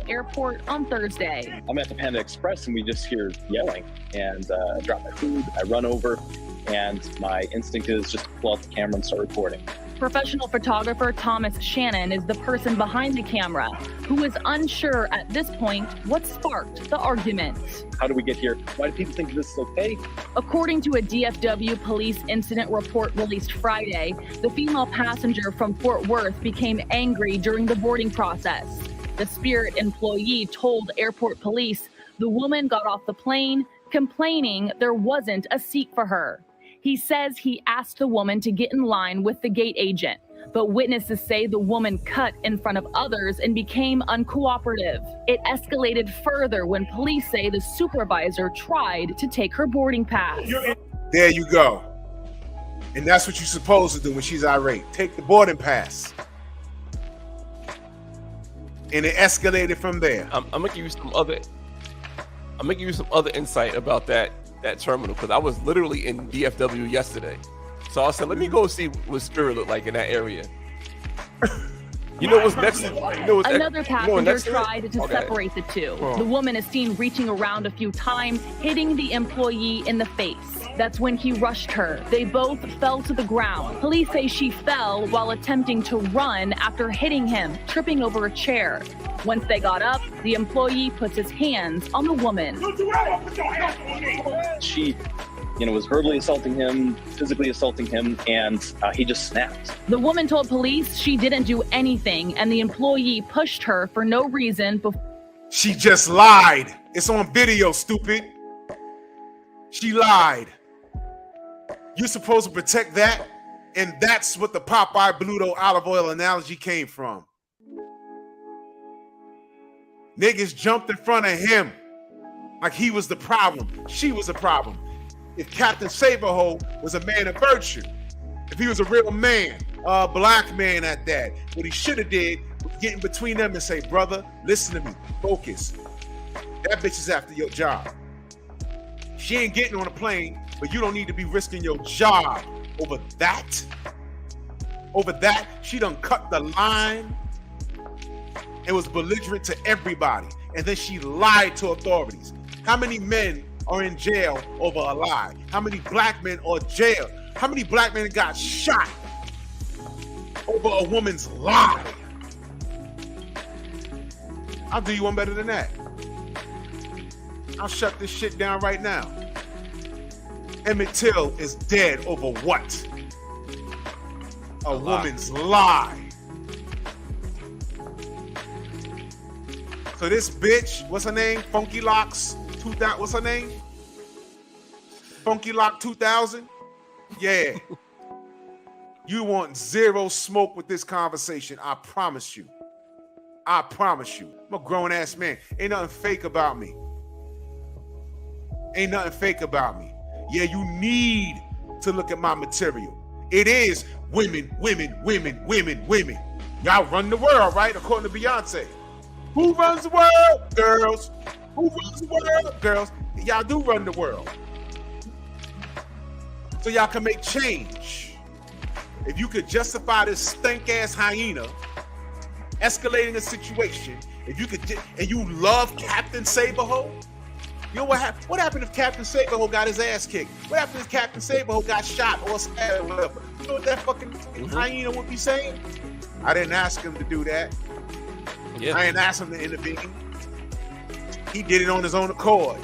Airport on Thursday. I'm at the Panda Express and we just hear yelling, and I drop my food, I run over, and my instinct is just to pull out the camera and start recording. Professional photographer Thomas Shannon is the person behind the camera, who is unsure at this point what sparked the argument. How do we get here? Why do people think this is okay? According to a DFW police incident report released Friday, the female passenger from Fort Worth became angry during the boarding process. The Spirit employee told airport police the woman got off the plane complaining there wasn't a seat for her. He says he asked the woman to get in line with the gate agent, but witnesses say the woman cut in front of others and became uncooperative. It escalated further when police say the supervisor tried to take her boarding pass. There you go. And that's what you're supposed to do when she's irate. Take the boarding pass. And it escalated from there. I'm gonna give you some other insight about that terminal, because I was literally in DFW yesterday. So I said, let me go see what Spirit looked like in that area. You know what's next? Another passenger tried to separate the two. The woman is seen reaching around a few times, hitting the employee in the face. That's when he rushed her. They both fell to the ground. Police say she fell while attempting to run after hitting him, tripping over a chair. Once they got up, the employee puts his hands on the woman. She, was verbally assaulting him, physically assaulting him, and he just snapped. The woman told police she didn't do anything, and the employee pushed her for no reason. She just lied. It's on video, stupid. She lied. You're supposed to protect that, and that's what the Popeye Bluto olive oil analogy came from. Niggas jumped in front of him like he was the problem. She was the problem. If Captain Saberho was a man of virtue, if he was a real man, a black man at that, what he should have did was get in between them and say, brother, listen to me, focus. That bitch is after your job. She ain't getting on a plane, but you don't need to be risking your job over that. Over that, she done cut the line. It was belligerent to everybody. And then she lied to authorities. How many men are in jail over a lie? How many black men are jailed? How many black men got shot over a woman's lie? I'll do you one better than that. I'll shut this shit down right now. Emmett Till is dead over what? A woman's lie. So this bitch, what's her name? Funky Locks 2000. What's her name? Funky Lock 2000. Yeah. You want zero smoke with this conversation. I promise you. I promise you. I'm a grown ass man. Ain't nothing fake about me. Ain't nothing fake about me. Yeah, you need to look at my material. It is women, women, women, women, women. Y'all run the world, right? According to Beyonce. Who runs the world? Girls. Who runs the world? Girls. Y'all do run the world. So y'all can make change. If you could justify this stink-ass hyena escalating a situation, if you could, and you love Captain Saberhole, you know what happened? What happened if Captain Saberhole got his ass kicked? What happened if Captain Saberhole got shot or stabbed or whatever? You know what that fucking hyena would be saying? I didn't ask him to do that. Yeah. I didn't ask him to intervene. He did it on his own accord.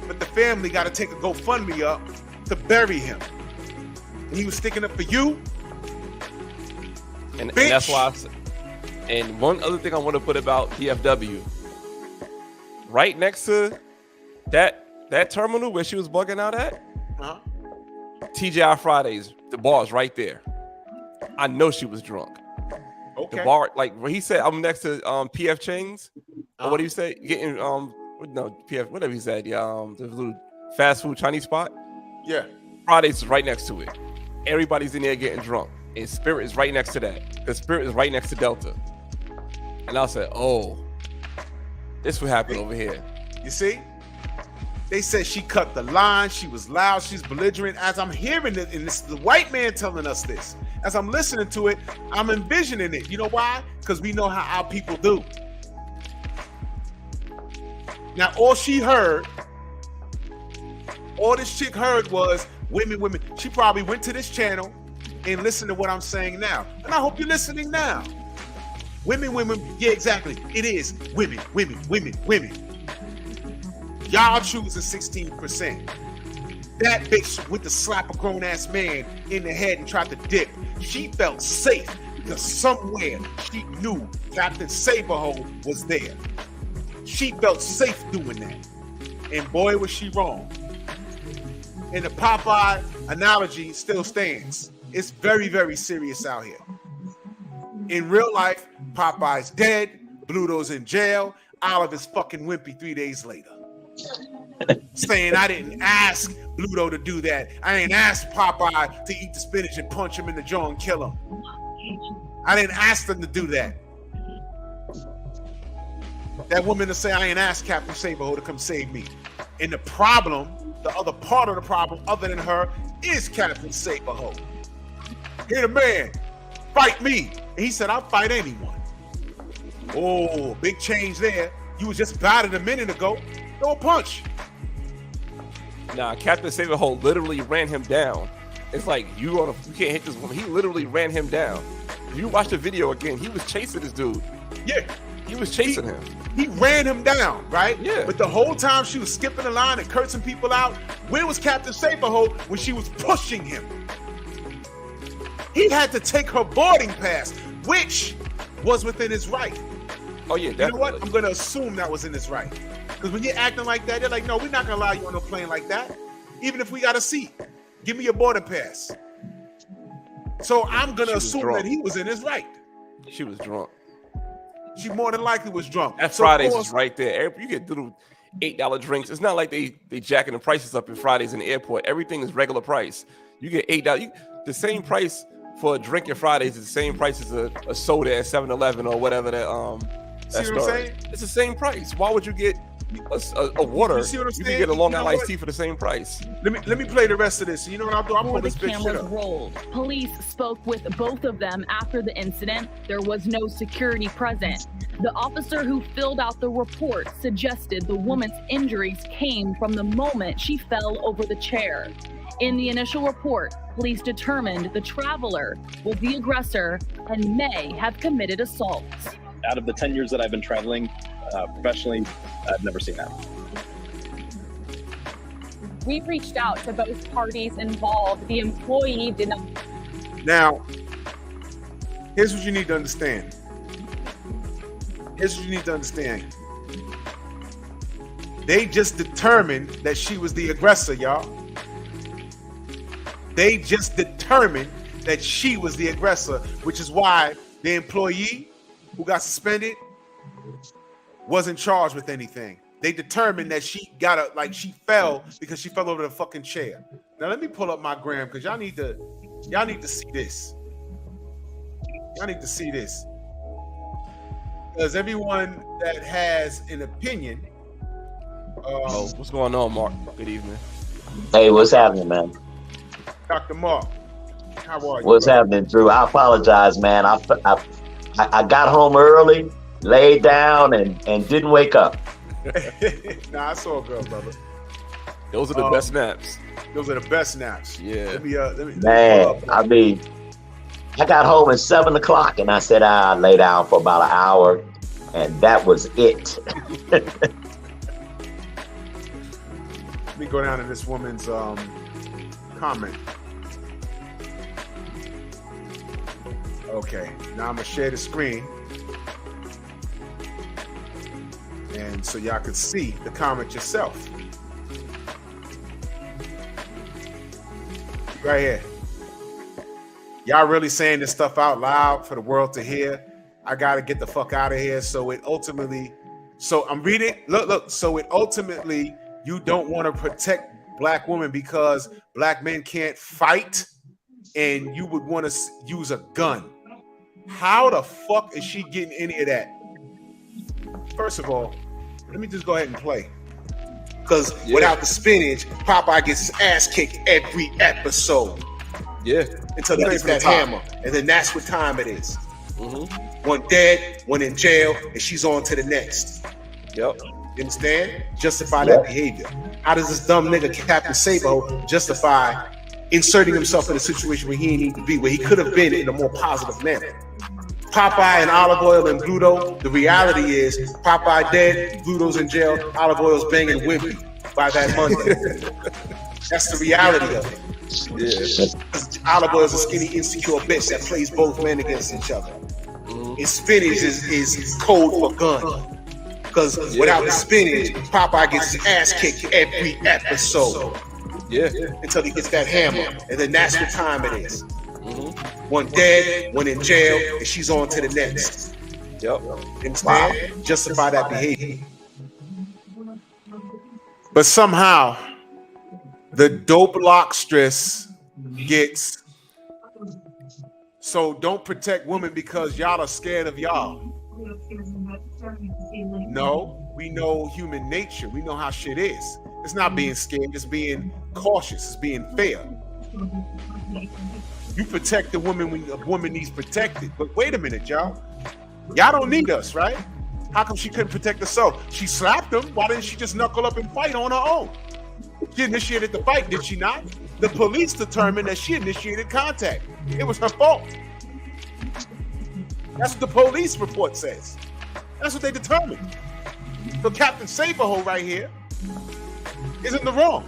But the family got to take a GoFundMe up to bury him. And he was sticking up for you. And that's why I said, and one other thing I want to put about PFW, right next to that terminal where she was bugging out at, TGI Fridays, the bar's right there. I know she was drunk. Okay. The bar, like when he said, I'm next to P.F. Chang's, or what did he say? Getting no P.F. whatever he said, the little fast food Chinese spot. Yeah. Fridays is right next to it. Everybody's in there getting drunk. And Spirit is right next to that. Because Spirit is right next to Delta. And I said, oh, this what happened over here. You see? They said she cut the line. She was loud. She's belligerent. As I'm hearing it, and this is the white man telling us this. As I'm listening to it, I'm envisioning it. You know why? Because we know how our people do. Now, all she heard, all this chick heard was women. She probably went to this channel and listened to what I'm saying now. And I hope you're listening now. Women. Yeah, exactly. It is women. Y'all choosing 16%. That bitch went to slap a grown-ass man in the head and tried to dip. She felt safe because somewhere she knew Captain Saberhole was there. She felt safe doing that. And boy, was she wrong. And the Popeye analogy still stands. It's very, very serious out here. In real life, Popeye's dead, Bluto's in jail, Oliver's fucking wimpy 3 days later. Saying I didn't ask Bluto to do that. I ain't asked Popeye to eat the spinach and punch him in the jaw and kill him. I didn't ask them to do that. That woman to say I ain't asked Captain Saberhole to come save me. And the problem, the other part of the problem other than her is Captain Saberhole. Here the man, fight me. And he said, I'll fight anyone. Oh, big change there. You was just battered a minute ago. Throw a punch. Nah, Captain Saberhole literally ran him down. It's like you can't hit this woman. He literally ran him down. If you watch the video again, he was chasing this dude. Yeah. He was chasing him. He ran him down, right? Yeah. But the whole time she was skipping the line and cursing people out, where was Captain Saberhole when she was pushing him? He had to take her boarding pass, which was within his right. Oh, yeah, definitely. You know what? I'm going to assume that was in his right. Because when you're acting like that, they're like, no, we're not going to allow you on a plane like that. Even if we got a seat. Give me your boarding pass. So I'm going to assume that he was in his right. She was drunk. She more than likely was drunk. That Fridays is right there. You get little $8 drinks. It's not like they jacking the prices up in Fridays in the airport. Everything is regular price. You get $8. The same price for a drink at Fridays is the same price as a soda at 7-Eleven or whatever that See what I'm saying? It's the same price. Why would you get a water? You see what I'm saying? You can get a Long Island iced tea for the same price. Let me play the rest of this. You know what I'll do? I'll pull this bitch shit up. Rolled. Police spoke with both of them after the incident. There was no security present. The officer who filled out the report suggested the woman's injuries came from the moment she fell over the chair. In the initial report, police determined the traveler was the aggressor and may have committed assault. Out of the 10 years that I've been traveling professionally, I've never seen that. We reached out to both parties involved. The employee did not. Now, here's what you need to understand. They just determined that she was the aggressor, y'all. They just determined that she was the aggressor, which is why the employee who got suspended wasn't charged with anything. They determined that she she fell because she fell over the fucking chair. Now let me pull up my gram because y'all need to see this. Y'all need to see this. Because everyone that has an opinion. What's going on, Mark? Good evening. Hey, what's happening, man? Dr. Mark, how are you? What's happening, Drew? I apologize, man. I got home early, laid down, and didn't wake up. Nah, it's all good, brother. Those are the best naps. Those are the best naps. Yeah. Man, I mean, I got home at 7 o'clock, and I said I lay down for about an hour, and that was it. Let me go down to this woman's comment. Okay, now I'm gonna share the screen, and so y'all can see the comment yourself. Right here. Y'all really saying this stuff out loud for the world to hear. I gotta get the fuck out of here. So it ultimately, so I'm reading. Look. So it ultimately, you don't want to protect black women because black men can't fight, and you would want to use a gun. How the fuck is she getting any of that? First of all, let me just go ahead and play. Because without the spinach, Popeye gets his ass kicked every episode. Yeah. Until he gets that hammer. And then that's what time it is. One dead, one in jail, and she's on to the next. Yep. You understand? Justify that behavior. How does this dumb nigga Captain Sabo justify inserting himself in a situation where he didn't need to be, where he could have been in a more positive manner? Popeye and Olive Oil and Bluto, the reality is Popeye dead, Bluto's in jail, Olive Oil's banging Wimpy by that Monday. That's the reality of it. Yeah. Olive Oil's a skinny, insecure bitch that plays both men against each other. And spinach is code for gun. Because without the spinach, Popeye gets his ass kicked every episode. Yeah. Until he gets that hammer. And then that's what time it is. One dead, one in jail, and she's on to the next. Yep. Understand? Wow. Justify that behavior. But somehow, the dope lockstress gets, so don't protect women because y'all are scared of y'all. No, we know human nature. We know how shit is. It's not being scared, it's being cautious, it's being fair. You protect the woman when a woman needs protected. But wait a minute, y'all. Y'all don't need us, right? How come she couldn't protect herself? She slapped him. Why didn't she just knuckle up and fight on her own? She initiated the fight, did she not? The police determined that she initiated contact. It was her fault. That's what the police report says. That's what they determined. So Captain Saberho right here is in the wrong.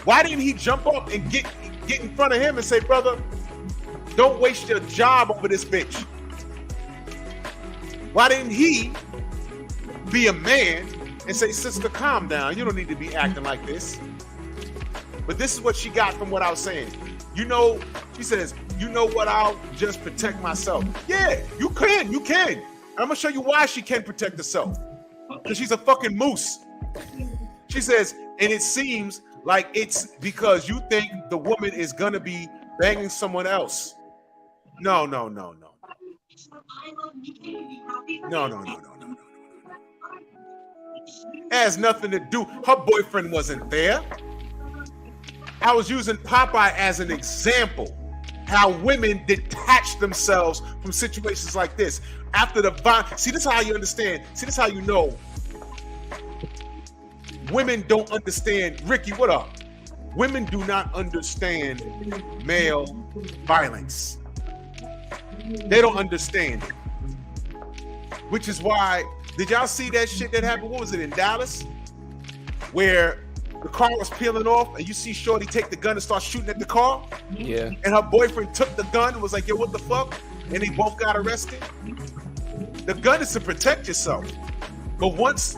Why didn't he jump up and get in front of him and say, brother, don't waste your job over this bitch? Why didn't he be a man and say, sister, calm down. You don't need to be acting like this. But this is what she got from what I was saying. You know, she says, you know what, I'll just protect myself. Yeah, you can. And I'm gonna show you why she can protect herself. Because she's a fucking moose. She says, and it seems like it's because you think the woman is gonna be banging someone else. No. It has nothing to do. Her boyfriend wasn't there. I was using Popeye as an example. How women detach themselves from situations like this. After the violence. See, this is how you understand. See, this is how you know. Women don't understand. Ricky, what up? Women do not understand male violence. They don't understand it. Which is why, did y'all see that shit that happened? What was it, in Dallas? Where the car was peeling off and you see Shorty take the gun and start shooting at the car? Yeah. And her boyfriend took the gun and was like, yo, what the fuck? And they both got arrested. The gun is to protect yourself. But once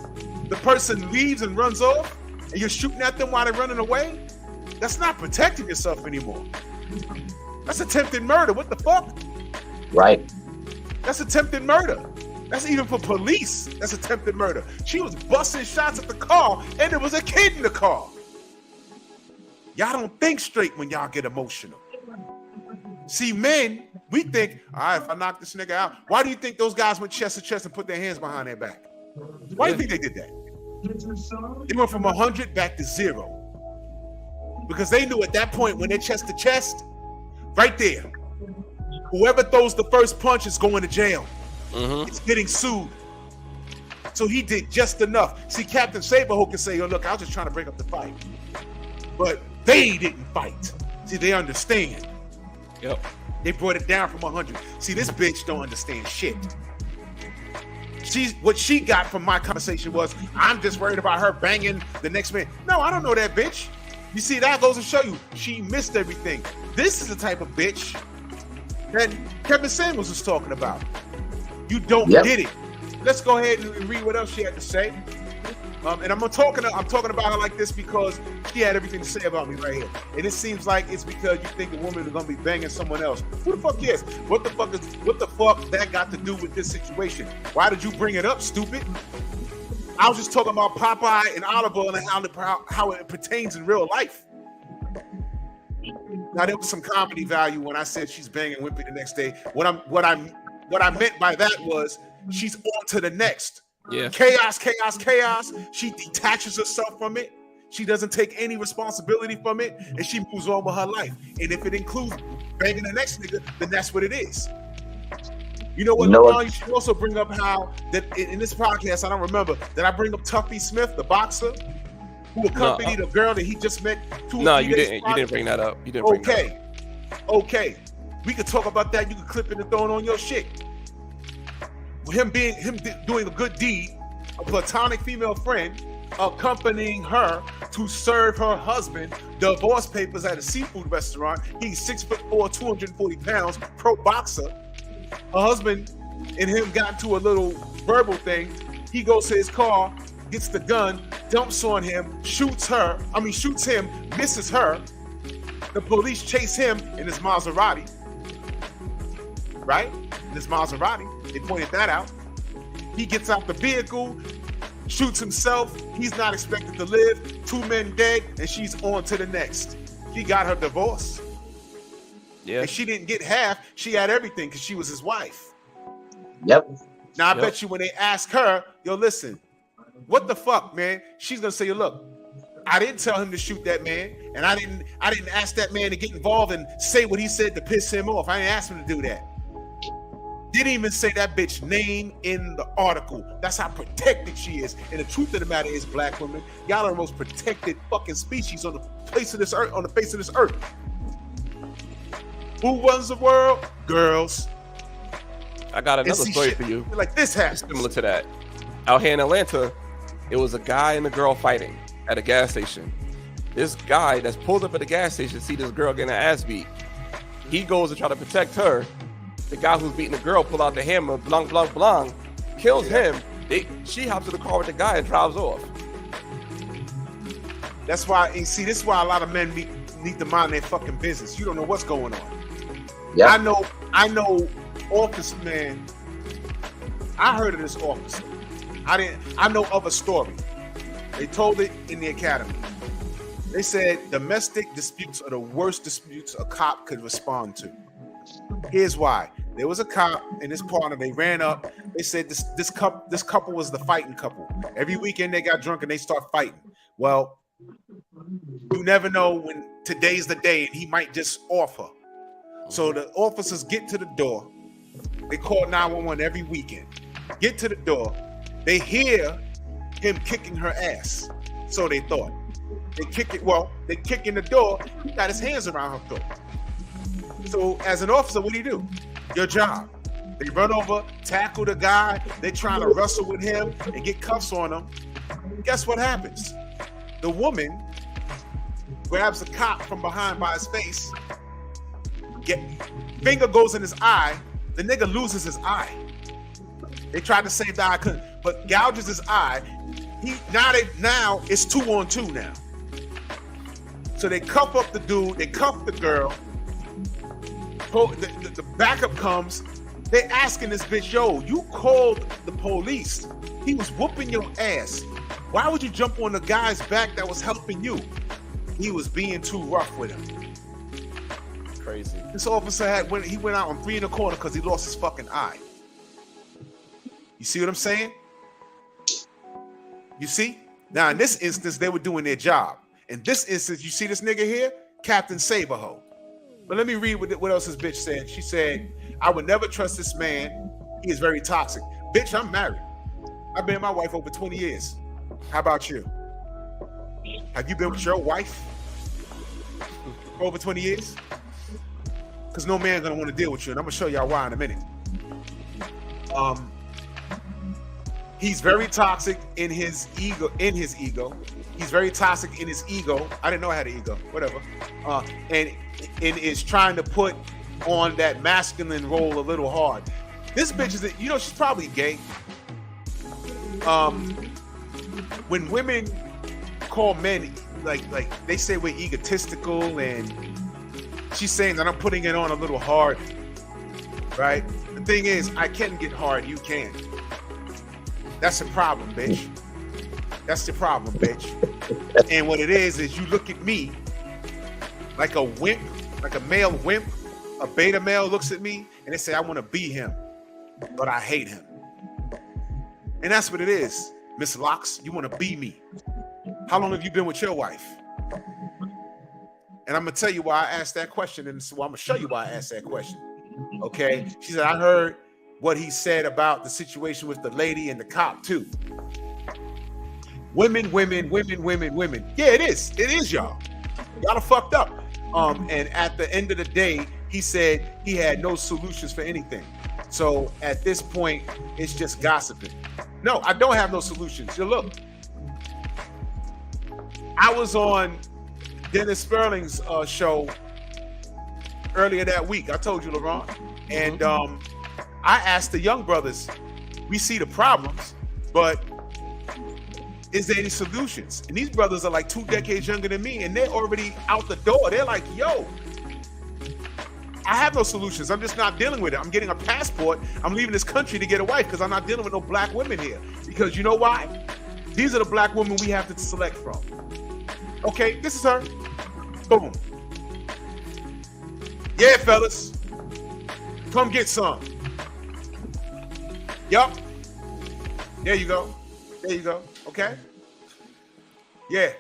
the person leaves and runs off and you're shooting at them while they're running away, that's not protecting yourself anymore. That's attempted murder. What the fuck? Right. That's attempted murder. That's even for police. That's attempted murder. She was busting shots at the car and there was a kid in the car. Y'all don't think straight when y'all get emotional. See, men, we think, all right, if I knock this nigga out, why do you think those guys went chest to chest and put their hands behind their back? Why do you think they did that? They went from 100 back to 0. Because they knew at that point when they're chest to chest, right there, whoever throws the first punch is going to jail. is getting sued. So he did just enough. See, Captain Saberho can say, "Oh, look, I was just trying to break up the fight," but they didn't fight. See, they understand. Yep. They brought it down from 100. See, this bitch don't understand shit. What she got from my conversation was, I'm just worried about her banging the next man. No, I don't know that bitch. You see, that goes to show you she missed everything. This is the type of bitch that Kevin Samuels was talking about. You don't get it. Let's go ahead and read what else she had to say. And I'm talking about her like this because she had everything to say about me right here. And it seems like it's because you think a woman is gonna be banging someone else. Who the fuck cares? What the fuck that got to do with this situation? Why did you bring it up, stupid? I was just talking about Popeye and Olive Oil and how it pertains in real life. Now there was some comedy value when I said she's banging Wimpy the next day. What I meant by that was she's on to the next. Yeah. Chaos. She detaches herself from it. She doesn't take any responsibility from it, and she moves on with her life. And if it includes banging the next nigga, then that's what it is. You know what, LeBron, you should also bring up how that in this podcast, I don't remember, did I bring up Tuffy Smith, the boxer, who accompanied a girl that he just met 2 or 3 days you didn't. You didn't bring that up. You didn't bring that up. Okay. We could talk about that. You could clip it and throw it on your shit. Him doing a good deed, a platonic female friend accompanying her to serve her husband divorce papers at a seafood restaurant. He's 6'4", 240 pounds, pro boxer. Her husband and him got into a little verbal thing. He goes to his car, gets the gun, dumps on him, shoots him, misses her. The police chase him in his Maserati. Right? In his Maserati. They pointed that out. He gets out the vehicle, shoots himself. He's not expected to live. 2 men dead, and she's on to the next. She got her divorce. Yeah. And she didn't get half. She had everything because she was his wife. Yep. Now, I bet you when they ask her, yo, listen, what the fuck, man? She's going to say, look, I didn't tell him to shoot that man, and I didn't ask that man to get involved and say what he said to piss him off. I didn't ask him to do that. Didn't even say that bitch name in the article. That's how protected she is. And the truth of the matter is, black women, y'all are the most protected fucking species on the face of this earth. Who runs the world? Girls. I got another story for you. Like this happens. Similar to that. Out here in Atlanta, it was a guy and a girl fighting at a gas station. This guy that's pulled up at the gas station see this girl getting her ass beat. He goes to try to protect her. The guy who's beating the girl pull out the hammer, blanc, blanc, blanc, kills him. She hops in the car with the guy and drives off. That's why, and see, this is why a lot of men need to mind their fucking business. You don't know what's going on. Yeah. I know office man. I heard of this officer. I know of a story. They told it in the academy. They said domestic disputes are the worst disputes a cop could respond to. Here's why. There was a cop and his partner. They ran up. They said this couple was the fighting couple. Every weekend they got drunk and they start fighting. Well, you never know when today's the day and he might just off her. So the officers get to the door. They call 911 every weekend. Get to the door. They hear him kicking her ass. So they thought. They kick in the door. He got his hands around her throat. So as an officer, what do? Your job. They run over, tackle the guy. They trying to wrestle with him and get cuffs on him. Guess what happens? The woman grabs the cop from behind by his face. Finger goes in his eye. The nigga loses his eye. They tried to save the eye, but gouges his eye. Now it's 2-on-2 now. So they cuff up the dude. They cuff the girl. The backup comes. They asking this bitch, yo, you called the police. He was whooping your ass. Why would you jump on the guy's back that was helping you? He was being too rough with him. Crazy. This officer went out on 3 in the corner because he lost his fucking eye. You see what I'm saying? You see? Now in this instance, they were doing their job. In this instance, you see this nigga here? Captain Saberho. But let me read what else this bitch said. She said, I would never trust this man He is very toxic. Bitch, I'm married. I've been with my wife over 20 years. How about you? Have you been with your wife for over 20 years? Because no man's gonna want to deal with you, and I'm gonna show y'all why in a minute. He's very toxic in his ego. He's very toxic in his ego. I didn't know I had an ego. Whatever. And is trying to put on that masculine role a little hard. This bitch is, she's probably gay. When women call men like they say we're egotistical, and she's saying that I'm putting it on a little hard, right? The thing is, I can get hard, you can't. That's the problem, bitch. That's the problem, bitch. And what it is you look at me like a wimp, like a male wimp, a beta male looks at me and they say, I want to be him, but I hate him. And that's what it is, Miss Locks. You want to be me. How long have you been with your wife? And I'm going to tell you why I asked that question. And so I'm going to show you why I asked that question. Okay. She said, I heard what he said about the situation with the lady and the cop too. Women. Yeah, it is. It is, y'all. Y'all are fucked up. And at the end of the day, he said he had no solutions for anything. So at this point, it's just gossiping. No, I don't have no solutions. You look. I was on Dennis Sperling's show earlier that week. I told you, Laurent. And I asked the young brothers, we see the problems, but is there any solutions? And these brothers are like 2 decades younger than me, and they're already out the door. They're like, yo, I have no solutions. I'm just not dealing with it. I'm getting a passport. I'm leaving this country to get a wife because I'm not dealing with no black women here. Because you know why? These are the black women we have to select from. Okay, this is her. Boom. Yeah, fellas. Come get some. Yup. There you go. There you go. Okay. Yeah.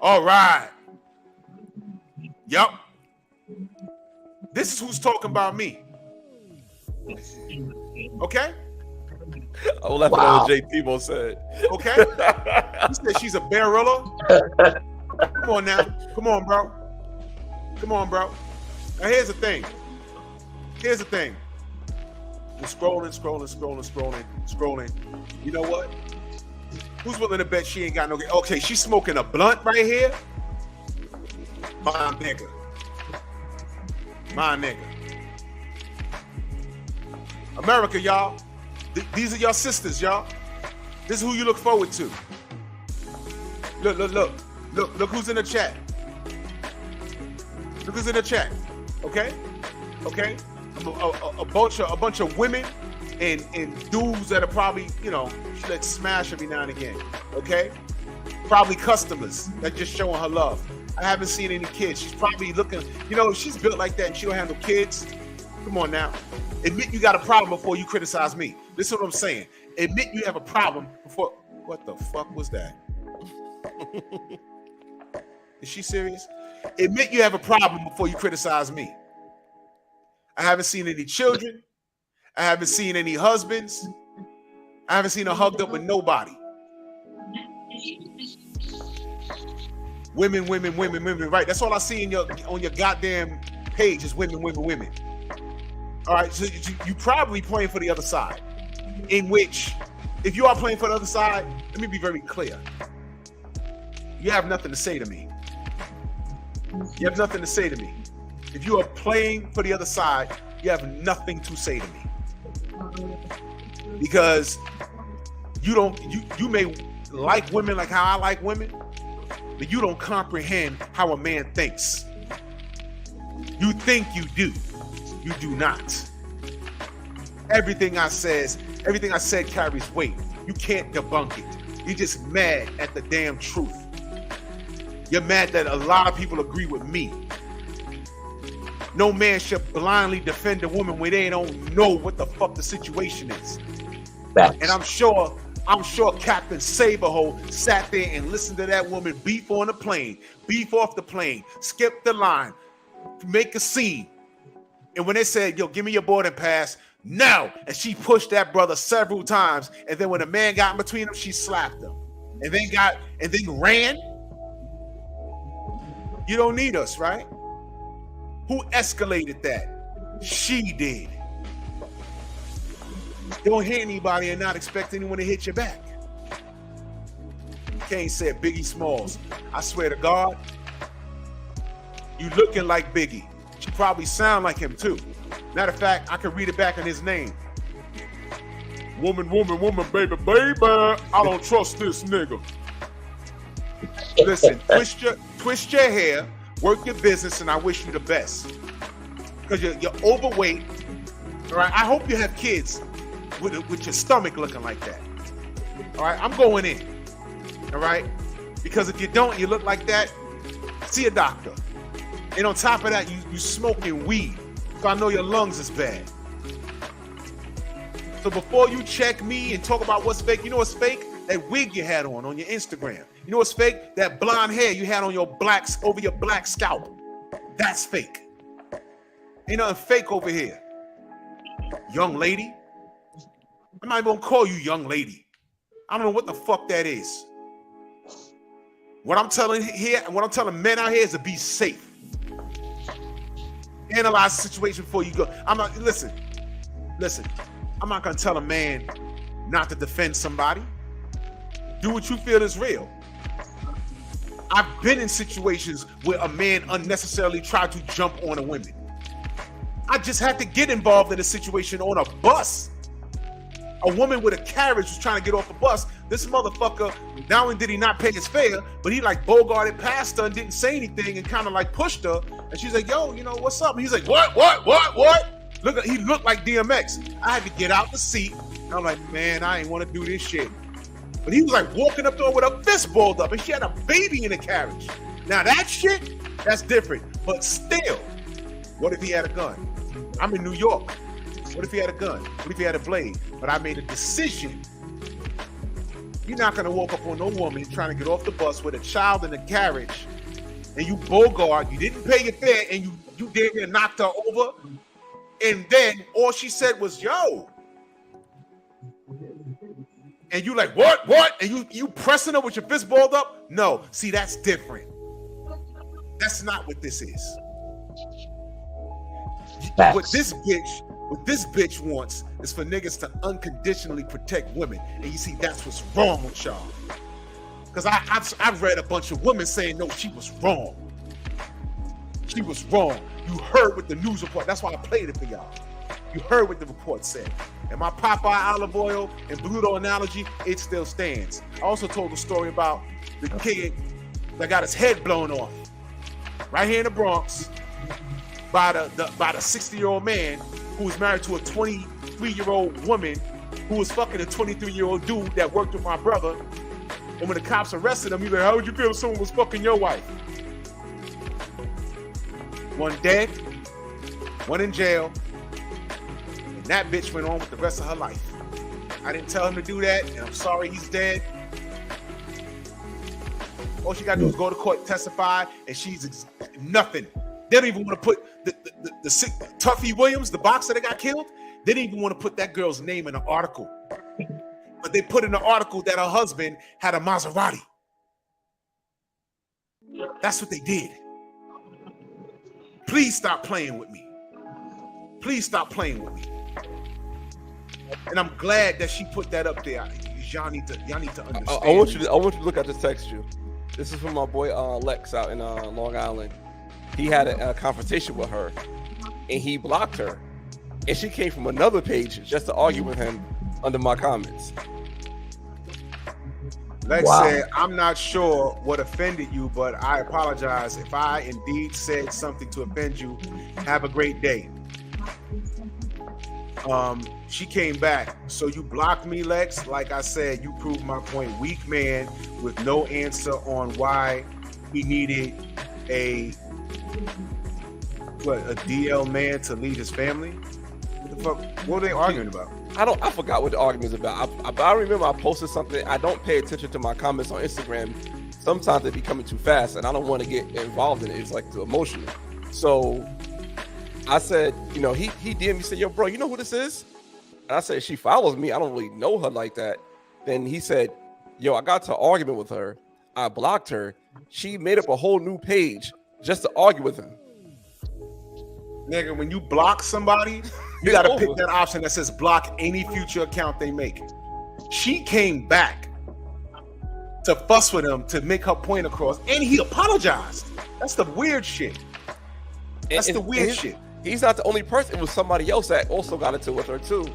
All right. Yup. This is who's talking about me. Okay. I will laugh at what J. Tebow said. Okay. He said she's a barilla. Come on now. Come on, bro. Come on, bro. Now here's the thing. Here's the thing. We're scrolling. You know what? Who's willing to bet she ain't got no... Okay, she's smoking a blunt right here. My nigga. America, y'all. These are your sisters, y'all. This is who you look forward to. Look who's in the chat. Look who's in the chat. Okay? A bunch of women and dudes that are probably, she lets smash every now and again. Okay? Probably customers that just showing her love. I haven't seen any kids. She's probably looking, if she's built like that and she don't have no kids. Come on now. Admit you got a problem before you criticize me. This is what I'm saying. Admit you have a problem before... What the fuck was that? Is she serious? Admit you have a problem before you criticize me. I haven't seen any children. I haven't seen any husbands. I haven't seen her hugged up with nobody. Women, right? That's all I see on your goddamn page is women. All right, so you probably playing for the other side. In which, if you are playing for the other side, let me be very clear. You have nothing to say to me. You have nothing to say to me. If you are playing for the other side, you have nothing to say to me. Because you may like women like how I like women, but you don't comprehend how a man thinks. You think you do. You do not. Everything I said carries weight. You can't debunk it. You're just mad at the damn truth. You're mad that a lot of people agree with me. No man should blindly defend a woman when they don't know what the fuck the situation is. And I'm sure Captain Saberhole sat there and listened to that woman beef on the plane, beef off the plane, skip the line, make a scene. And when they said, yo, give me your boarding pass, No. And she pushed that brother several times. And then when a man got in between them, she slapped him. And then ran. You don't need us, right? Who escalated that? She did. Don't hit anybody and not expect anyone to hit your back. Kane said Biggie Smalls. I swear to God, you looking like Biggie. You probably sound like him too. Matter of fact, I can read it back in his name. Woman, woman, woman, baby, baby. I don't trust this nigga. Listen, twist your hair, work your business, and I wish you the best. Because you're overweight. All right. I hope you have kids with your stomach looking like that. All right. I'm going in. All right. Because if you don't, you look like that, see a doctor. And on top of that, you smoking weed. So I know your lungs is bad. So before you check me and talk about what's fake, you know what's fake? That wig you had on your Instagram. You know what's fake? That blonde hair you had on over your black scalp. That's fake. Ain't nothing fake over here. Young lady. I'm not even gonna call you young lady. I don't know what the fuck that is. What I'm telling men out here is to be safe. Analyze the situation before you go. Listen. I'm not gonna tell a man not to defend somebody. Do what you feel is real. I've been in situations where a man unnecessarily tried to jump on a woman. I just had to get involved in a situation on a bus. A woman with a carriage was trying to get off a bus. This motherfucker, not only did he not pay his fare, but he like bogarted past her and didn't say anything and kind of like pushed her. And she's like, yo, what's up? And he's like, what? Look, he looked like DMX. I had to get out the seat. And I'm like, man, I ain't want to do this shit. But he was like walking up to her with a fist balled up and she had a baby in the carriage. Now that shit, that's different. But still, what if he had a gun? I'm in New York. What if he had a gun? What if he had a blade? But I made a decision. You're not gonna walk up on no woman trying to get off the bus with a child in the carriage and you bogart, you didn't pay your fare and you damn near knocked her over. And then all she said was, yo. And you like, what? And you pressing her with your fist balled up? No, see, that's different. That's not what this is. What this bitch wants is for niggas to unconditionally protect women. And you see, that's what's wrong with y'all. Because I've read a bunch of women saying, no, she was wrong. She was wrong. You heard what the news report, that's why I played it for y'all. You heard what the report said. And my Popeye olive oil and Bluto analogy, it still stands. I also told the story about the kid that got his head blown off right here in the Bronx by the 60-year-old man who was married to a 23-year-old woman who was fucking a 23-year-old dude that worked with my brother. And when the cops arrested him, he was like, how would you feel if someone was fucking your wife? One dead, one in jail, and that bitch went on with the rest of her life. I didn't tell him to do that, and I'm sorry he's dead. All she gotta do is go to court, testify, and she's nothing. They don't even want to put the Tuffy Williams, the boxer that got killed, they didn't even want to put that girl's name in the article. But they put in the article that her husband had a Maserati. That's what they did. Please stop playing with me. Please stop playing with me. And I'm glad that she put that up there. Y'all need to understand. I want you to look at this text you. This is from my boy Lex out in Long Island. He had a confrontation with her, and he blocked her. And she came from another page just to argue with him under my comments. Lex said, I'm not sure what offended you, but I apologize if I indeed said something to offend you. Have a great day. She came back. So you blocked me, Lex. Like I said, you proved my point. Weak man with no answer on why he needed a DL man to lead his family. What the fuck? What are they arguing about? I forgot what the argument is about. I remember I posted something. I don't pay attention to my comments on Instagram. Sometimes they be coming too fast, and I don't want to get involved in it. It's like too emotional. So I said, he DM'd me, said, yo, bro, you know who this is? And I said, she follows me. I don't really know her like that. Then he said, yo, I got to an argument with her. I blocked her. She made up a whole new page just to argue with him. Nigga, when you block somebody, you got to pick that option that says block any future account they make. She came back to fuss with him to make her point across, and he apologized. That's the weird shit. That's the weird shit. He's not the only person. It was somebody else that also got into it with her too.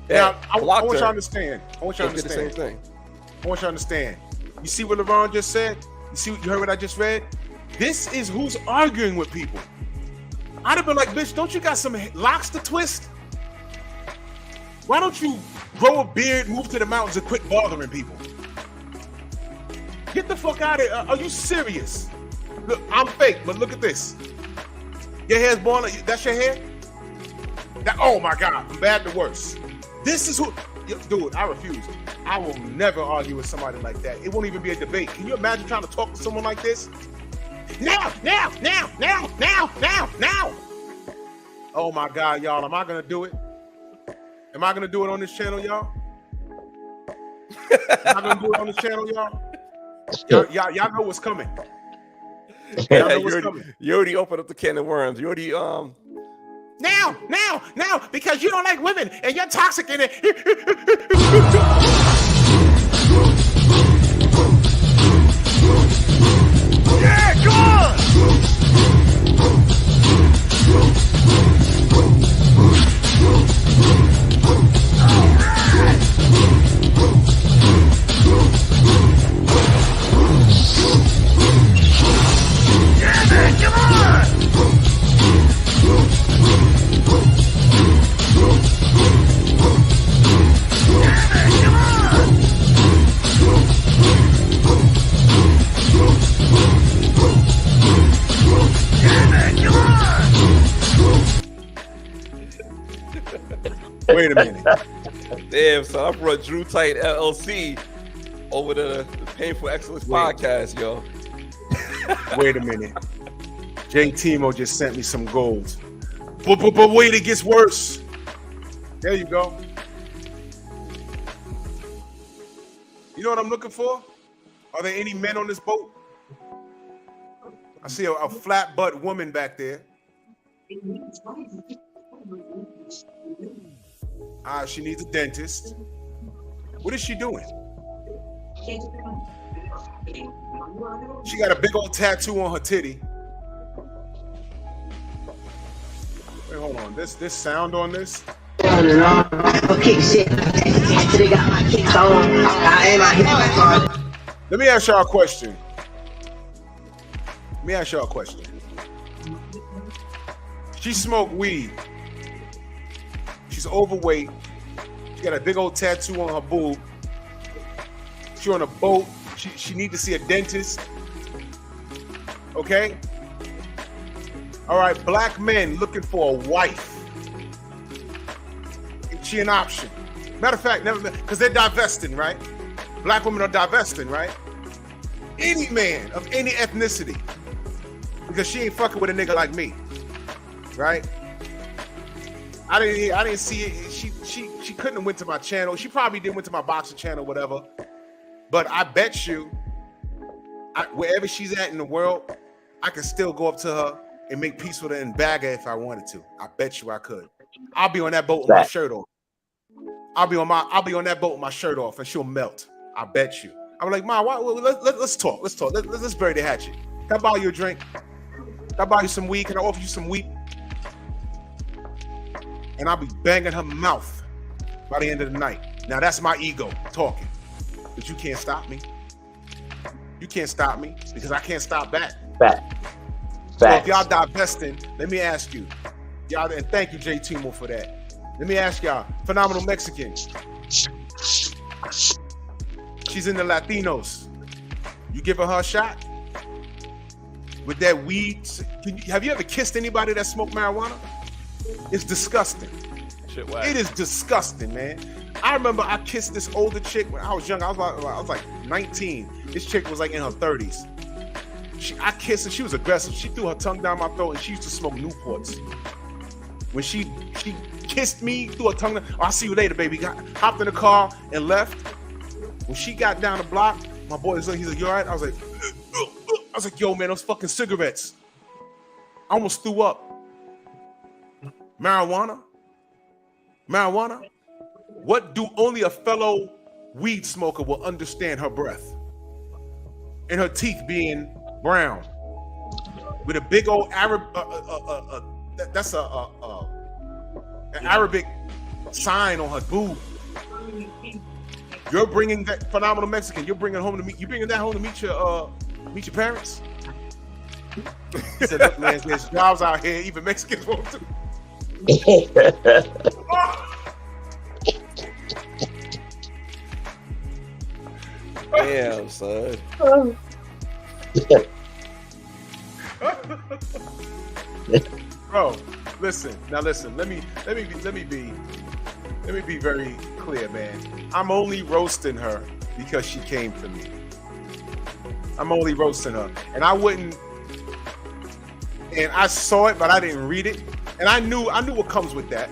Now, I want you to understand. I want you to The same thing. I want you to understand. You see what LeBron just said? You heard what I just read? This is who's arguing with people. I'd have been like, bitch, don't you got some locks to twist? Why don't you grow a beard, move to the mountains, and quit bothering people? Get the fuck out of here. Are you serious? Look, I'm fake, but look at this. Your hair's born, that's your hair? Oh my God, from bad to worse. This is who, dude, I refuse. I will never argue with somebody like that. It won't even be a debate. Can you imagine trying to talk to someone like this? Now. Oh my God, y'all, am I gonna do it? Am I gonna do it on this channel, y'all? Am I gonna do it on this channel, y'all? Y'all know what's coming. Y'all know what's coming. You already opened up the can of worms. You already Now, because you don't like women and you're toxic in it. Yeah, go on! Yeah, man, come on! Wait a minute. Damn, so I brought Drew Tight LLC over to the Painful Excellence podcast, yo. Wait a minute. Jay Timo just sent me some gold. But wait, it gets worse. There you go. You know what I'm looking for? Are there any men on this boat? I see a flat butt woman back there. She needs a dentist. What is she doing? She got a big old tattoo on her titty. Wait, hold on. This sound on this? Let me ask y'all a question. She smoked weed. She's overweight. She got a big old tattoo on her boob. She on a boat. She need to see a dentist. Okay? All right, black men looking for a wife. Is she an option? Matter of fact, never, because they're divesting, right? Black women are divesting, right? Any man of any ethnicity, because she ain't fucking with a nigga like me, right? I didn't see it. She couldn't have went to my channel. She probably didn't went to my boxer channel, whatever. But I bet you, wherever she's at in the world, I can still go up to her and make peace with her and bag her if I wanted to. I bet you I could. I'll be on that boat with my shirt off. I'll be on that boat with my shirt off, and she'll melt. I bet you. I'm like, Ma, let's talk. Let's bury the hatchet. Can I buy you a drink? Can I buy you some weed? Can I offer you some weed? And I'll be banging her mouth by the end of the night. Now that's my ego talking. But you can't stop me. You can't stop me because I can't stop back. So if y'all divesting, let me ask you. Y'all, and thank you, J. Timo, for that. Let me ask y'all, phenomenal Mexican. She's in the Latinos. You giving her a shot? With that weed? Have you ever kissed anybody that smoked marijuana? It's disgusting. Shit, wow. It is disgusting, man. I remember I kissed this older chick when I was young. I was like 19. This chick was like in her 30s. I kissed her. She was aggressive. She threw her tongue down my throat, and she used to smoke Newports. When she kissed me, threw a tongue. I'll see you later, baby. Hopped in the car and left. When she got down the block, my boy was like, he's like, you all right? I was like, yo, man, those fucking cigarettes. I almost threw up. Marijuana? What do only a fellow weed smoker will understand her breath? And her teeth being brown. With a big old Arab, that's an Arabic sign on her boob. You're bringing that phenomenal Mexican. You're bringing home to meet. You bringing that home to meet your parents. He said, "Look, man, there's jobs out here. Even Mexicans want to." Damn, son. Bro, listen. Now listen. Let me be very clear, man. I'm only roasting her because she came to me. I'm only roasting her, and I wouldn't. And I saw it, but I didn't read it, and I knew what comes with that.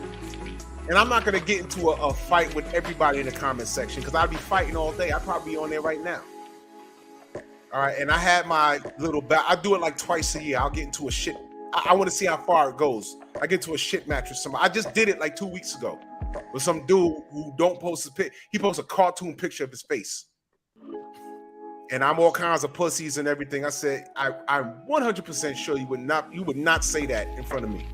And I'm not gonna get into a fight with everybody in the comment section because I'd be fighting all day. I'd probably be on there right now. All right, and I had my little I do it like twice a year. I'll get into a shit. I want to see how far it goes. I get into a shit match with somebody. I just did it like 2 weeks ago with some dude who don't post his pic. He posts a cartoon picture of his face. And I'm all kinds of pussies and everything. I said, I'm 100% sure you would not say that in front of me.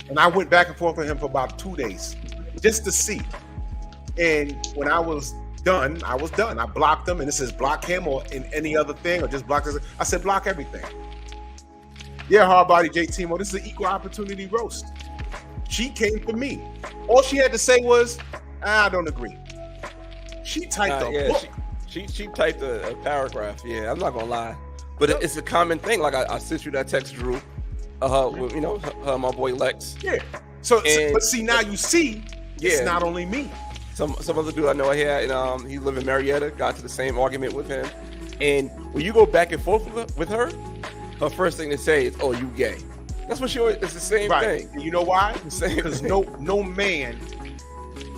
And I went back and forth with him for about 2 days just to see. And when I was done, I was done. I blocked him, and it says block him or in any other thing, or just block this. I said block everything. Yeah, hard body J Timo. This is an equal opportunity roast. She came for me. All she had to say was, I don't agree. She typed a book. She typed a paragraph. Yeah, I'm not gonna lie, but it's a common thing. Like I sent you that text, Drew. You know, her, my boy Lex. Yeah. But see, now you see, it's not only me. Some other dude I know here, and he live in Marietta. Got to the same argument with him, and when you go back and forth with her first thing to say is, "Oh, you gay." That's what she always. It's the same thing. And you know why? Because no man.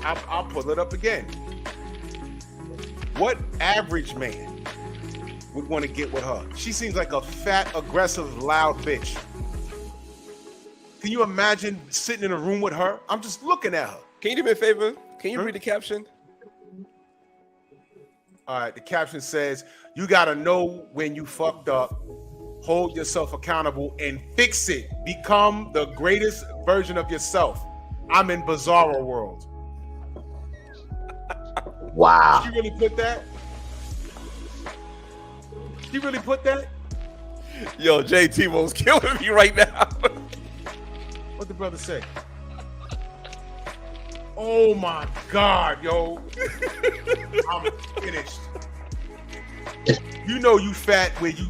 I'll pull it up again. What average man would want to get with her? She seems like a fat, aggressive, loud bitch. Can you imagine sitting in a room with her? I'm just looking at her. Can you do me a favor? Can you read the caption? All right, the caption says, you got to know when you fucked up, hold yourself accountable, and fix it. Become the greatest version of yourself. I'm in Bizarro world. Wow. Did she really put that? She really put that? Yo, J Timo's killing me right now. What the brother say? Oh my God, yo. I'm finished. You know you fat when you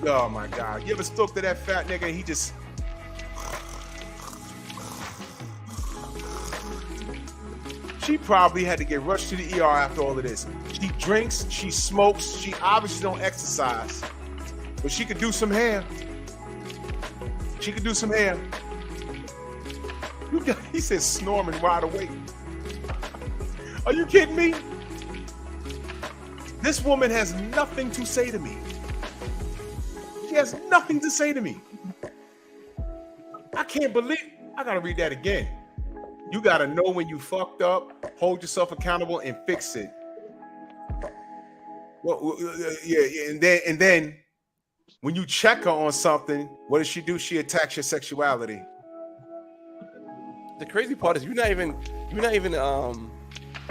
oh my God. You ever spoke to that fat nigga and he just She probably had to get rushed to the ER after all of this. She drinks, she smokes, she obviously don't exercise. But she could do some hair. She could do some hair. He said snoring wide awake. Are you kidding me? This woman has nothing to say to me. She has nothing to say to me. I can't believe. I gotta read that again. You gotta know when you fucked up, hold yourself accountable, and fix it. Well, yeah, and then when you check her on something, what does she do? She attacks your sexuality. The crazy part is you're not even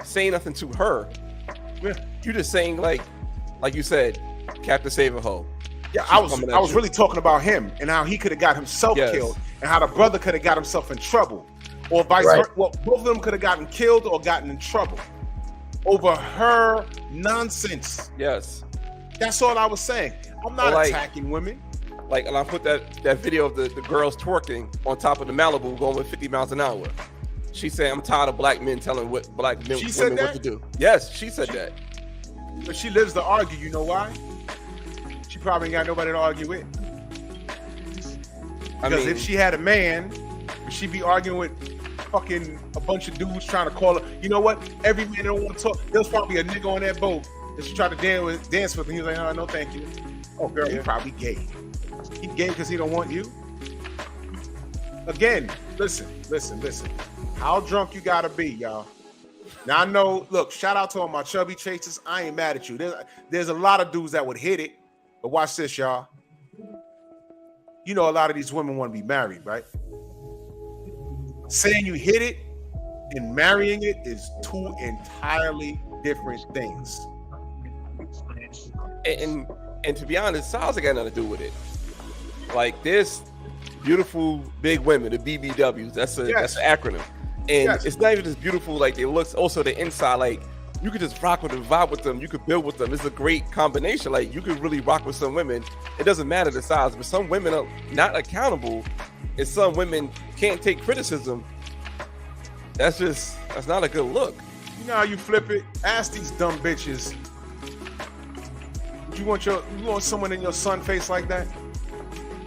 saying nothing to her. Yeah. You're just saying like you said, Captain Save-A-Ho. Yeah, I was really talking about him and how he could have got himself killed, and how the brother could have got himself in trouble, or vice versa. Well, both of them could have gotten killed or gotten in trouble over her nonsense. Yes, that's all I was saying. I'm not attacking women. Like, and I put that video of the girls twerking on top of the Malibu going with 50 miles an hour. She said, "I'm tired of black men telling black women what to do." Yes, she said that. But she lives to argue. You know why? She probably ain't got nobody to argue with. Because if she had a man, she'd be arguing with fucking a bunch of dudes trying to call her. You know what? Every man don't want to talk. There's probably a nigga on that boat that she tried to dance with, and he was like, "Oh, no, thank you." Oh, girl, he probably gay. He gay because he don't want you. Again, listen. How drunk you gotta be, y'all? Now I know. Look, shout out to all my chubby chasers. I ain't mad at you. There's a lot of dudes that would hit it, but watch this, y'all. You know, a lot of these women want to be married, right? Saying you hit it and marrying it is two entirely different things. And to be honest, size ain't got nothing to do with it. Like, there's beautiful big women, the BBWs. That's an acronym. And it's not even just beautiful, like it looks. Also, the inside, like you could just rock with them, vibe with them. You could build with them. It's a great combination. Like, you could really rock with some women. It doesn't matter the size, but some women are not accountable, and some women can't take criticism. That's not a good look. You know how you flip it? Ask these dumb bitches. You want someone in your son face like that?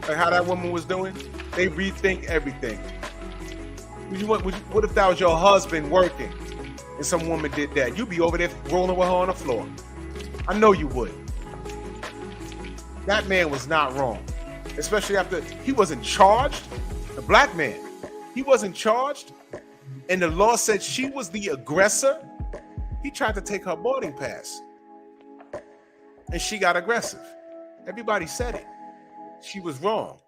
Like how that woman was doing? They rethink everything. What if that was your husband working and some woman did that? You'd be over there rolling with her on the floor. I know you would. That man was not wrong. Especially after he wasn't charged. The black man, he wasn't charged. And the law said she was the aggressor. He tried to take her boarding pass. And she got aggressive. Everybody said it. She was wrong.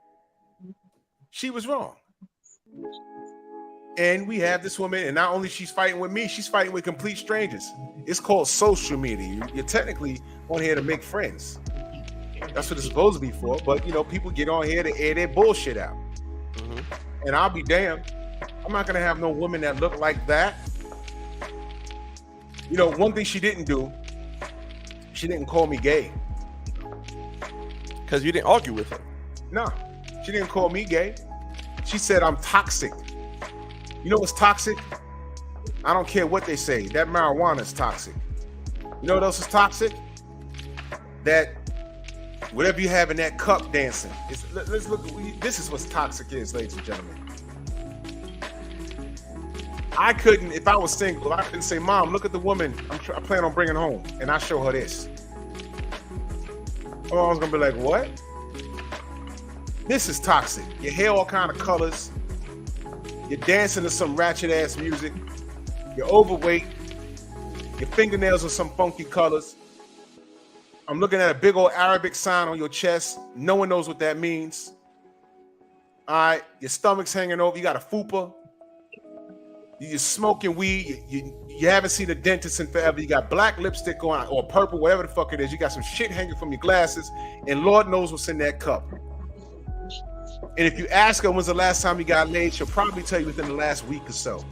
She was wrong. And we have this woman, and not only she's fighting with me, she's fighting with complete strangers. It's called social media. You're technically on here to make friends. That's what it's supposed to be for. But, you know, people get on here to air their bullshit out. Mm-hmm. And I'll be damned. I'm not going to have no woman that look like that. You know, one thing she didn't do, she didn't call me gay. Because you didn't argue with her. No, she didn't call me gay. She said I'm toxic. You know what's toxic? I don't care what they say. That marijuana is toxic. You know what else is toxic? That whatever you have in that cup dancing. Let's look. This is what toxic is, ladies and gentlemen. I couldn't, if I was single, I couldn't say, "Mom, look at the woman I plan on bringing home," and I show her this. Oh, I was gonna be like, "What? This is toxic. Your hair all kind of colors. You're dancing to some ratchet ass music. You're overweight. Your fingernails are some funky colors. I'm looking at a big old Arabic sign on your chest. No one knows what that means. All right, your stomach's hanging over. You got a fupa. You're smoking weed. You haven't seen a dentist in forever. You got black lipstick on, or purple, whatever the fuck it is. You got some shit hanging from your glasses, and Lord knows what's in that cup. And if you ask her when's the last time you got laid, she'll probably tell you within the last week or so.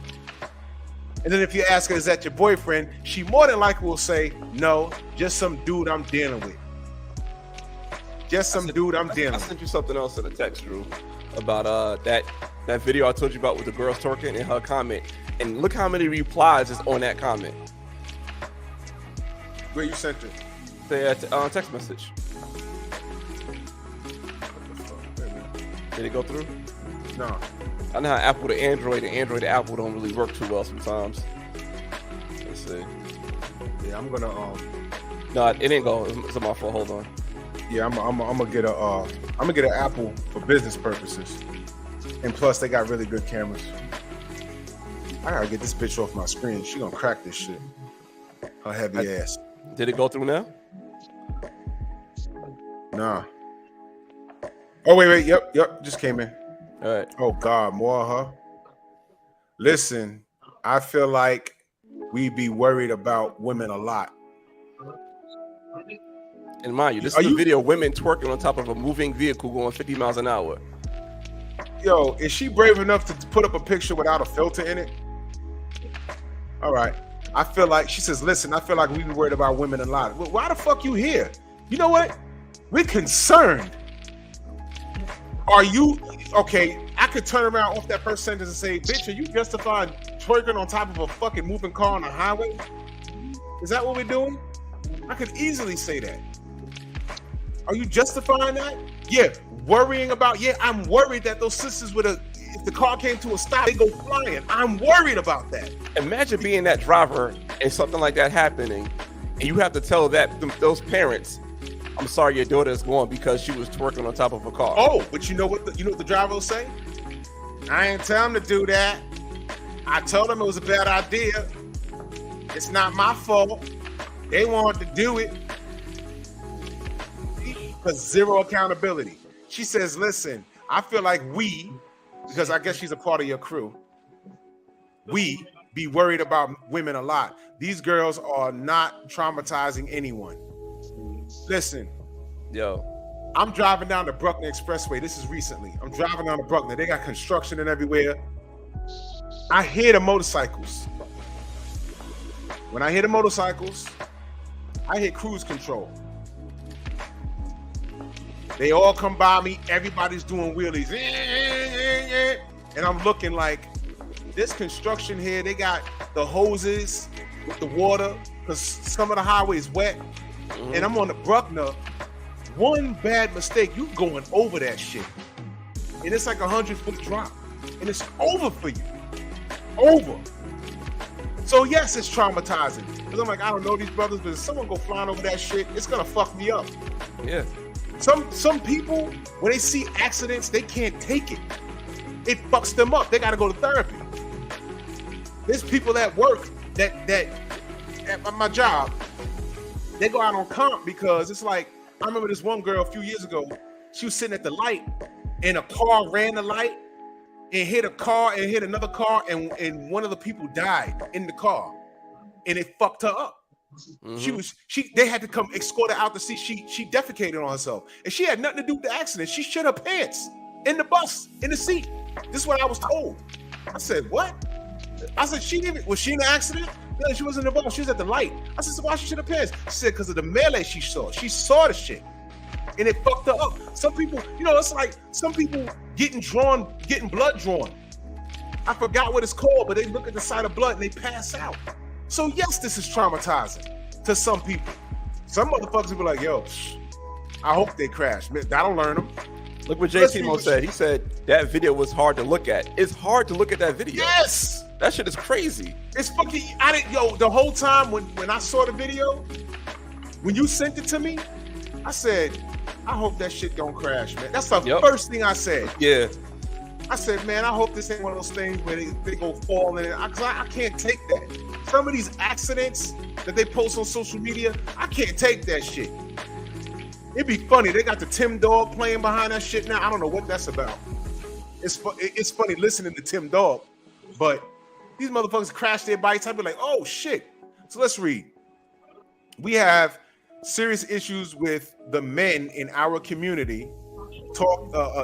And then if you ask her, is that your boyfriend? She more than likely will say, no, just some dude I'm dealing with. Just some dude I'm dealing with. I sent you something else in the text, Drew, about that video I told you about with the girls twerking and her comment. And look how many replies is on that comment. Where you sent it? The text message. Did it go through? No. I know how Apple to Android and Android to Apple don't really work too well sometimes. Let's see. Yeah, I'm gonna No, it ain't go. It's my fault. Hold on. Yeah, I'm gonna get an Apple for business purposes, and plus they got really good cameras. I gotta get this bitch off my screen. She gonna crack this shit. Her heavy ass. Did it go through now? Nah. Oh wait. Yep. Just came in. All right. Oh God, more of her. Listen, I feel like we be worried about women a lot. And mind you, this is a video of women twerking on top of a moving vehicle going 50 miles an hour. Yo, is she brave enough to put up a picture without a filter in it? All right. I feel like, she says, listen, I feel like we be worried about women a lot. Well, why the fuck you here? You know what? We're concerned. Are you, okay, I could turn around off that first sentence and say, bitch, are you justifying twerking on top of a fucking moving car on the highway? Is that what we're doing? I could easily say that. Are you justifying that? Yeah, worrying about, yeah, I'm worried that those sisters with if the car came to a stop, they go flying. I'm worried about that. Imagine being that driver and something like that happening, and you have to tell those parents, I'm sorry your daughter is gone because she was twerking on top of a car. Oh, but you know what the driver will say? I ain't tell him to do that. I told him it was a bad idea. It's not my fault. They wanted to do it. Because zero accountability. She says, listen, I feel like because I guess she's a part of your crew, we be worried about women a lot. These girls are not traumatizing anyone. Listen, I'm driving down the Bruckner Expressway. This is recently. I'm driving down the Bruckner. They got construction and everywhere. I hear the motorcycles. When I hear the motorcycles, I hit cruise control. They all come by me. Everybody's doing wheelies. And I'm looking like, this construction here, they got the hoses with the water because some of the highway is wet. Mm-hmm. And I'm on the Bruckner. One bad mistake, you going over that shit. And it's like 100-foot drop. And it's over for you. Over. So yes, it's traumatizing. Because I'm like, I don't know these brothers, but if someone go flying over that shit, it's gonna fuck me up. Yeah. Some people, when they see accidents, they can't take it. It fucks them up. They gotta go to therapy. There's people at work that at my job, they go out on comp because it's like, I remember this one girl a few years ago, she was sitting at the light and a car ran the light and hit a car and hit another car and one of the people died in the car and it fucked her up. Mm-hmm. They had to come escort her out to see she defecated on herself and she had nothing to do with the accident. She shit her pants in the bus, in the seat. This is what I was told. I said, what? I said, was she in the accident? No, she wasn't in the bus. She was at the light. I said, so why she shit her pants? She said, because of the melee she saw. She saw the shit and it fucked her up. Some people, it's like some people getting blood drawn. I forgot what it's called, but they look at the sight of blood and they pass out. So yes, this is traumatizing to some people. Some motherfuckers will be like, yo, I hope they crash. That'll learn them. Look what J-Timo said. He said that video was hard to look at. It's hard to look at that video. Yes. That shit is crazy. It's fucking, the whole time when I saw the video, when you sent it to me, I said, I hope that shit don't crash, man. That's the first thing I said. Yeah. I said, man, I hope this ain't one of those things where they go fall in it. Because I can't take that. Some of these accidents that they post on social media, I can't take that shit. It'd be funny. They got the Tim Dog playing behind that shit now. I don't know what that's about. It's funny listening to Tim Dog, but these motherfuckers crash their bikes. I'd be like, oh shit. So let's read. We have serious issues with the men in our community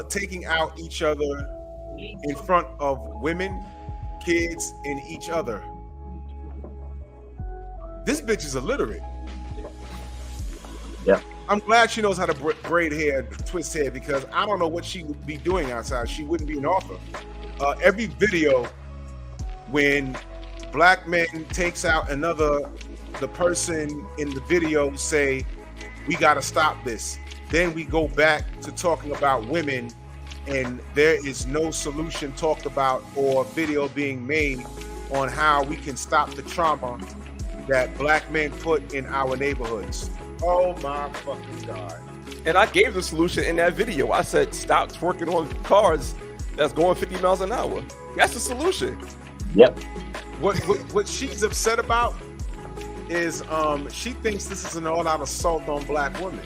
taking out each other in front of women, kids, and each other. This bitch is illiterate. Yeah. I'm glad she knows how to braid hair, twist hair, because I don't know what she would be doing outside. She wouldn't be an author. Every video when black men takes out the person in the video say, we got to stop this. Then we go back to talking about women and there is no solution talked about or video being made on how we can stop the trauma that black men put in our neighborhoods. Oh my fucking God. And I gave the solution in that video. I said, stop twerking on cars that's going 50 miles an hour. That's the solution. Yep. What she's upset about is she thinks this is an all-out assault on black women.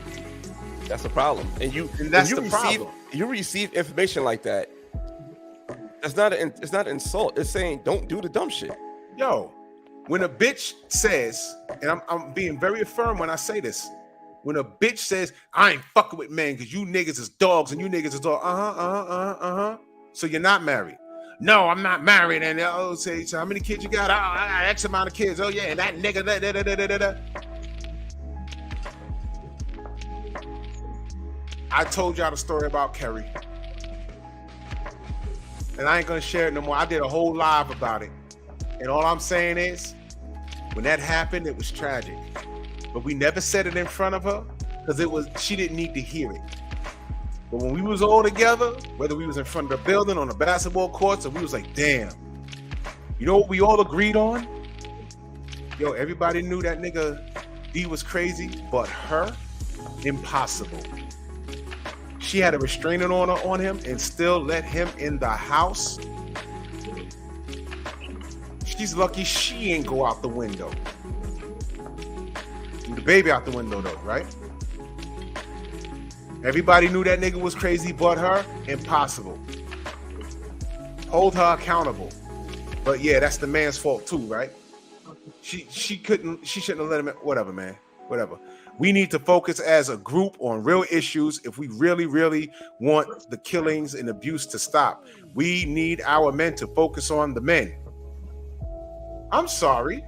That's the problem. And that's the problem. You receive information like that. It's not an insult. It's saying don't do the dumb shit. Yo, when a bitch says, and I'm being very firm when I say this, when a bitch says, I ain't fucking with men because you niggas is dogs and you niggas is dogs, so you're not married. No, I'm not married. And they'll say, so how many kids you got? Oh, I got X amount of kids. Oh yeah, and that nigga, da. I told y'all the story about Kerry. And I ain't gonna share it no more. I did a whole live about it. And all I'm saying is, when that happened, it was tragic. But we never said it in front of her because she didn't need to hear it. But when we was all together, whether we was in front of the building, on the basketball courts, and we was like, damn. You know what we all agreed on? Yo, everybody knew that nigga D was crazy, but her, impossible. She had a restraining order on him and still let him in the house. She's lucky she ain't go out the window. The baby out the window though, right? Everybody knew that nigga was crazy, but her, impossible. Hold her accountable. But yeah, that's the man's fault too, right? She shouldn't have let him in. Whatever, man. Whatever. We need to focus as a group on real issues if we really, really want the killings and abuse to stop. We need our men to focus on the men. I'm sorry.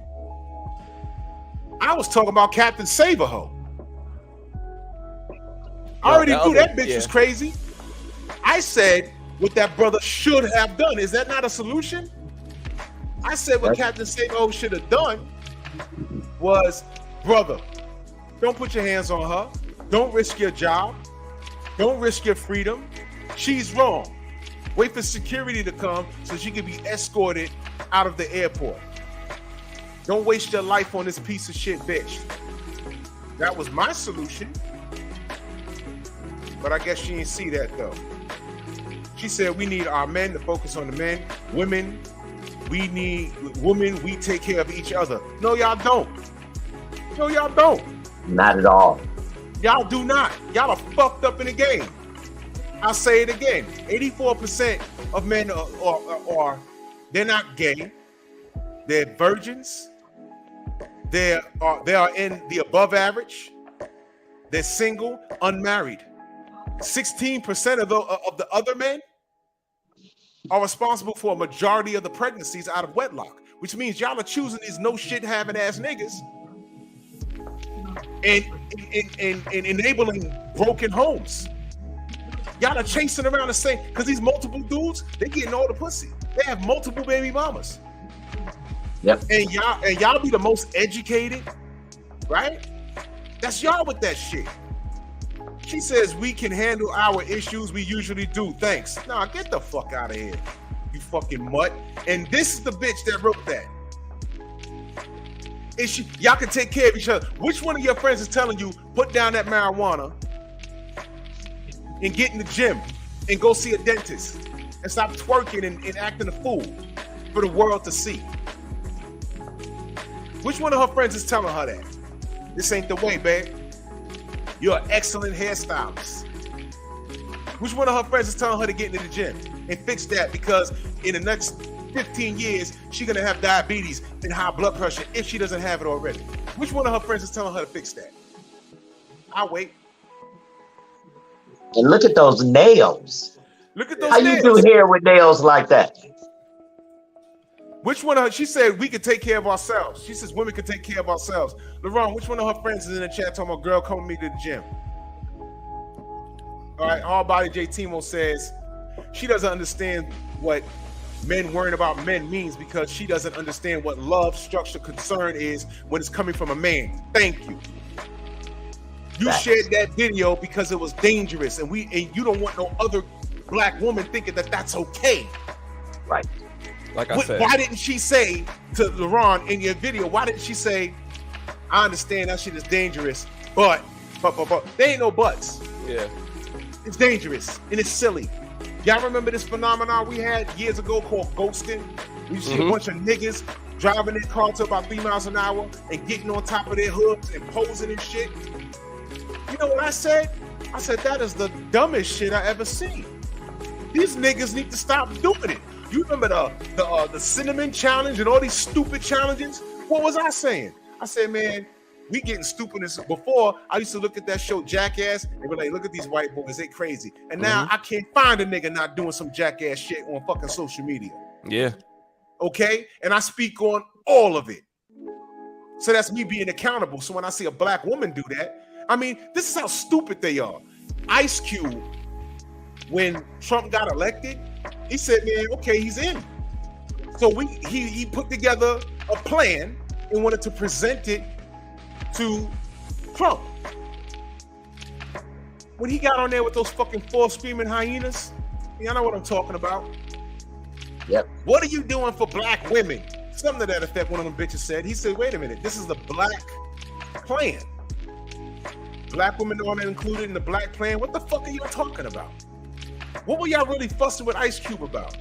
I was talking about Captain Saberho. I already knew that bitch was crazy. I said what that brother should have done. Is that not a solution? I said what Captain Saberho should have done was, brother, don't put your hands on her. Don't risk your job. Don't risk your freedom. She's wrong. Wait for security to come so she can be escorted out of the airport. Don't waste your life on this piece of shit bitch. That was my solution. But I guess she didn't see that though. She said we need our men to focus on the men. Women, we take care of each other. No, y'all don't. No, y'all don't. Not at all. Y'all do not. Y'all are fucked up in the game. I'll say it again. 84% of men are they're not gay. They're virgins. They are in the above average. They're single, unmarried. 16% of the other men are responsible for a majority of the pregnancies out of wedlock, which means y'all are choosing these no shit having ass niggas and enabling broken homes. Y'all are chasing around the same, because these multiple dudes, they getting all the pussy. They have multiple baby mamas. Yep. And y'all be the most educated, right? That's y'all with that shit. She says we can handle our issues. We usually do. Thanks. Nah, get the fuck out of here, you fucking mutt. And this is the bitch that wrote that. Y'all can take care of each other. Which one of your friends is telling you put down that marijuana and get in the gym and go see a dentist and stop twerking and acting a fool for the world to see? Which one of her friends is telling her that? This ain't the way, babe. You're an excellent hairstylist. Which one of her friends is telling her to get into the gym and fix that, because in the next 15 years, she's gonna have diabetes and high blood pressure if she doesn't have it already? Which one of her friends is telling her to fix that? I'll wait. And look at those nails. Look at those How nails. you do hair with nails like that? Which one of her, she said we could take care of ourselves. She says women can take care of ourselves. LeRon, which one of her friends is in the chat talking about, girl, come with me to the gym? All right, All Body J Timo says she doesn't understand what men worrying about men means, because she doesn't understand what love, structure, concern is when it's coming from a man. Thank you. You shared that video because it was dangerous, and you don't want no other black woman thinking that that's okay. Right. Like I said, why didn't she say to LeRon in your video, why didn't she say, I understand that shit is dangerous, but there ain't no buts. Yeah. It's dangerous and it's silly. Y'all remember this phenomenon we had years ago called ghosting? We see a bunch of niggas driving their car to about 3 miles an hour and getting on top of their hoods and posing and shit. You know what I said? I said, that is the dumbest shit I ever seen. These niggas need to stop doing it. You remember the cinnamon challenge and all these stupid challenges? What was I saying? I said, man, we getting stupid. Before, I used to look at that show Jackass and be like, look at these white boys, they crazy. And now I can't find a nigga not doing some jackass shit on fucking social media. Yeah. Okay? And I speak on all of it. So that's me being accountable. So when I see a black woman do that, I mean, this is how stupid they are. Ice Cube, when Trump got elected, he said, man, okay, he's in. So he put together a plan and wanted to present it to Trump. when he got on there with those fucking 4 screaming hyenas, y'all know what I'm talking about. Yep. What are you doing for black women? Something to that effect, one of them bitches said. He said, wait a minute, this is the black plan. Black women aren't included in the black plan. What the fuck are you talking about? What were y'all really fussing with Ice Cube about?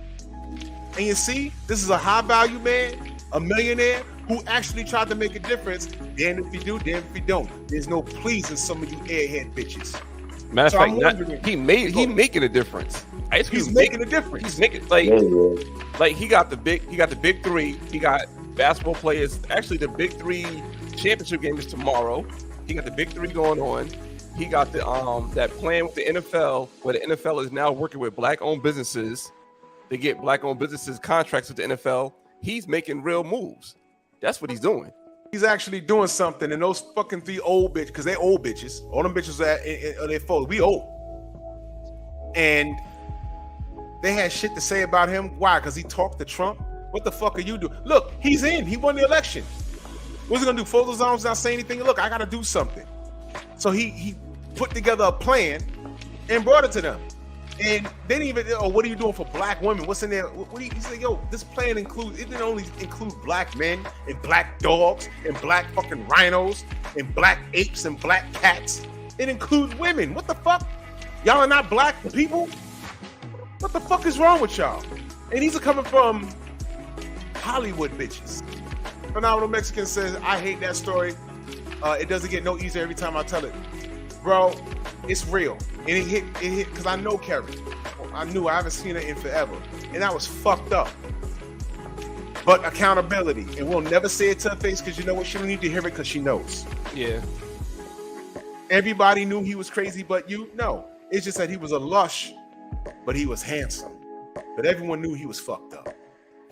And you see, this is a high value man, a millionaire, who actually tried to make a difference. Damn if you do, damn if you don't. There's no pleasing some of you airhead bitches. Matter of fact, he making a difference. Ice Cube He's making a difference. He's making like he got the big three. He got basketball players. Actually, the big three championship game is tomorrow. He got the big three going on. He got the that plan with the NFL, where the NFL is now working with black-owned businesses. They get black-owned businesses contracts with the NFL. He's making real moves. That's what he's doing. He's actually doing something, and those fucking 3 old bitches, because they old bitches. All them bitches are their fault. We old. And they had shit to say about him. Why? Because he talked to Trump? What the fuck are you doing? Look, he's in. He won the election. What's he gonna do? Fold his arms, not say anything? Look, I gotta do something. So he put together a plan and brought it to them. And they didn't even, oh, what are you doing for black women? What's in there? He said, yo, this plan includes, it didn't only include black men and black dogs and black fucking rhinos and black apes and black cats. It includes women. What the fuck? Y'all are not black people? What the fuck is wrong with y'all? And these are coming from Hollywood bitches. Phenomenal Mexican says, I hate that story. It doesn't get no easier every time I tell it. Bro, it's real. And it hit because I know Carrie. I haven't seen her in forever. And that was fucked up. But accountability. And we'll never say it to her face because you know what? She don't need to hear it because she knows. Yeah. Everybody knew he was crazy, but you know. It's just that he was a lush, but he was handsome. But everyone knew he was fucked up.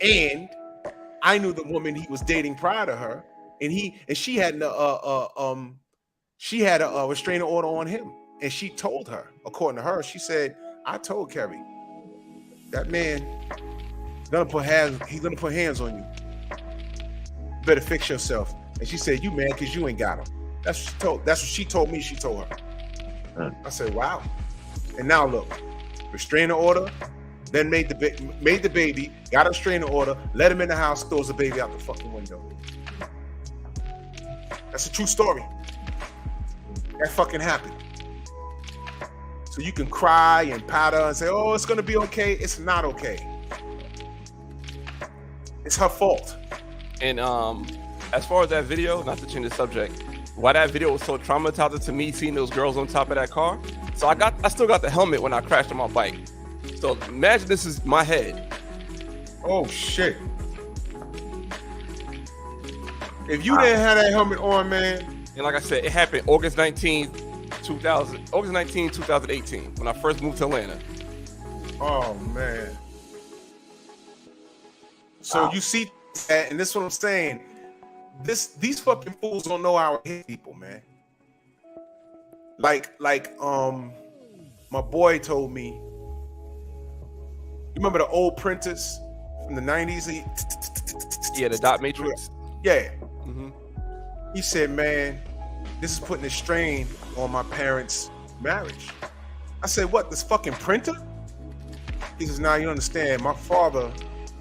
And I knew the woman he was dating prior to her, and she had a restraining order on him, and she told her, according to her, she said, I told Kerry, that man he's gonna put hands on you. You better fix yourself. And she said, you mad because you ain't got him. That's what she told me. She told her. I said, wow. And now look, restraining order, then made the baby, got a restraining order, let him in the house, throws the baby out the fucking window. That's a true story. That fucking happened. So you can cry and powder and say, oh, it's gonna be okay. It's not okay. It's her fault. And as far as that video, not to change the subject, why that video was so traumatizing to me, seeing those girls on top of that car. So I still got the helmet when I crashed on my bike. So imagine this is my head. Oh shit. If you didn't have that helmet on, man. And like I said, it happened August 19, 2018, when I first moved to Atlanta. Oh man. So you see that, and this is what I'm saying. These fucking fools don't know how to hit people, man. Like my boy told me. You remember the old printers from the 90s? Yeah, the dot matrix. Yeah. Mm-hmm. He said, man, this is putting a strain on my parents' marriage. I said, what, this fucking printer? He says, nah, you don't understand. My father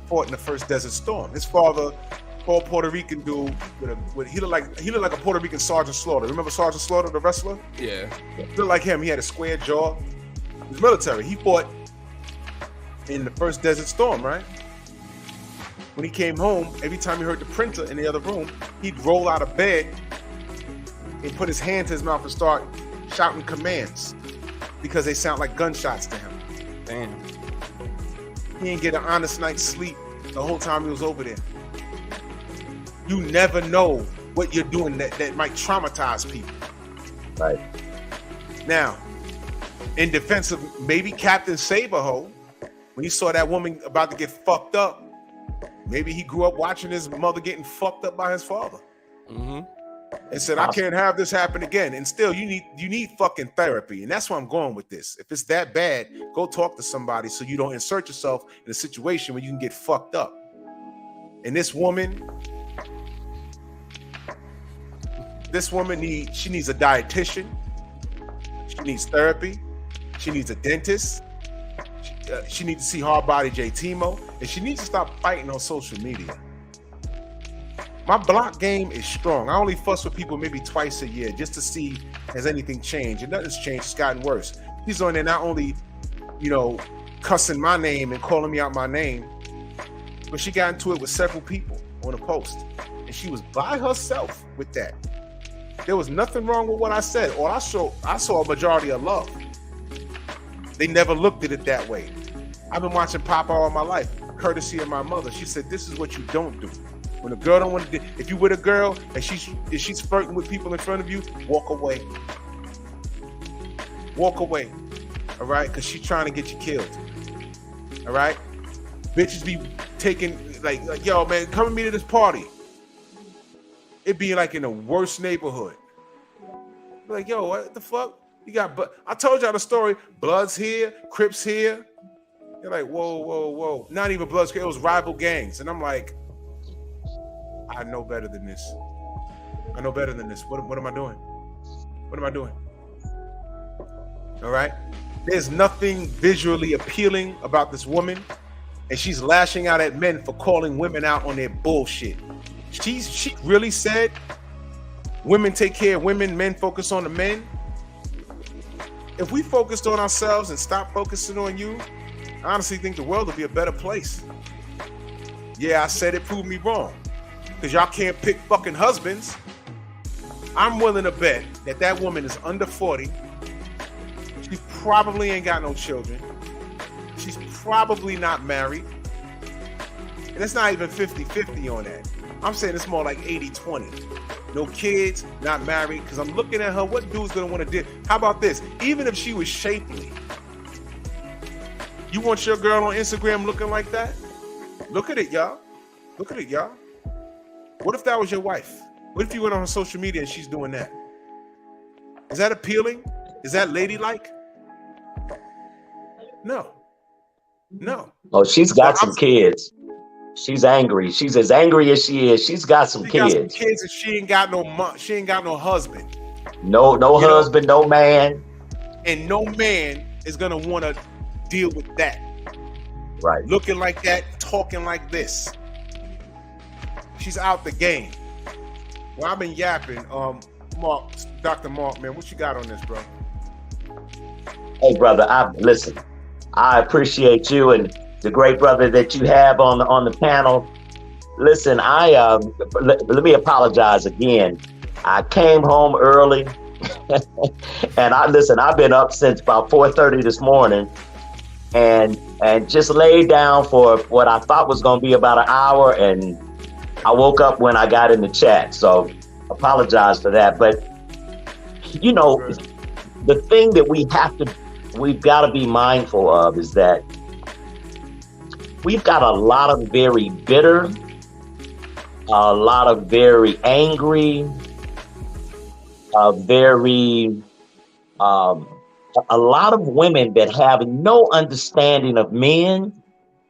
fought in the first Desert Storm. His father, poor Puerto Rican dude, he looked like a Puerto Rican Sergeant Slaughter. Remember Sergeant Slaughter, the wrestler? Yeah. He looked like him. He had a square jaw. He was military. He fought in the first Desert Storm, right? When he came home, every time he heard the printer in the other room, he'd roll out of bed and put his hand to his mouth and start shouting commands because they sound like gunshots to him. Damn. He didn't get an honest night's sleep the whole time he was over there. You never know what you're doing that might traumatize people. Right. Now, in defense of maybe Captain Saberho, when he saw that woman about to get fucked up, maybe he grew up watching his mother getting fucked up by his father. Mm-hmm. And said, I can't have this happen again. And still, you need fucking therapy. And that's where I'm going with this. If it's that bad, go talk to somebody so you don't insert yourself in a situation where you can get fucked up. And this woman needs a dietitian. She needs therapy. She needs a dentist. She needs to see Hard Body J Timo, and she needs to stop fighting on social media. My block game is strong. I only fuss with people maybe twice a year just to see has anything changed, and nothing's changed. It's gotten worse. She's on there not only, cussing my name and calling me out my name, but she got into it with several people on a post, and she was by herself with that. There was nothing wrong with what I said. Or I saw a majority of love. They never looked at it that way. I've been watching Pop all my life, courtesy of my mother. She said, "This is what you don't do. When a girl don't want to, if you with a girl and she's flirting with people in front of you, walk away. Walk away, all right? Because she's trying to get you killed, all right? Bitches be taking like yo, man, come with me to this party. It be like in the worst neighborhood. Like, yo, what the fuck? You got, but I told y'all the story. Bloods here, Crips here. You're like, whoa. Not even Bloods. It was rival gangs, and I'm like, I know better than this. I know better than this. What am I doing? What am I doing? All right. There's nothing visually appealing about this woman, and she's lashing out at men for calling women out on their bullshit. She really said women take care of women, men focus on the men. If we focused on ourselves and stopped focusing on you, I honestly think the world would be a better place. Yeah, I said it, proved me wrong. Because y'all can't pick fucking husbands. I'm willing to bet that woman is under 40. She probably ain't got no children. She's probably not married. And it's not even 50-50 on that. I'm saying it's more like 80-20. No kids, not married. Because I'm looking at her, what dude's going to want to do? How about this? Even if she was shapely, you want your girl on Instagram looking like that? Look at it, y'all. Look at it, y'all. What if that was your wife? What if you went on her social media and she's doing that? Is that appealing? Is that ladylike? No. Oh, she's got some kids. She's angry. She's as angry as she is. She's got some kids. Got some kids, and she ain't got no husband. No husband, no man. And no man is gonna want to deal with that. Right. Looking like that, talking like this. She's out the game. Well, I've been yapping. Mark, Dr. Mark, man, what you got on this, bro? Hey, brother, listen. I appreciate you and the great brother that you have on the panel. Listen, let me apologize again. I came home early, and I've been up since about 4:30 this morning, and just laid down for what I thought was going to be about an hour, and I woke up when I got in the chat. So apologize for that. But the thing that we've got to be mindful of is that we've got a lot of very bitter, a lot of very angry, a lot of women that have no understanding of men.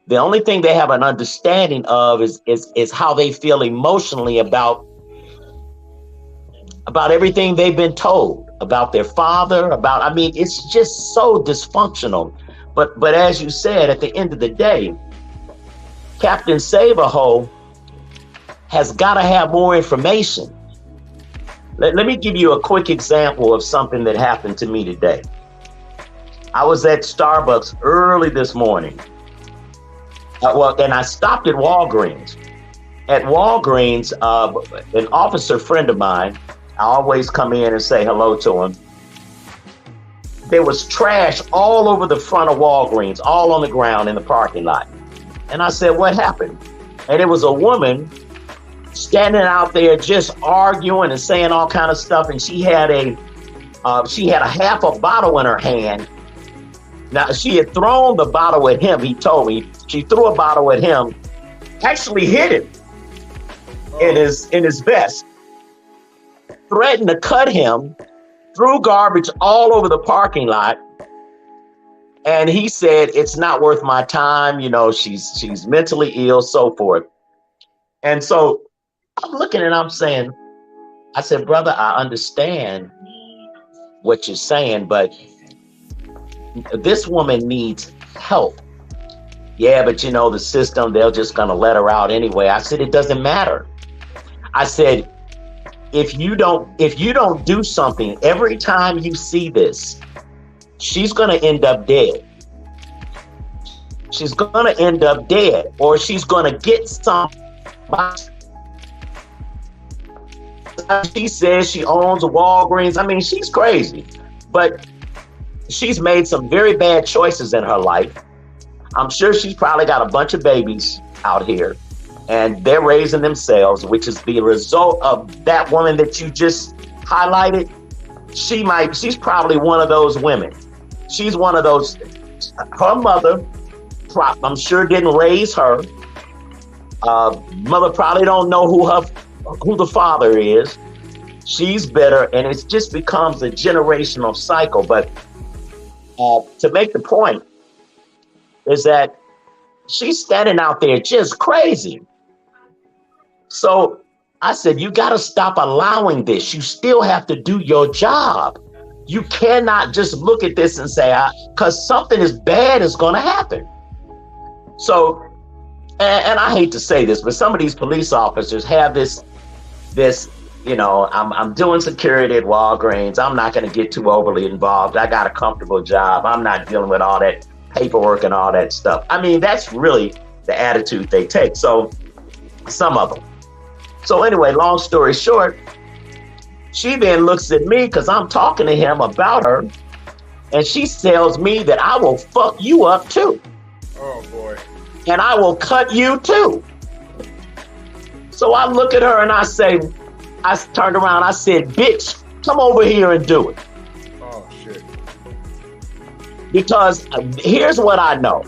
The only thing they have an understanding of is how they feel emotionally about everything they've been told about their father, it's just so dysfunctional. But as you said, at the end of the day, Captain Save-A-Ho has got to have more information. Let me give you a quick example of something that happened to me today. I was at Starbucks early this morning. And I stopped at Walgreens. At Walgreens, an officer friend of mine, I always come in and say hello to him. There was trash all over the front of Walgreens, all on the ground in the parking lot. And I said, what happened? And it was a woman standing out there just arguing and saying all kind of stuff. And she had a half a bottle in her hand. Now, she had thrown the bottle at him, he told me. She threw a bottle at him, actually hit him in his vest, threatened to cut him, threw garbage all over the parking lot. And he said, it's not worth my time. She's mentally ill, so forth. And so I'm looking and I'm saying, I said, brother, I understand what you're saying, but this woman needs help. Yeah, but you know, the system, they're just gonna let her out anyway. I said, it doesn't matter. I said, if you don't do something, every time you see this, she's gonna end up dead. She's gonna end up dead, or she's gonna get some. She says she owns a Walgreens. I mean, she's crazy, but she's made some very bad choices in her life. I'm sure she's probably got a bunch of babies out here, and they're raising themselves, which is the result of that woman that you just highlighted. She's probably one of those women. She's one of those. Her mother, I'm sure, didn't raise her. Mother probably don't know who the father is. She's bitter, and it just becomes a generational cycle. But to make the point is that she's standing out there just crazy. So I said, you got to stop allowing this. You still have to do your job. You cannot just look at this and say, because something as bad is going to happen. So, and I hate to say this, but some of these police officers have this, you know, I'm doing security at Walgreens. I'm not going to get too overly involved. I got a comfortable job. I'm not dealing with all that paperwork and all that stuff. I mean, that's really the attitude they take. So some of them. So anyway, long story short, she then looks at me because I'm talking to him about her, and she tells me that I will fuck you up too. Oh boy. And I will cut you too. So I look at her and I turned around, I said, bitch, come over here and do it. Oh shit. Because here's what I know.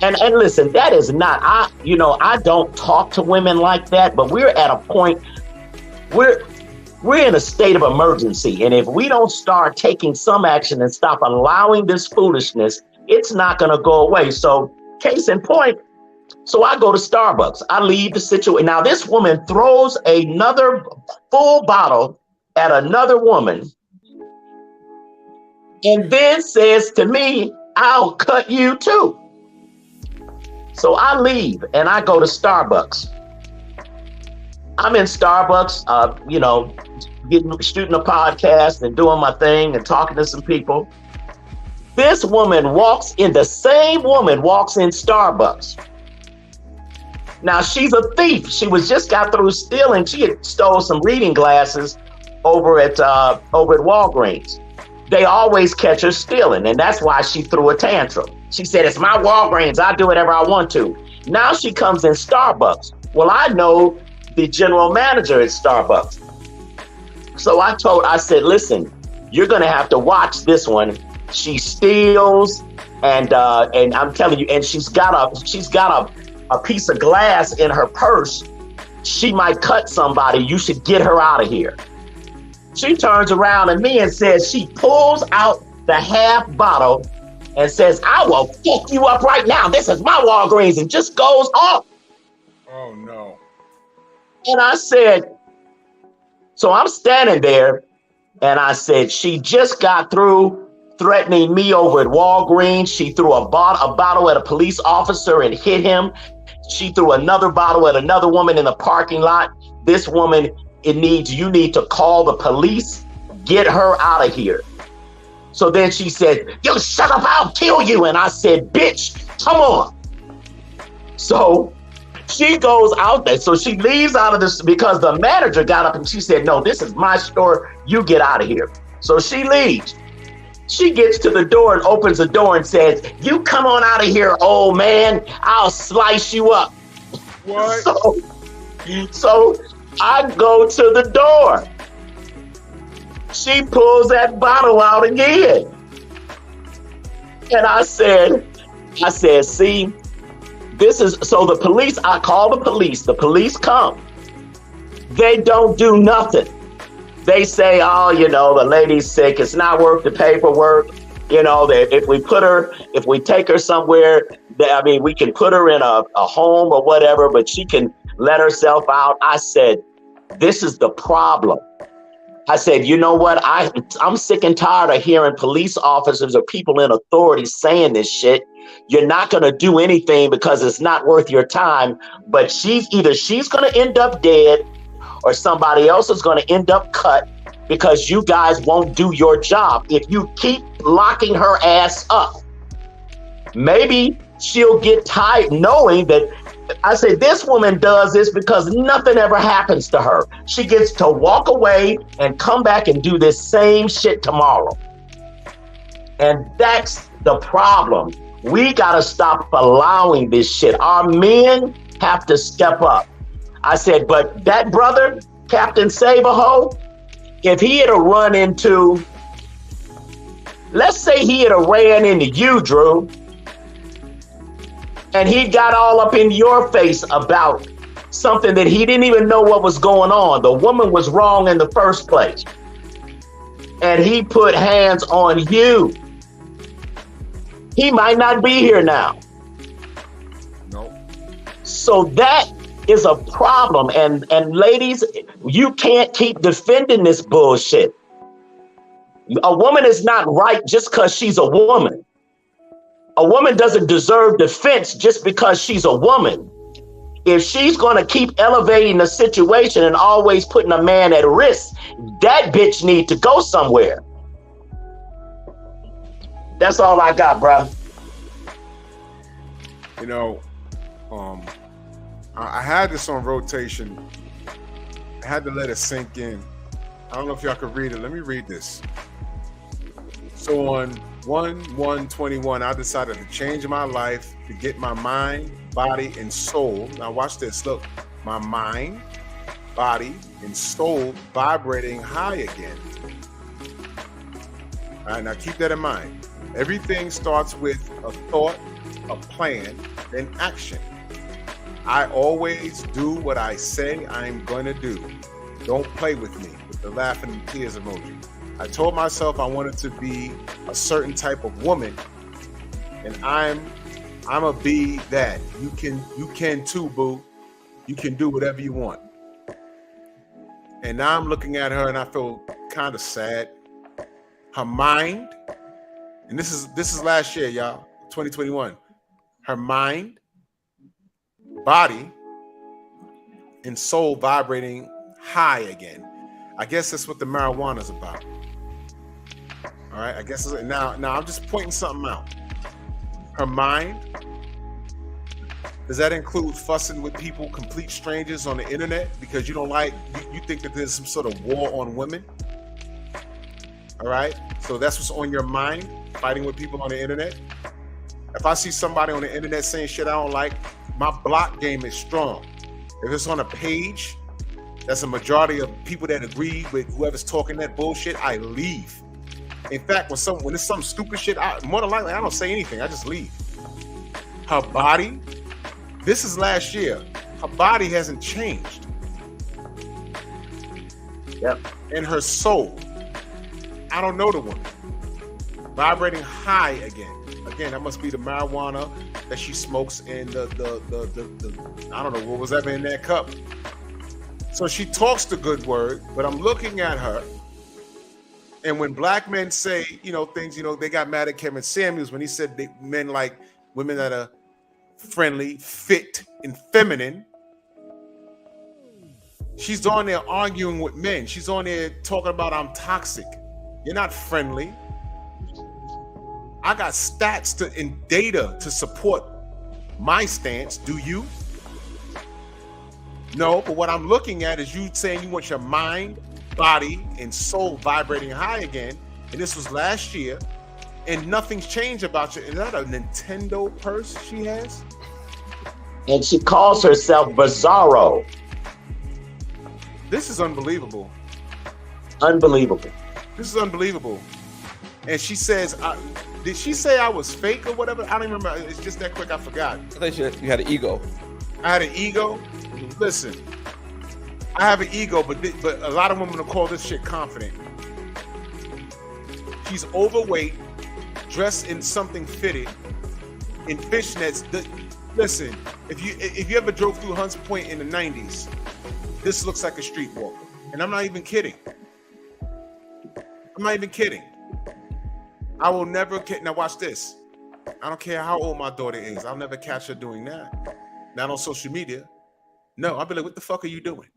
And listen, that is not, I don't talk to women like that, but we're at a point, we're in a state of emergency. And if we don't start taking some action and stop allowing this foolishness, it's not going to go away. So case in point, so I go to Starbucks. I leave the situation. Now this woman throws another full bottle at another woman and then says to me, I'll cut you too. So I leave and I go to Starbucks. I'm in Starbucks, shooting a podcast and doing my thing and talking to some people. This woman walks in Starbucks. Now she's a thief. She got through stealing. She had stole some reading glasses over at Walgreens. They always catch her stealing, and that's why she threw a tantrum. She said, it's my Walgreens. I do whatever I want to. Now she comes in Starbucks. Well, I know the general manager at Starbucks. So I said, listen, you're going to have to watch this one. She steals, and I'm telling you, and she's got a piece of glass in her purse. She might cut somebody. You should get her out of here. She turns around at me and says, she pulls out the half bottle and says, I will fuck you up right now. This is my Walgreens, and just goes off. Oh no. And I said, so I'm standing there and I said, she just got through threatening me over at Walgreens. She threw a bottle at a police officer and hit him. She threw another bottle at another woman in the parking lot. This woman, you need to call the police, get her out of here. So then she said, you shut up, I'll kill you. And I said, bitch, come on. So she goes out there. So she leaves out of this because the manager got up and she said, no, this is my store. You get out of here. So she leaves. She gets to the door and opens the door and says, you come on out of here, old man. I'll slice you up. What? So I go to the door. She pulls that bottle out again. And I said, see, this is, so the police, I call the police come. They don't do nothing. They say, oh, the lady's sick. It's not worth the paperwork. If we take her somewhere, we can put her in a home or whatever, but she can let herself out. I said, this is the problem. I said, you know what? I'm sick and tired of hearing police officers or people in authority saying this shit. You're not going to do anything because it's not worth your time. But she's going to end up dead or somebody else is going to end up cut because you guys won't do your job. If you keep locking her ass up, maybe she'll get tired knowing that. I said, this woman does this because nothing ever happens to her. She gets to walk away and come back and do this same shit tomorrow. And that's the problem. We got to stop allowing this shit. Our men have to step up. I said, but that brother, Captain Saberho, if he had run into, let's say he had ran into you, Drew, and he got all up in your face about something that he didn't even know what was going on. The woman was wrong in the first place. And he put hands on you. He might not be here now. Nope. So that is a problem. And ladies, you can't keep defending this bullshit. A woman is not right just because she's a woman. A woman doesn't deserve defense just because she's a woman. If she's going to keep elevating the situation and always putting a man at risk, that bitch need to go somewhere. That's all I got, bro. You know, I had this on rotation. I had to let it sink in. I don't know if y'all could read it. Let me read this. So on 1/1/21, I decided to change my life to get my mind, body, and soul. Now watch this. Look, my mind, body, and soul vibrating high again. All right, now keep that in mind. Everything starts with a thought, a plan, then action. I always do what I say I'm gonna do. Don't play with me, with the laughing and tears emoji. I told myself I wanted to be a certain type of woman, and I'm a be that. You can too, boo. You can do whatever you want. And now I'm looking at her and I feel kind of sad. Her mind, and this is last year, y'all, 2021. Her mind, body, and soul vibrating high again. I guess that's what the marijuana's about. All right, I guess now I'm just pointing something out. Her mind, does that include fussing with people, complete strangers on the internet because you don't like, you think that there's some sort of war on women? All right, so that's what's on your mind, fighting with people on the internet. If I see somebody on the internet saying shit I don't like, my block game is strong. If it's on a page, that's a majority of people that agree with whoever's talking that bullshit, I leave. In fact, when it's some stupid shit, more than likely, I don't say anything. I just leave. Her body, this is last year. Her body hasn't changed. Yep. And her soul, I don't know the woman. Vibrating high again. Again, that must be the marijuana that she smokes and the I don't know what was ever in that cup. So she talks the good word, but I'm looking at her. And when black men say, things, they got mad at Kevin Samuels when he said men like women that are friendly, fit, and feminine. She's on there arguing with men. She's on there talking about I'm toxic. You're not friendly. I got stats and data to support my stance. Do you? No, but what I'm looking at is you saying you want your mind, body, and soul vibrating high again. And this was last year, and nothing's changed about you. Is that a Nintendo purse she has? And she calls herself Bizarro. This is unbelievable. Unbelievable. This is unbelievable. And she says, did she say I was fake or whatever? I don't even remember. It's just that quick, I forgot. I think you had an ego. I had an ego? Listen, I have an ego, but a lot of women will call this shit confident. She's overweight, dressed in something fitted, in fishnets. Listen, if you ever drove through Hunts Point in the 90s, this looks like a street walker. And I'm not even kidding. I'm not even kidding. I will never. Now watch this. I don't care how old my daughter is. I'll never catch her doing that. Not on social media. No, I'll be like, what the fuck are you doing?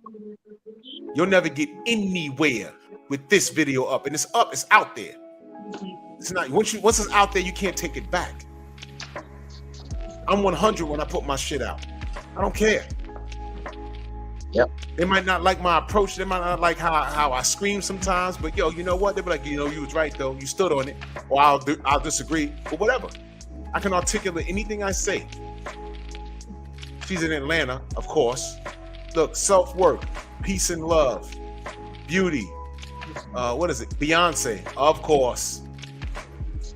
You'll never get anywhere with this video up. And it's up, it's out there. It's not, once it's out there, you can't take it back. I'm 100 when I put my shit out. I don't care. Yep. They might not like my approach. They might not like how I scream sometimes. But yo, you know what? They'll be like, you know, you was right though. You stood on it. Or I'll disagree. But whatever. I can articulate anything I say. She's in Atlanta, of course. Look, self-work, peace and love, beauty. What is it? Beyonce, of course.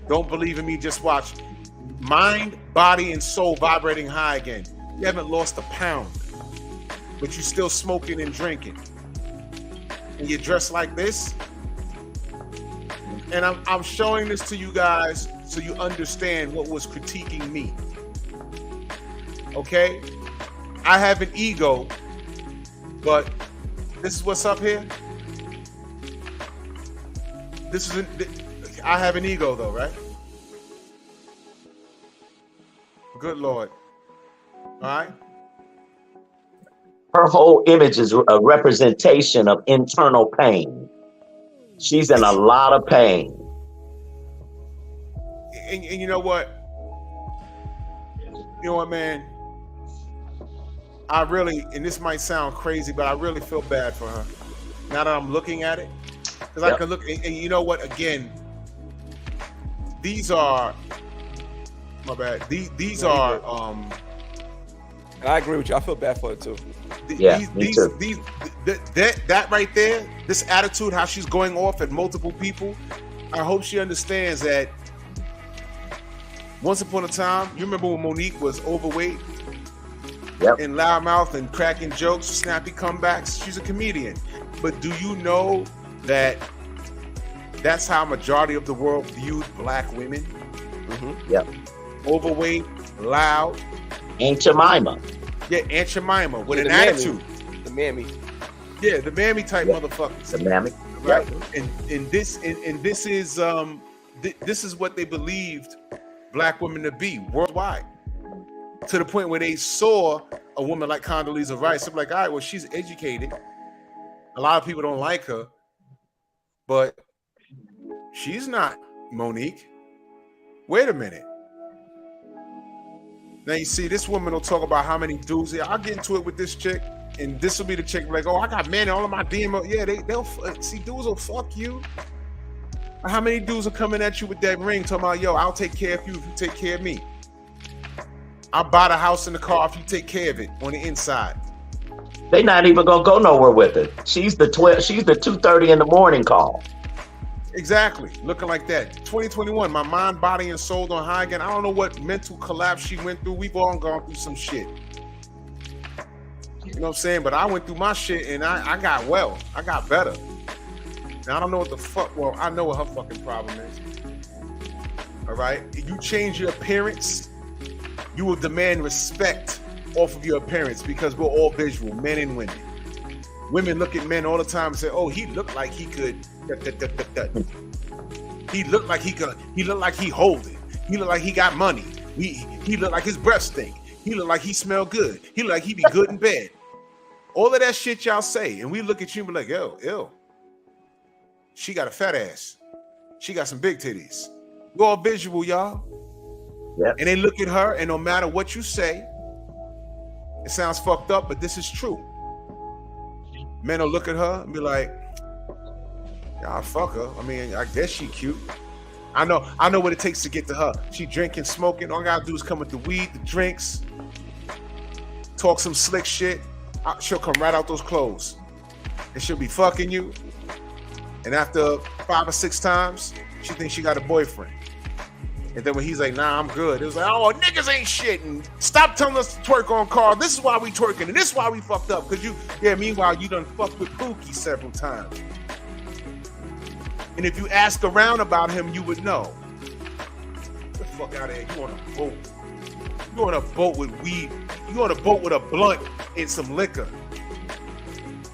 Don't believe in me, just watch. Mind, body, and soul vibrating high again. You haven't lost a pound, but you're still smoking and drinking. And you're dressed like this. And I'm showing this to you guys so you understand what was critiquing me. Okay? I have an ego, but this is what's up here. I have an ego though, right? Good Lord. All right. Her whole image is a representation of internal pain. She's in a lot of pain. And you know what? You know what, man? I really, and this might sound crazy, but I really feel bad for her. Now that I'm looking at it. Because I can look, and you know what? Again, these are, my bad. These are, and I agree with you. I feel bad for her too. That right there, this attitude, how she's going off at multiple people. I hope she understands that once upon a time, you remember when Monique was overweight? Yep. And loudmouth and cracking jokes, snappy comebacks. She's a comedian. But do you know that that's how majority of the world viewed black women? Mm-hmm. Yep. Overweight, loud. Aunt Jemima. Yeah, Aunt Jemima with an mammy. attitude. The mammy. Yeah, the mammy type motherfuckers. The mammy. Right. Yep. And this is what they believed black women to be worldwide. To the point where they saw a woman like Condoleezza Rice. I'm like, all right, well, she's educated. A lot of people don't like her, but she's not Monique. Wait a minute. Now you see, this woman will talk about how many dudes. I'll get into it with this chick, and this will be the chick like, oh, I got men in all of my DM. Yeah, they'll see dudes will fuck you. How many dudes are coming at you with that ring talking about, yo, I'll take care of you if you take care of me. I'll buy the house and the car if you take care of it on the inside. They not even gonna go nowhere with it. She's the 2:30 in the morning call. Exactly, looking like that. 2021, my mind, body, and soul on high again. I don't know what mental collapse she went through. We've all gone through some shit. You know what I'm saying? But I went through my shit and I got well. I got better. Now I don't know what the fuck. Well, I know what her fucking problem is. All right, if you change your appearance, you will demand respect off of your appearance because we're all visual, men and women. Women look at men all the time and say, oh, he looked like he could. He looked like he could. He looked like he hold it. He looked like he got money. He looked like his breath stink. He looked like he smelled good. He looked like he be good in bed. All of that shit y'all say. And we look at you and be like, yo, she got a fat ass. She got some big titties. We're all visual, y'all. Yep. And they look at her, and no matter what you say, it sounds fucked up, but this is true. Men will look at her and be like, "Yeah, fuck her. I mean, I guess she cute. I know what it takes to get to her. She drinking, smoking. All I gotta do is come with the weed, the drinks, talk some slick shit. She'll come right out those clothes, and she'll be fucking you. And after 5 or 6 times, she thinks she got a boyfriend. And then when he's like, nah, I'm good. It was like, oh, niggas ain't shit. And stop telling us to twerk on cars. This is why we twerking. And this is why we fucked up. Because meanwhile, you done fucked with Pookie several times. And if you ask around about him, you would know. Get the fuck out of here. You on a boat. You on a boat with weed. You on a boat with a blunt and some liquor.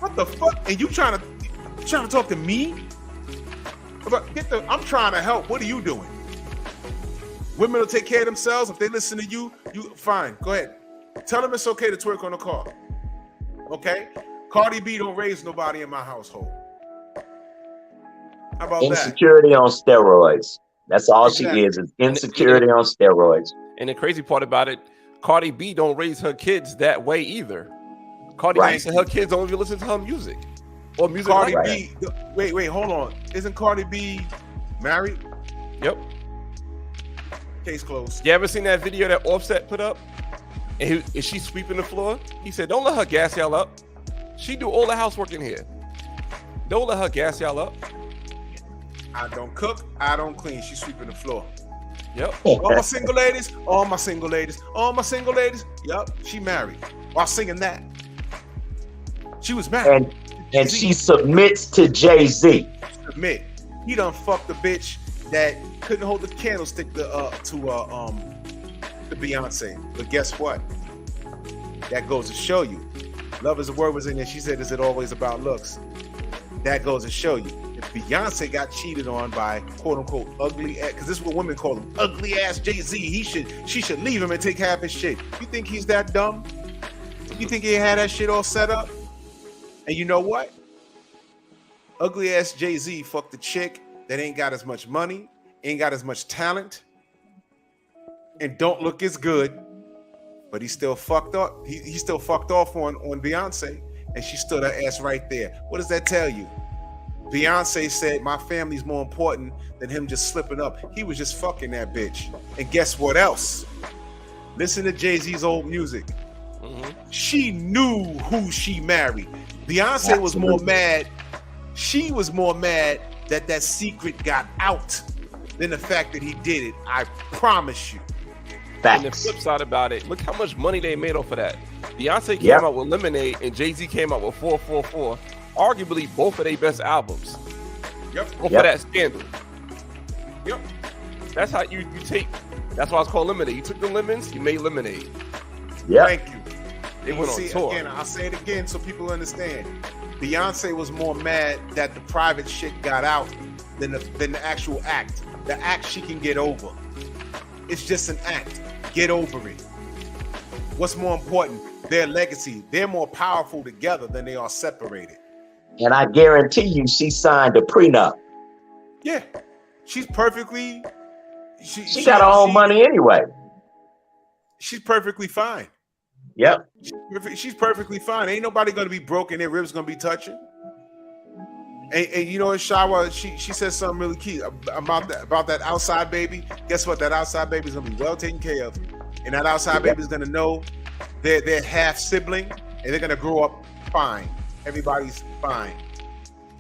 What the fuck? And you trying to talk to me? But I'm trying to help. What are you doing? Women will take care of themselves. If they listen to you, fine. Go ahead. Tell them it's okay to twerk on the car. Okay? Cardi B don't raise nobody in my household. How about insecurity on steroids? That's all she is insecurity on steroids. And the crazy part about it, Cardi B don't raise her kids that way either. Cardi B said her kids don't even listen to her music. Or music Cardi like B, wait, hold on. Isn't Cardi B married? Yep. Case closed. You ever seen that video that Offset put up? And is she sweeping the floor? He said, don't let her gas y'all up. She do all the housework in here. Don't let her gas y'all up. I don't cook, I don't clean. She's sweeping the floor. Yep. All my single ladies, all my single ladies, all my single ladies. Yep, she married while singing that. She was married. And she submits to Jay-Z. Submit. He done fucked the bitch that couldn't hold the candlestick to Beyonce. But guess what? That goes to show you. Love is a word was in there. She said, is it always about looks? That goes to show you. If Beyonce got cheated on by quote unquote ugly ass, because this is what women call him, ugly ass Jay-Z, she should leave him and take half his shit. You think he's that dumb? You think he had that shit all set up? And you know what? Ugly ass Jay-Z fucked the chick that ain't got as much money, ain't got as much talent, and don't look as good, but he still fucked up. He still fucked off on Beyonce, and she stood her ass right there. What does that tell you? Beyonce said, my family's more important than him just slipping up. He was just fucking that bitch. And guess what else? Listen to Jay-Z's old music. She knew who she married. Beyonce was more mad. She was more mad that secret got out than the fact that he did it. I promise you. And the flip side about it, look how much money they made off of that. Beyonce came out with Lemonade and Jay-Z came out with 444. Arguably both of their best albums. Off of that scandal. That's how you take. That's why it's called Lemonade. You took the lemons, you made lemonade. Thank you. They went on tour. Again, I'll say it again so people understand. Beyonce was more mad that the private shit got out than the actual act. The act she can get over. It's just an act. Get over it. What's more important? Their legacy. They're more powerful together than they are separated. And I guarantee you she signed a prenup. Yeah. She's perfectly... She got her own money anyway. She's perfectly fine. Yep. She's perfectly fine. Ain't nobody going to be broken. Their ribs going to be touching. And you know, in Shawa, she said something really key about that outside baby. Guess what? That outside baby is going to be well taken care of. And that outside baby is going to know they're half sibling and they're going to grow up fine. Everybody's fine.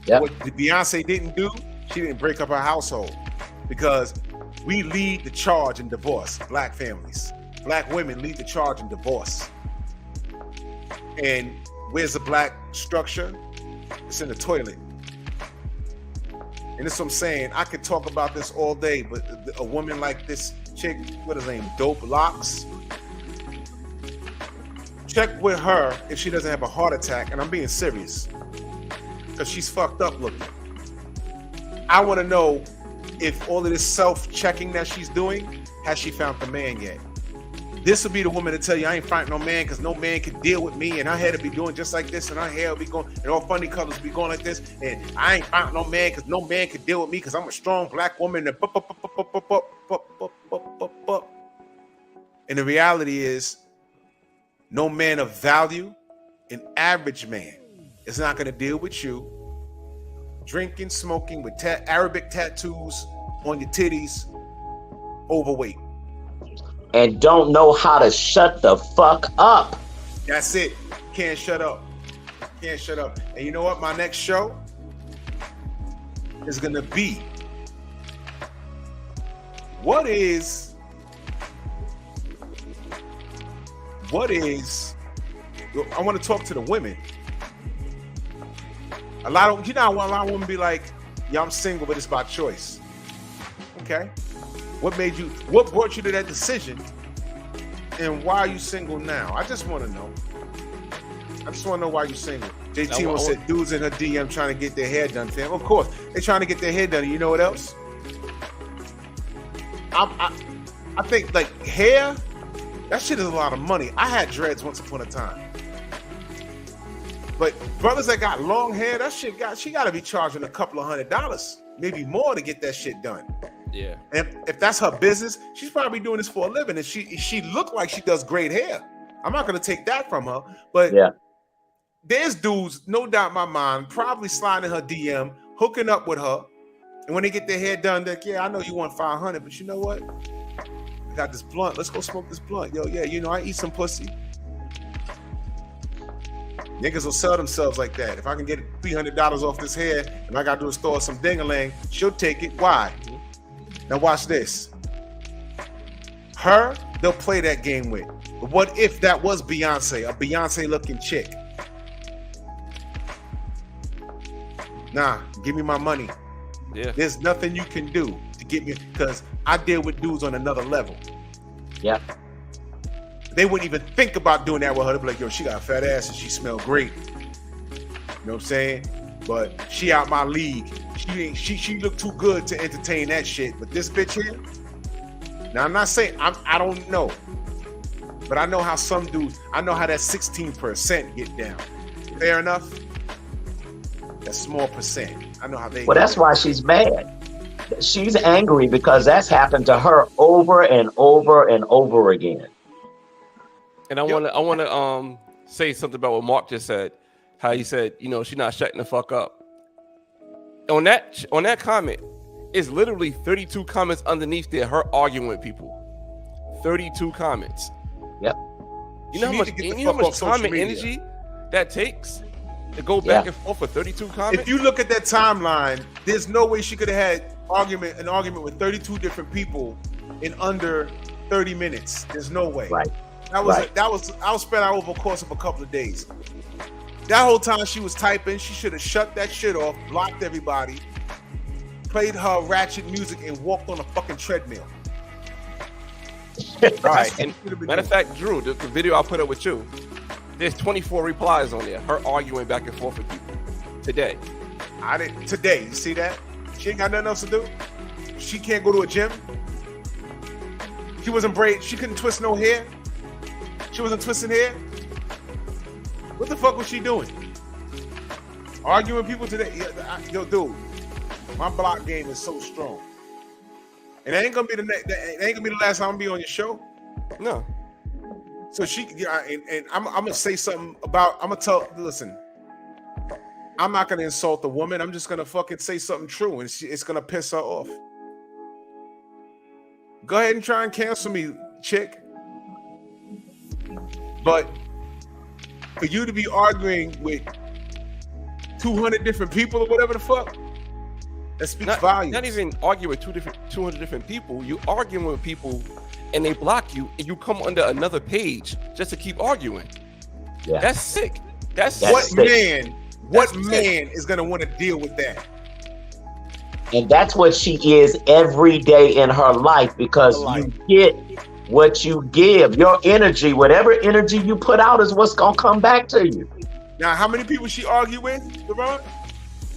What Beyonce didn't do, she didn't break up her household, because we lead the charge in divorce. Black families, black women lead the charge in divorce. And where's the black structure? It's in the toilet. And that's what I'm saying. I could talk about this all day, but a woman like this chick, what is her name? Dope Locks. Check with her if she doesn't have a heart attack, and I'm being serious, because she's fucked up looking. I want to know if all of this self-checking that she's doing, has she found the man yet? This will be the woman to tell you, I ain't finding no man because no man can deal with me, and her hair to be doing just like this, and her hair will be going, and all funny colors be going like this, and I ain't finding no man because no man can deal with me because I'm a strong black woman. And the reality is, no man of value, an average man, is not going to deal with you drinking, smoking with Arabic tattoos on your titties, overweight. And don't know how to shut the fuck up. That's it. Can't shut up. Can't shut up. And you know what? My next show is going to be, I want to talk to the women. A lot of women be like, yeah, I'm single, but it's by choice. Okay. What brought you to that decision? And why are you single now? I just want to know. I just want to know why you single. JT said dudes in her DM trying to get their hair done, fam. Of course, they trying to get their hair done. You know what else? I think like hair, that shit is a lot of money. I had dreads once upon a time. But brothers that got long hair, that shit she got to be charging a couple of $100, maybe more to get that shit done. Yeah. And if that's her business, she's probably doing this for a living, and she look like she does great hair. I'm not gonna take that from her, but yeah, there's dudes, no doubt in my mind, probably sliding her DM, hooking up with her, and when they get their hair done, they're like, yeah, I know you want 500, but you know what? I got this blunt. Let's go smoke this blunt. Yo, yeah, you know I eat some pussy. Niggas will sell themselves like that. If I can get $300 off this hair, and I got to store some ding-a-ling, she'll take it. Why? Now watch this. Her, they'll play that game with. But what if that was Beyonce, a Beyonce-looking chick? Nah, give me my money. Yeah. There's nothing you can do to get me, because I deal with dudes on another level. Yeah. They wouldn't even think about doing that with her. They'd be like, yo, she got a fat ass and she smell great. You know what I'm saying? But she out my league. She look too good to entertain that shit. But this bitch here, now I'm not saying, I don't know. But I know how some dudes, I know how that 16% get down. Fair enough? That small percent. I know how they. Well, that's why she's mad. She's angry because that's happened to her over and over and over again. And I want to say something about what Mark just said. How he said, you know, she's not shutting the fuck up. On that comment, it's literally 32 comments underneath there, her arguing with people. 32 comments. Yep. You know how much time and energy that takes to go back and forth for 32 comments? If you look at that timeline, there's no way she could have had an argument with 32 different people in under 30 minutes. There's no way. Right. I was spread out over the course of a couple of days. That whole time she was typing, she should have shut that shit off, blocked everybody, played her ratchet music, and walked on a fucking treadmill. All right. And matter of fact, Drew, the video I put up with you, there's 24 replies on there. Her arguing back and forth with people today. Today, you see that? She ain't got nothing else to do. She can't go to a gym. She wasn't braid. She couldn't twist no hair. She wasn't twisting hair. What the fuck was she doing? Arguing with people today? Yo, dude, my block game is so strong, and it ain't gonna be the last time I'm gonna be on your show. No. So and I'm gonna say something about. Listen, I'm not gonna insult the woman. I'm just gonna fucking say something true, and it's gonna piss her off. Go ahead and try and cancel me, chick. But for you to be arguing with 200 different people or whatever the fuck, that speaks volumes. Not even arguing with 200 different people. You arguing with people and they block you, and you come under another page just to keep arguing. Yeah. That's sick. What man is gonna want to deal with that? And that's what she is every day in her life, because you get what you give. Your energy, whatever energy you put out is what's gonna come back to you. Now, how many people she argue with, LeBron?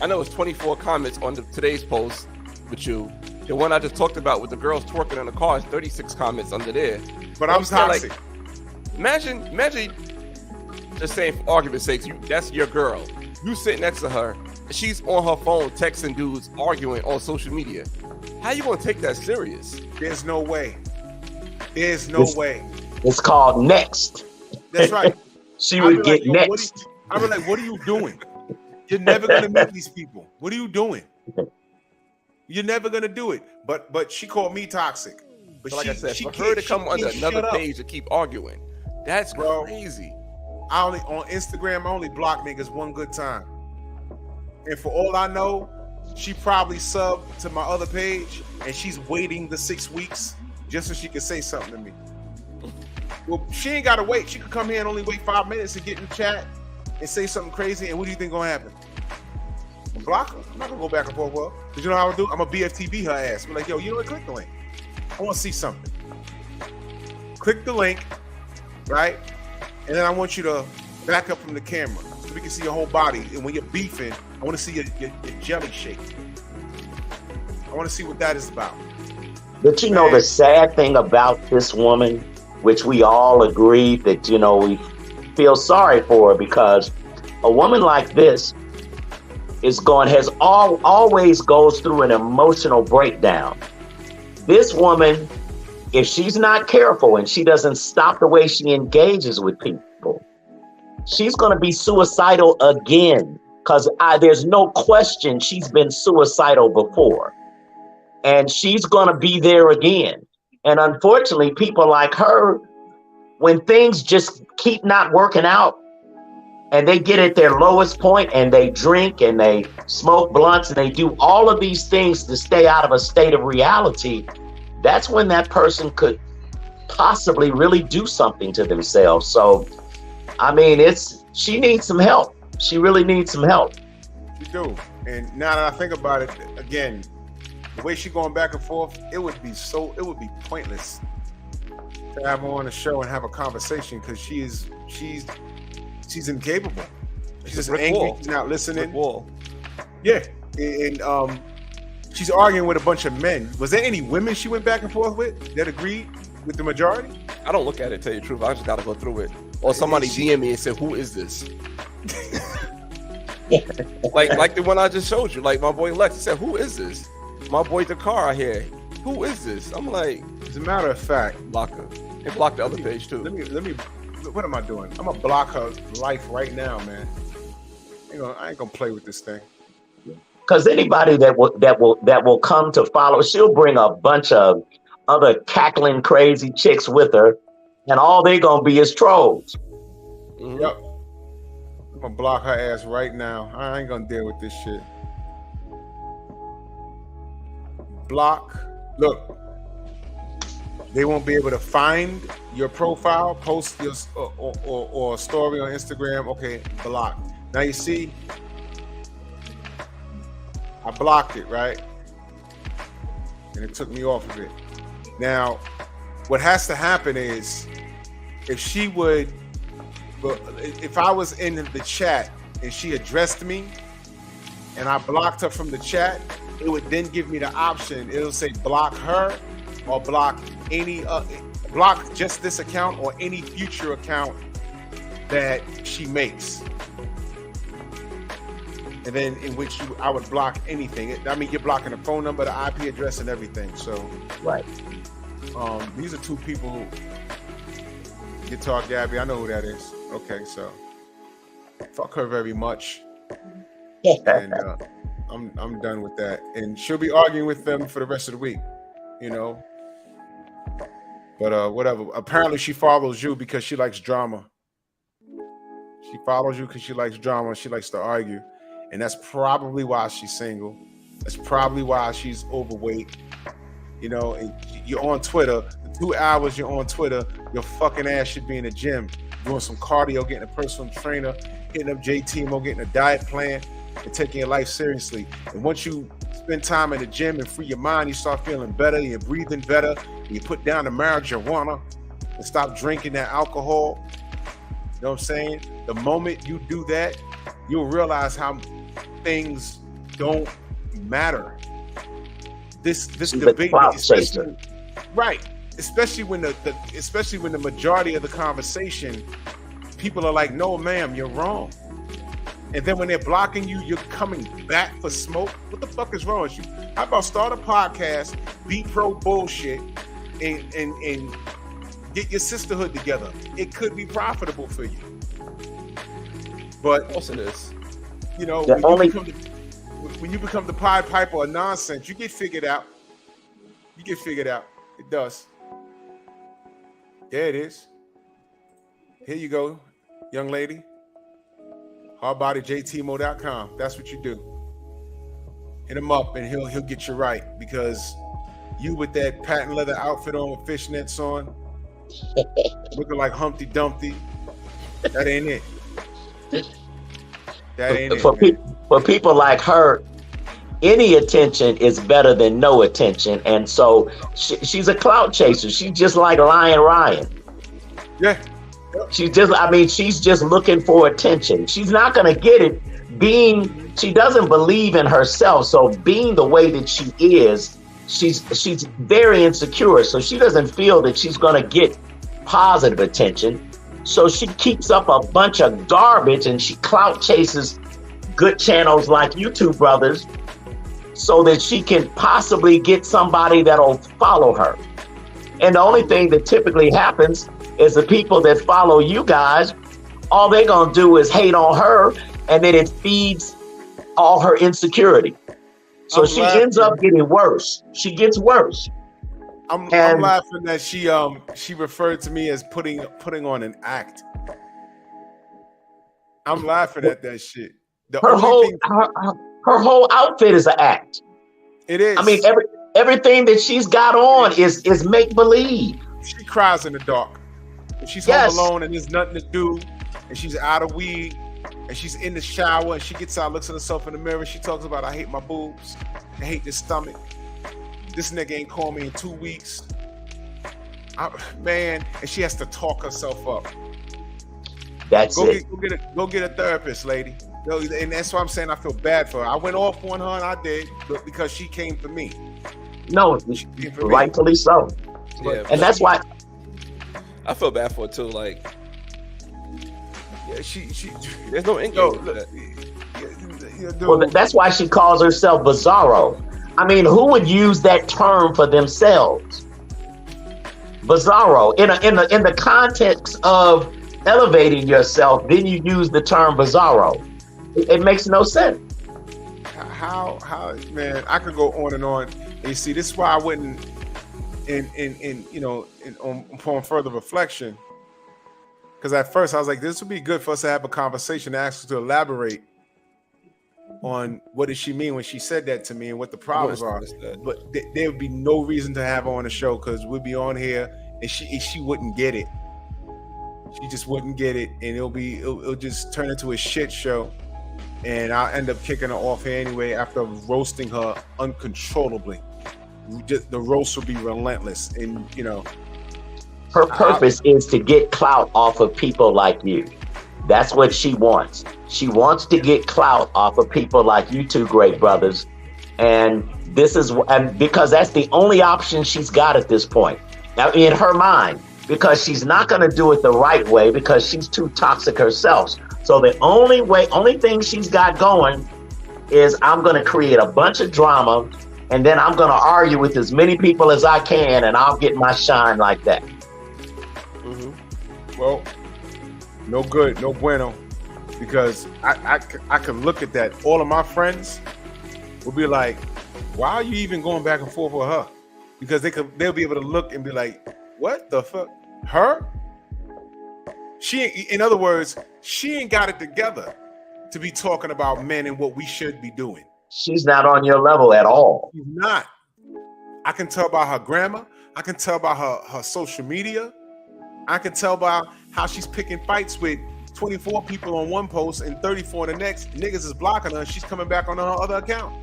I know it's 24 comments on today's post with you. The one I just talked about with the girls twerking in the car is 36 comments under there. But I'm toxic. Like, imagine, just saying for argument's sake, that's your girl. You sit next to her, she's on her phone texting dudes, arguing on social media. How you gonna take that serious? There's no way. There's no way. It's called next. That's right. She would get next. I was like, what are you doing? You're never gonna meet these people. What are you doing? You're never gonna do it. But she called me toxic. But like I said, for her to come under another page to keep arguing, that's crazy. On Instagram, I only block niggas one good time. And for all I know, she probably subbed to my other page and she's waiting the 6 weeks just so she can say something to me. Well, she ain't gotta wait. She could come here and only wait 5 minutes to get in the chat and say something crazy. And what do you think gonna happen? I'm block her. I'm not gonna go back and forth with her. Cause you know how I do? I'm gonna BFTB her ass. I'm like, yo, you know what? Click the link. I want to see something. Click the link, right? And then I want you to Back up from the camera so we can see your whole body. And when you're beefing, I want to see your jelly shake. I want to see what that is about. But you know, the sad thing about this woman, which we all agree that, you know, we feel sorry for her, because a woman like this always goes through an emotional breakdown. This woman, if she's not careful and she doesn't stop the way she engages with people, she's going to be suicidal again, because there's no question she's been suicidal before. And she's going to be there again. And unfortunately, people like her, when things just keep not working out and they get at their lowest point and they drink and they smoke blunts and they do all of these things to stay out of a state of reality, that's when that person could possibly really do something to themselves. So, I mean, she needs some help. She really needs some help. You do. And now that I think about it, again, the way she's going back and forth, it would be pointless to have her on the show and have a conversation, because she's incapable. She's just angry. She's not listening. Yeah, and she's arguing with a bunch of men. Was there any women she went back and forth with that agreed with the majority? I don't look at it, tell you the truth. I just gotta go through it. Or somebody DM me and said, "Who is this?" like the one I just showed you. Like my boy Lex, he said, "Who is this?" My boy Dakar here. Who is this? I'm like, as a matter of fact, block her. And block the other page too. Let me. What am I doing? I'm gonna block her life right now, man. I ain't gonna play with this thing. Because anybody that will come to follow, she'll bring a bunch of other cackling crazy chicks with her, and all they're gonna be is trolls. Mm-hmm. Yep. I'm gonna block her ass right now. I ain't gonna deal with this shit. Block. Look, they won't be able to find your profile, post your or a story on Instagram. Okay, block. Now you see, I blocked it, right? And it took me off of it. Now, what has to happen is, if I was in the chat and she addressed me and I blocked her from the chat, it would then give me the option. It'll say block her or block block just this account or any future account that she makes. And then in which I would block anything. I mean, you're blocking the phone number, the IP address, and everything. So, right. These are two people who Guitar Gabby. I know who that is. Okay, so fuck her very much. And I'm done with that. And she'll be arguing with them for the rest of the week, But whatever. Apparently she follows you because she likes drama. She follows you because she likes drama. She likes to argue. And that's probably why she's single. That's probably why she's overweight. And you're on Twitter. The 2 hours you're on Twitter, your fucking ass should be in the gym, doing some cardio, getting a personal trainer, hitting up JT, getting a diet plan, and taking your life seriously. And once you spend time in the gym and free your mind, you start feeling better, you're breathing better, you put down the marijuana and stop drinking that alcohol. You know what I'm saying? The moment you do that, you'll realize how things don't matter. This debate, especially when the majority of the conversation, people are like, "No, ma'am, you're wrong." And then when they're blocking you, you're coming back for smoke. What the fuck is wrong with you? How about start a podcast, be pro bullshit, and get your sisterhood together? It could be profitable for you. But of course it is. When you become the Pied Piper of nonsense, you get figured out. It does. Yeah, it is. Here you go, young lady. hardbodyjtmo.com. That's what you do. Hit him up and he'll get you right, because you with that patent leather outfit on with fishnets on, looking like Humpty Dumpty, that ain't it. That ain't it. For people like her, any attention is better than no attention, and so she's a clout chaser. She's just like Lion Ryan. Yeah, She's just looking for attention. She's not going to get it she doesn't believe in herself. So being the way that she is, she's very insecure. So she doesn't feel that she's going to get positive attention. So she keeps up a bunch of garbage and she clout chases good channels like YouTube Brothers so that she can possibly get somebody that'll follow her. And the only thing that typically happens is the people that follow you guys, all they're going to do is hate on her, and then it feeds all her insecurity. So she ends up getting worse. She gets worse. I'm laughing that she referred to me as putting on an act. I'm laughing at that shit. Her whole outfit is an act. It is. I mean, everything that she's got on is make believe. She cries in the dark. If she's home alone and there's nothing to do, and she's out of weed, and she's in the shower, and she gets out, looks at herself in the mirror, she talks about, I hate my boobs, I hate this stomach. This nigga ain't called me in 2 weeks. Man, and she has to talk herself up. Go get a therapist, lady. And that's why I'm saying I feel bad for her. I went off on her, and I did, but because she came for me. No, rightfully so. Yeah, and that's why I feel bad for her too. Like, yeah, she there's no English. Well, that's why she calls herself Bizarro. I mean, who would use that term for themselves? Bizarro. In the context of elevating yourself, then you use the term Bizarro. It makes no sense. How man, I could go on and on. And you see, this is why I wouldn't upon further reflection. Because at first I was like, this would be good for us to have a conversation, to ask her to elaborate on what did she mean when she said that to me and what the problems are. But there would be no reason to have her on the show because we'd be on here and she wouldn't get it. She just wouldn't get it, and it'll just turn into a shit show. And I'll end up kicking her off here anyway after roasting her uncontrollably. The roast will be relentless, and her purpose is to get clout off of people like you. That's what she wants. She wants to get clout off of people like you two great brothers, and because that's the only option she's got at this point. Now, in her mind, because she's not going to do it the right way because she's too toxic herself. So the only thing she's got going is I'm going to create a bunch of drama, and then I'm going to argue with as many people as I can, and I'll get my shine like that. Mm-hmm. Well, no good, no bueno, because I could look at that. All of my friends will be like, why are you even going back and forth with her? Because they'll be able to look and be like, what the fuck? Her? In other words, she ain't got it together to be talking about men and what we should be doing. She's not on your level at all. She's not. I can tell by her grammar. I can tell by her social media. I can tell by how she's picking fights with 24 people on one post and 34 on the next. Niggas is blocking her. She's coming back on her other account.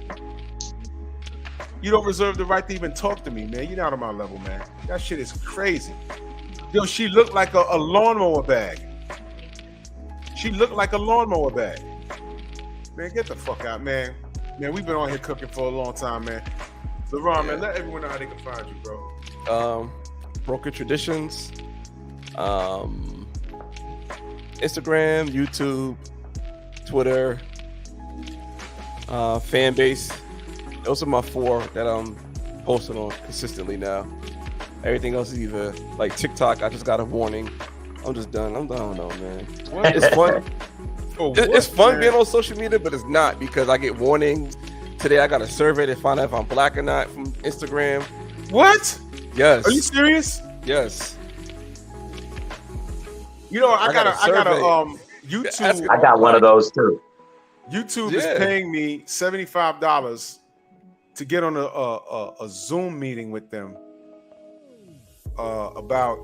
You don't reserve the right to even talk to me, man. You're not on my level, man. That shit is crazy. Yo, she looked like a lawnmower bag. She looked like a lawnmower bag. Man, get the fuck out, man. Man, we've been on here cooking for a long time, man. LeRon, man, let everyone know how they can find you, bro. Broken Traditions, Instagram, YouTube, Twitter, fan base. Those are my 4 that I'm posting on consistently now. Everything else is either like TikTok. I just got a warning. I'm just done. I don't know, man. What? It's fun. It's fun being on social media, but it's not because I get warnings. Today I got a survey to find out if I'm black or not from Instagram. What? Yes. Are you serious? Yes. I got a YouTube. I got one of those too. YouTube is paying me $75 to get on a Zoom meeting with them about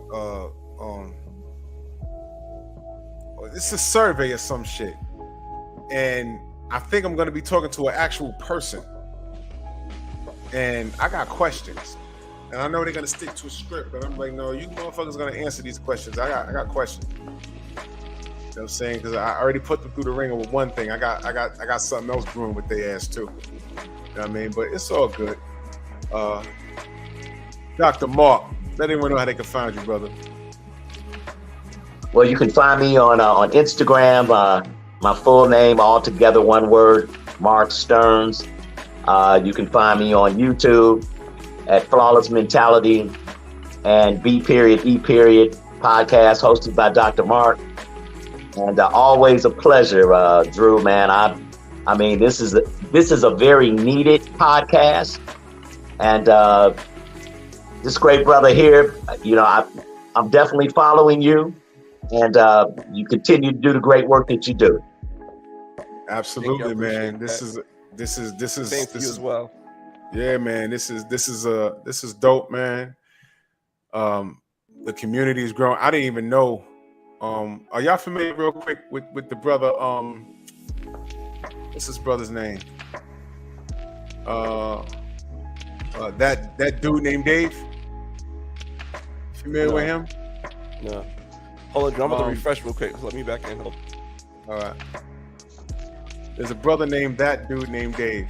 it's a survey or some shit, and I think I'm going to be talking to an actual person, and I got questions. And I know they're gonna stick to a script, but I'm like, no, you motherfuckers gonna answer these questions. I got questions. You know what I'm saying? Because I already put them through the ringer with one thing. I got something else brewing with their ass too. You know what I mean? But it's all good. Dr. Mark, let everyone know how they can find you, brother. Well, you can find me on Instagram. My full name, all together, one word, Mark Stearns. You can find me on YouTube at Flawless Mentality and B.E.P podcast hosted by Dr. Mark. And always a pleasure, Drew, man. I mean, this is a very needed podcast. And this great brother here, you know, I'm definitely following you. And you continue to do the great work that you do. Absolutely, man. This is Same to you as well. Yeah, man. This is dope, man. The community is growing. I didn't even know. Are y'all familiar, real quick, with the brother? What's his brother's name? That dude named Dave. Familiar with him? No. Hold on, I'm going to refresh real quick. Let me back in. Hold. All right. There's a brother named that dude named Dave,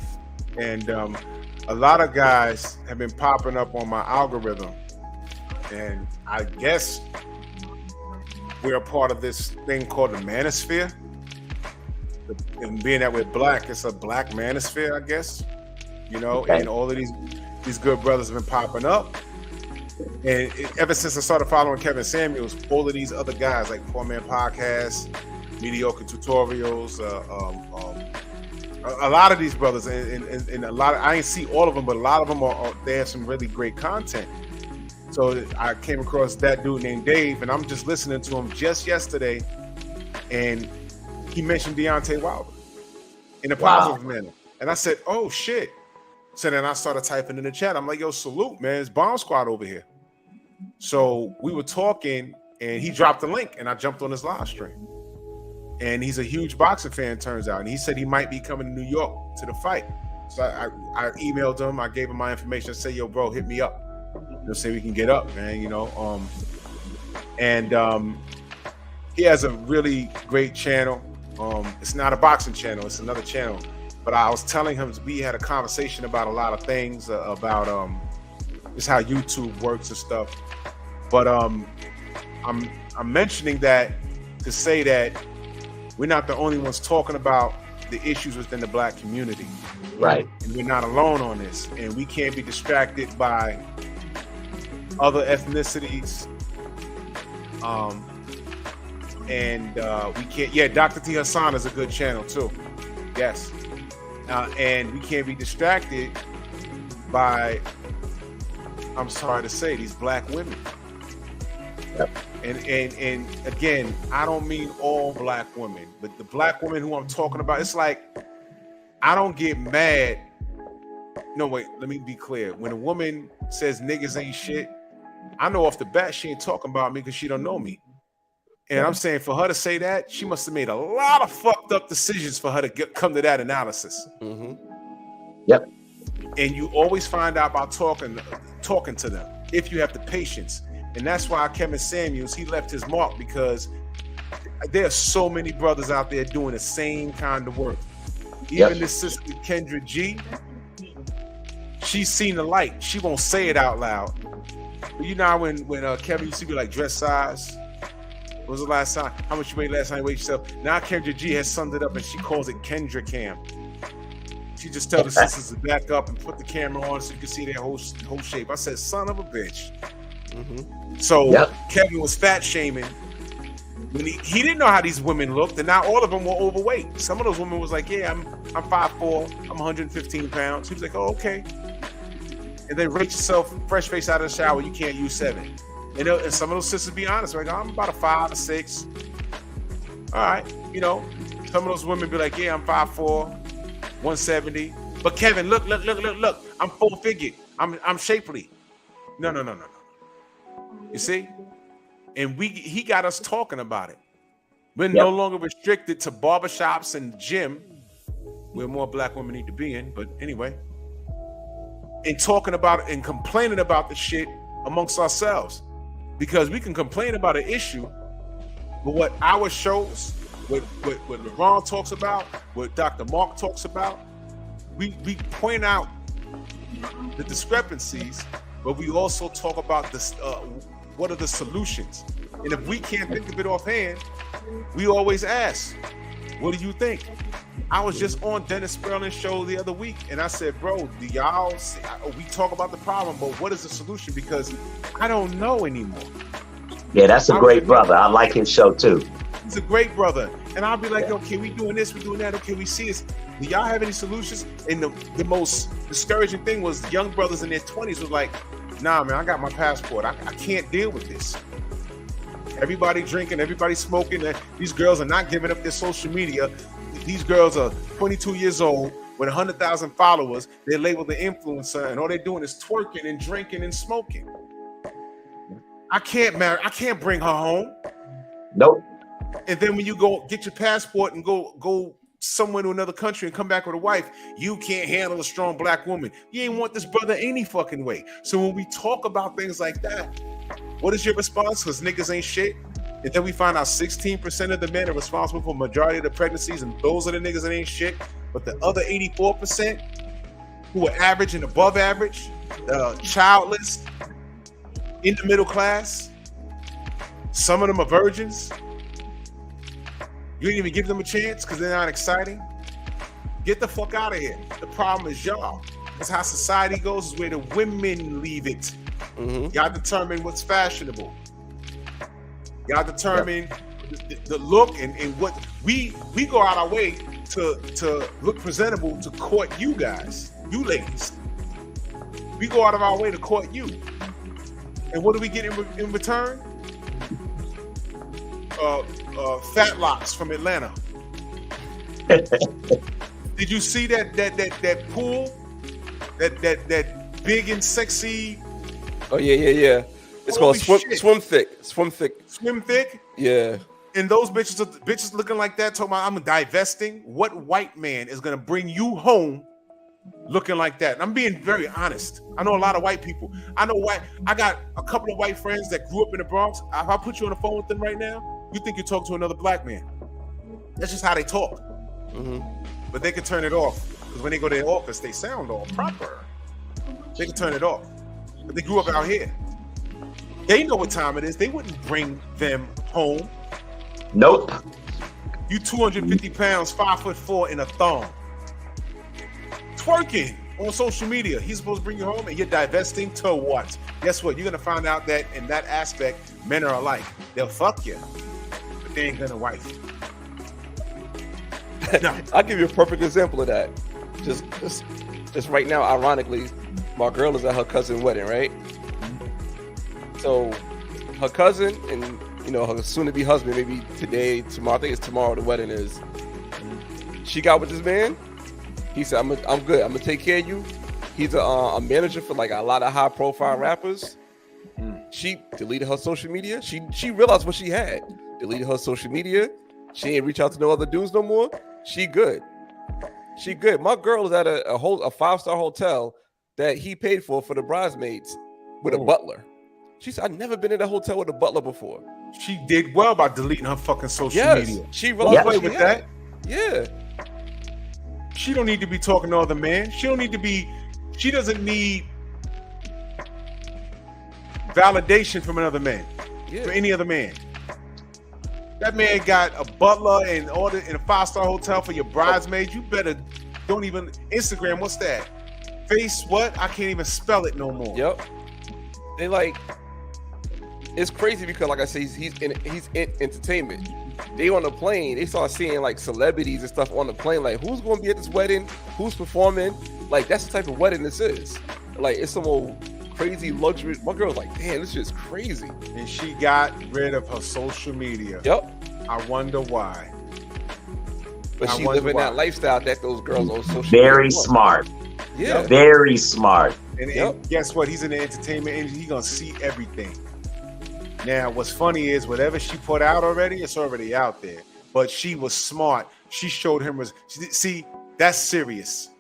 and a lot of guys have been popping up on my algorithm, and I guess we're a part of this thing called the manosphere. And being that we're black, it's a black manosphere, I guess. You know, and all of these good brothers have been popping up. And ever since I started following Kevin Samuels, all of these other guys like Poor Man Podcast, Mediocre Tutorials, a lot of these brothers, and a lot of, I ain't see all of them, but a lot of them they have some really great content. So I came across that dude named Dave, and I'm just listening to him just yesterday, and he mentioned Deontay Wilder in a positive manner. And I said, oh shit. So then I started typing in the chat. I'm like, yo, salute, man. It's Bomb Squad over here. So we were talking, and he dropped the link, and I jumped on his live stream. And he's a huge boxing fan, turns out. And he said he might be coming to New York to the fight. So I emailed him. I gave him my information. I said, yo, bro, hit me up. They'll say we can get up, man, you know. He has a really great channel. It's not a boxing channel. It's another channel. But I was telling him, we had a conversation about a lot of things, about just how YouTube works and stuff. But I'm mentioning that to say that we're not the only ones talking about the issues within the black community. Right. And we're not alone on this. And we can't be distracted by other ethnicities. We can't, Dr. T. Hassan is a good channel too. Yes. And we can't be distracted by, I'm sorry to say, these black women. Yep. And again, I don't mean all black women, but the black women who I'm talking about, it's like, I don't get mad. No, wait, let me be clear. When a woman says niggas ain't shit, I know off the bat she ain't talking about me because she don't know me. And I'm saying for her to say that, she must have made a lot of fucked up decisions for her to come to that analysis. Mm-hmm. Yep. And you always find out about talking to them if you have the patience. And that's why Kevin Samuels, he left his mark, because there are so many brothers out there doing the same kind of work. Even this sister Kendra G, she's seen the light. She won't say it out loud. But you know when Kevin used to be like, dress size. When was the last time? How much you weighed last time you weighed yourself? Now Kendra G has summed it up, and she calls it Kendra Cam. She just tells the sisters to back up and put the camera on so you can see their whole shape. I said, son of a bitch. Mm-hmm. So Kevin was fat shaming when he didn't know how these women looked, and not all of them were overweight. Some of those women was like, yeah, I'm 5'4", I'm 115 pounds. He was like, oh, okay. And then rate yourself fresh face out of the shower, you can't use 7. And some of those sisters be honest, like, I'm about a 5 or 6. All right, you know, some of those women be like, yeah, I'm 5'4", 170. But Kevin, look, I'm full figured. I'm shapely. No. You see? And he got us talking about it. We're no longer restricted to barbershops and gym, where more black women need to be in. But anyway, and talking about it and complaining about the shit amongst ourselves. Because we can complain about an issue, but what our shows, what LeBron talks about, what Dr. Mark talks about, we point out the discrepancies, but we also talk about this. What are the solutions? And if we can't think of it offhand, we always ask, what do you think? I was just on Dennis Sperling's show the other week, and I said, bro, do y'all see, we talk about the problem, but what is the solution? Because I don't know anymore. Yeah, that's a great brother. I like his show too. He's a great brother. And I'll be like, okay, we doing this, we doing that. Okay, we see this. Do y'all have any solutions? And the most discouraging thing was the young brothers in their 20s was like, nah, man, I got my passport. I can't deal with this. Everybody drinking, everybody smoking. These girls are not giving up their social media. These girls are 22 years old with 100,000 followers. They're labeled the influencer, and all they're doing is twerking and drinking and smoking. I can't bring her home. Nope. And then when you go get your passport and go somewhere to another country and come back with a wife, you can't handle a strong black woman. You ain't want this brother any fucking way. So when we talk about things like that, what is your response? Because niggas ain't shit. And then we find out 16% of the men are responsible for majority of the pregnancies, and those are the niggas that ain't shit. But the other 84% who are average and above average, childless, in the middle class, some of them are virgins. You didn't even give them a chance because they're not exciting. Get the fuck out of here. The problem is y'all. That's how society goes, is where the women leave it. Mm-hmm. Y'all determine what's fashionable. Y'all determine the look and what we go out our way to look presentable to court you guys, you ladies. We go out of our way to court you. And what do we get in return? Fat locks from Atlanta. Did you see that pool? That big and sexy. Oh yeah. It's called Swim Thick. Swim Thick? Yeah. And those bitches looking like that, talking about I'm divesting. What white man is gonna bring you home looking like that? And I'm being very honest. I know a lot of white people. I got a couple of white friends that grew up in the Bronx. If I put you on the phone with them right now, you think you talk to another black man. That's just how they talk. Mm-hmm. But they can turn it off. Because when they go to their office, they sound all proper. They can turn it off. But they grew up out here. They know what time it is. They wouldn't bring them home. Nope. You 250 pounds, 5'4" in a thong. Twerking on social media. He's supposed to bring you home, and you're divesting to what? Guess what? You're going to find out that in that aspect, men are alike. They'll fuck you, but they ain't going to wife you. No. I'll give you a perfect example of that. Just right now, ironically, my girl is at her cousin's wedding, right? So her cousin and her soon-to-be husband, maybe today, tomorrow. I think it's tomorrow. The wedding is. She got with this man. He said, "I'm good. I'm gonna take care of you." He's a manager for like a lot of high-profile rappers. She deleted her social media. She realized what she had. Deleted her social media. She ain't reach out to no other dudes no more. She good. My girl is at a 5-star hotel that he paid for the bridesmaids with a butler. She said, I've never been in a hotel with a butler before. She did well by deleting her fucking social media. She realized play with that. Yeah. She don't need to be talking to other men. She doesn't need validation from another man. Yeah. For any other man. That man got a butler and ordered in a 5-star hotel for your bridesmaids. You better don't even Instagram. What's that? Face what? I can't even spell it no more. Yep. They like. It's crazy because, like I say, he's in entertainment. They on the plane. They start seeing like celebrities and stuff on the plane. Like, who's going to be at this wedding? Who's performing? Like, that's the type of wedding this is. Like, it's some old crazy luxury. My girl's like, damn, this shit's crazy. And she got rid of her social media. Yep. I wonder why. But she's living that lifestyle that those girls on social media. Very smart. Yeah. Very smart. And guess what? He's in the entertainment industry. He's going to see everything. Now, what's funny is whatever she put out already, it's already out there. But she was smart. She showed him. See, that's serious.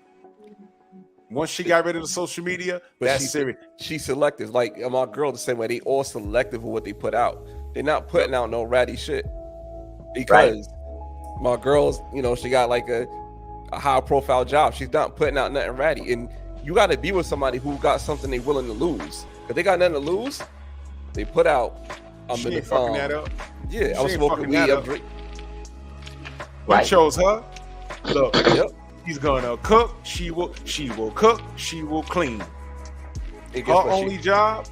Once she got rid of the social media, But that's serious. She's selective. Like my girl, the same way. They all selective with what they put out. They're not putting out no ratty shit. Because my girl's, you know, she got like a high profile job. She's not putting out nothing ratty. And you got to be with somebody who got something they willing to lose. If they got nothing to lose, they put out. She ain't fucking that up. Yeah, She I'm ain't smoking fucking weed. that I'm up. drinking. You chose her. Look, Yep. she's gonna cook. She will cook. She will clean. And Her guess what? only job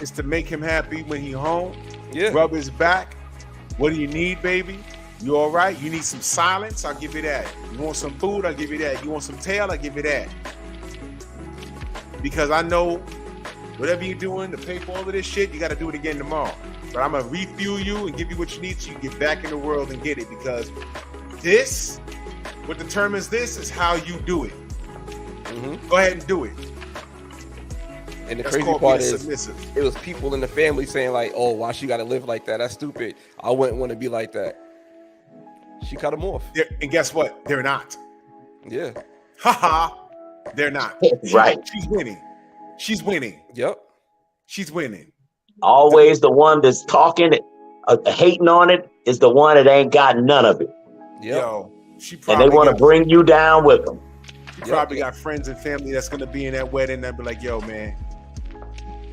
is to make him happy when he home. Yeah. Rub his back. What do you need, baby? You all right? You need some silence? I'll give you that. You want some food? I'll give you that. You want some tail? I'll give you that. Because I know whatever you're doing to pay for all of this shit, you got to do it again tomorrow. But I'm gonna refuel you and give you what you need so you can get back in the world and get it. Because this, what determines this is how you do it. Go ahead and do it. And the That's crazy called part being is, submissive. it was people in the family saying like, "Oh, why she got to live like that? That's stupid. I wouldn't want to be like that." She cut them off. And guess what? They're not. Yeah. Haha. They're not. Right. She's winning. She's winning. Yep. She's winning. Always the one that's talking, hating on it, is the one that ain't got none of it. Yep. Yo, she And probably they want to bring you down with them. She probably got friends and family that's gonna be in that wedding that be like, "Yo, man,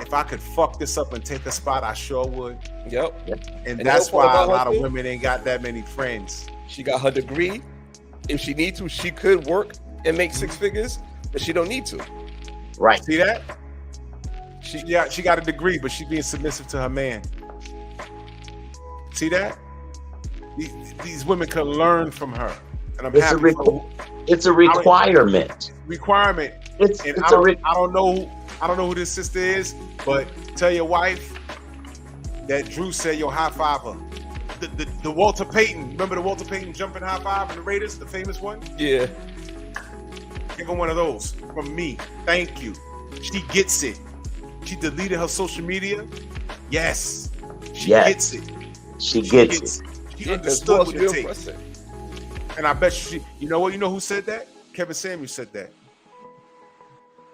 if I could fuck this up and take a spot, I sure would." Yep. And And that's the whole part why a about lot her of too, women ain't got that many friends. She got her degree. If she need to, she could work and make 6 figures, but she don't need to. Right. See that? She got a degree, but she's being submissive to her man. See that? These women can learn from her, and I'm happy. It's a requirement. Requirement. I don't know who this sister is, but tell your wife that Drew said, "Yo, high five her." The Walter Payton. Remember the Walter Payton jumping high five in the Raiders, the famous one? Yeah. Give her one of those from me. Thank you. She gets it. She deleted her social media. Yes. She gets it. She gets it. She understood what it takes. And I bet you know what? You know who said that? Kevin Samuels said that.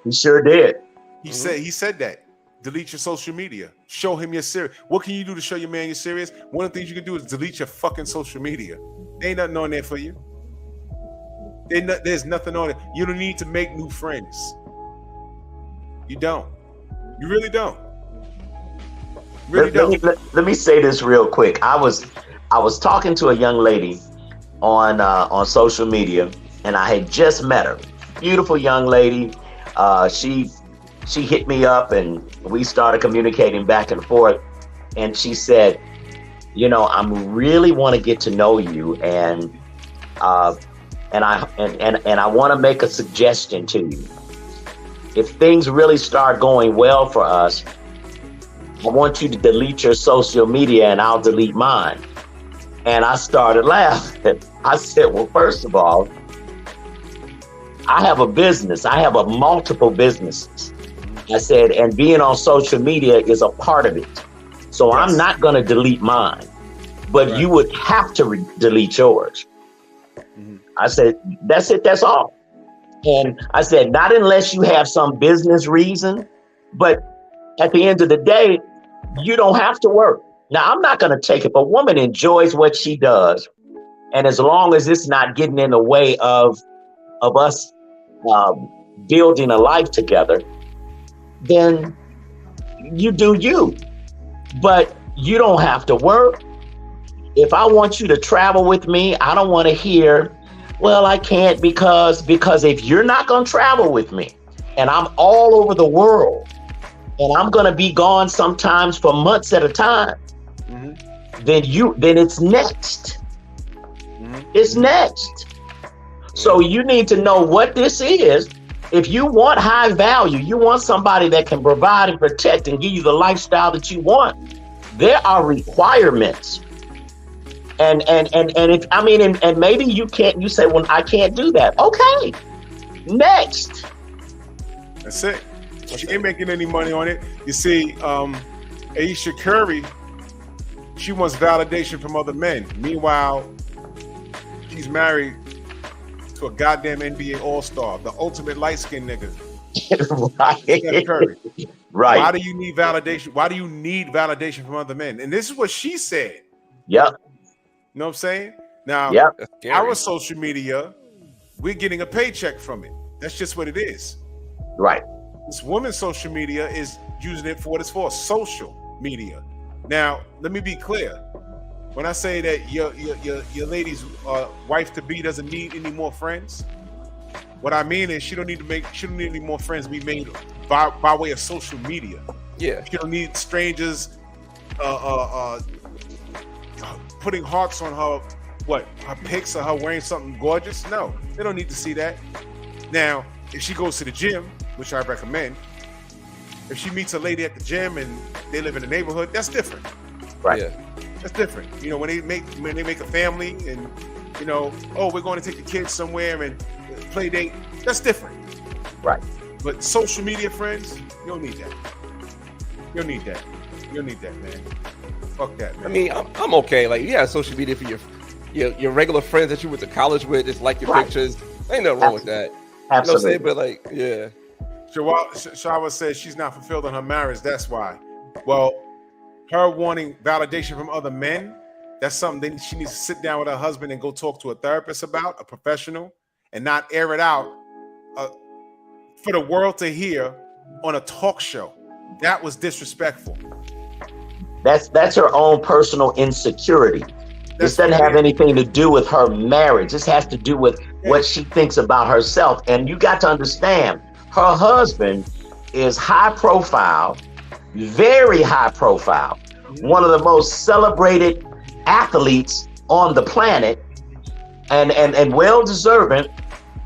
He sure did. He said that. Delete your social media. Show him you're serious. What can you do to show your man you're serious? One of the things you can do is delete your fucking social media. There ain't nothing on there for you. There's nothing on it. You don't need to make new friends. You don't. You really don't. Let me say this real quick. I was talking to a young lady on social media, and I had just met her. Beautiful young lady. She hit me up, and we started communicating back and forth. And she said, "You know, I really want to get to know you, and I want to make a suggestion to you. If things really start going well for us, I want you to delete your social media and I'll delete mine." And I started laughing. I said, "Well, first of all, I have a business. I have multiple businesses." I said, "And being on social media is a part of it. So I'm not going to delete mine, but you would have to delete yours." I said, "That's it. That's all." And I said, "Not unless you have some business reason, but at the end of the day, you don't have to work." Now, I'm not going to take it. If a woman enjoys what she does, and as long as it's not getting in the way of us building a life together, then you do you. But you don't have to work. If I want you to travel with me, I don't want to hear, "Well, I can't because if you're not going to travel with me and I'm all over the world and I'm going to be gone sometimes for months at a time, then it's next. It's next. So you need to know what this is. If you want high value, you want somebody that can provide and protect and give you the lifestyle that you want, there are requirements. And maybe you can't, you say, "Well, I can't do that." Okay. Next. That's it. She ain't making any money on it. You see, Aisha Curry, she wants validation from other men. Meanwhile, she's married to a goddamn NBA All-Star, the ultimate light-skinned nigga. Right. Steph Curry. Right. Why do you need validation? Why do you need validation from other men? And this is what she said. Yep. You know what I'm saying? Now, Yep. our social media, we're getting a paycheck from it. That's just what it is. Right. This woman's social media is using it for what it's for, social media. Now, let me be clear. When I say that your lady's wife-to-be doesn't need any more friends, what I mean is she don't need any more friends be made by way of social media. Yeah. She don't need strangers putting hearts on her pics of her wearing something gorgeous. No, they don't need to see that. Now, if she goes to the gym, which I recommend, if she meets a lady at the gym and they live in the neighborhood, that's different. Right. Yeah. That's different. You know, when they make a family and, you know, oh, we're going to take the kids somewhere and play date, that's different. Right. But social media friends, you don't need that. You don't need that. You don't need that, man. Fuck that, man. I mean, I'm okay. Like, yeah, social media for your regular friends that you went to college with, just like your pictures. Ain't nothing wrong with that. Absolutely. You know what I'm saying? But like, yeah. Shawa says she's not fulfilled in her marriage. That's why. Well, her wanting validation from other men, that's something that she needs to sit down with her husband and go talk to a therapist about, a professional, and not air it out for the world to hear on a talk show. That was disrespectful. That's her own personal insecurity. This doesn't have anything to do with her marriage. This has to do with what she thinks about herself. And you got to understand, her husband is high profile, very high profile, one of the most celebrated athletes on the planet, and well deserving.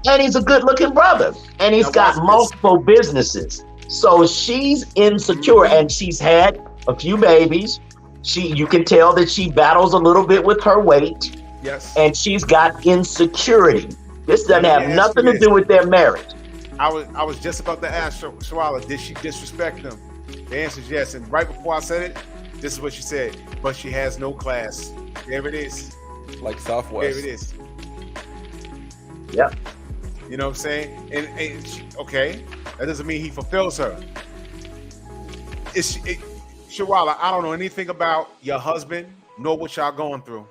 And he's a good looking brother. And he's got multiple businesses. So she's insecure, and she's had a few babies. You can tell that she battles a little bit with her weight. Yes. And she's got insecurity. This doesn't have nothing to do with their marriage. I was just about to ask Shawala, did she disrespect him? The answer is yes. And right before I said it, this is what she said. But she has no class. There it is. Like Southwest. There it is. Yep. You know what I'm saying? And she, okay, that doesn't mean he fulfills her. Shawala, I don't know anything about your husband, nor what y'all going through,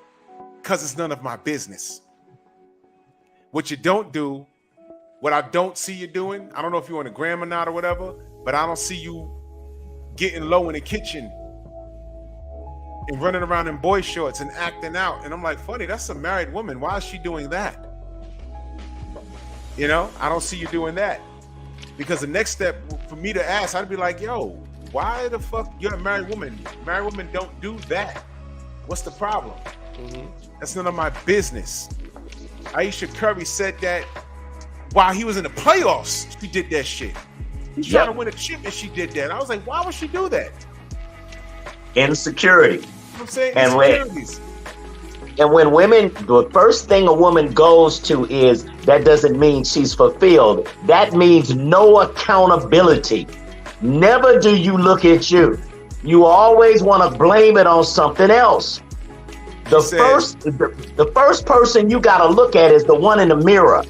because it's none of my business. What you don't do, what I don't see you doing, I don't know if you're on the gram or not or whatever, but I don't see you getting low in the kitchen and running around in boy shorts and acting out. And I'm like, funny, that's a married woman. Why is she doing that? You know, I don't see you doing that. Because the next step for me to ask, I'd be like, yo, why the fuck you're a married woman? Married women don't do that. What's the problem? Mm-hmm. That's none of my business. Aisha Curry said that while he was in the playoffs, she did that shit. He's trying to win a chip and she did that. I was like, why would she do that? Insecurity. You know what I'm saying? And when women, the first thing a woman goes to is, that doesn't mean she's fulfilled. That means no accountability. Never do you look at you. You always want to blame it on something else. The first person you got to look at is the one in the mirror.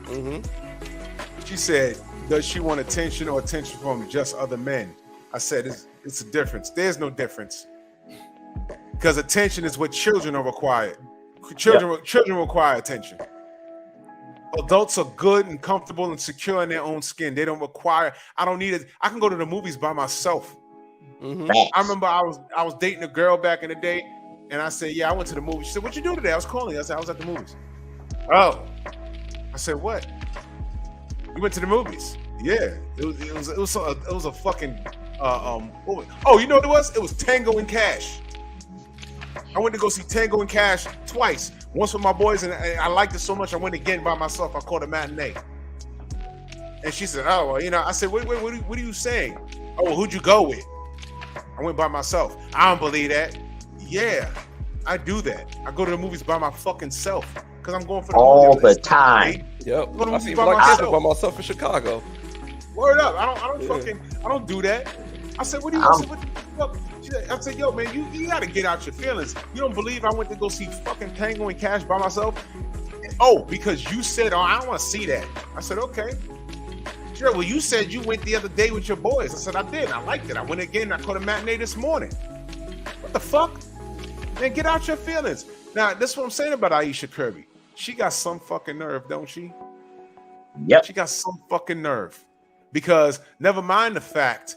Mm-hmm. She said, does she want attention or attention from just other men? I said, it's a difference. There's no difference. Because attention is what children are required. Children require attention. Adults are good and comfortable and secure in their own skin. They don't require, I don't need it. I can go to the movies by myself. Mm-hmm. I remember I was dating a girl back in the day, and I said, yeah, I went to the movies. She said, what you do today? I was calling you. I said, I was at the movies. Oh. I said, what? You went to the movies? Yeah. It was a fucking oh, you know what it was? It was Tango and Cash. I went to go see Tango and Cash twice. Once with my boys, and I liked it so much I went again by myself. I called a matinee. And she said, oh, well, you know, I said, wait, what are you saying? Oh, well, who'd you go with? I went by myself. I don't believe that. Yeah, I do that. I go to the movies by my fucking self because I'm going for the all the time. Yep. I see Black by myself in Chicago. Word up. I don't do that. I said, what do you I said, yo, man, you got to get out your feelings. You don't believe I went to go see fucking Tango and Cash by myself? oh, because you said, oh, I don't want to see that. I said, okay. Sure, well, you said you went the other day with your boys. I said, I did. I liked it. I went again. I caught a matinee this morning. What the fuck? Man, get out your feelings. Now, this is what I'm saying about Ayesha Curry. She got some fucking nerve, don't she? Yep. She got some fucking nerve. Because never mind the fact,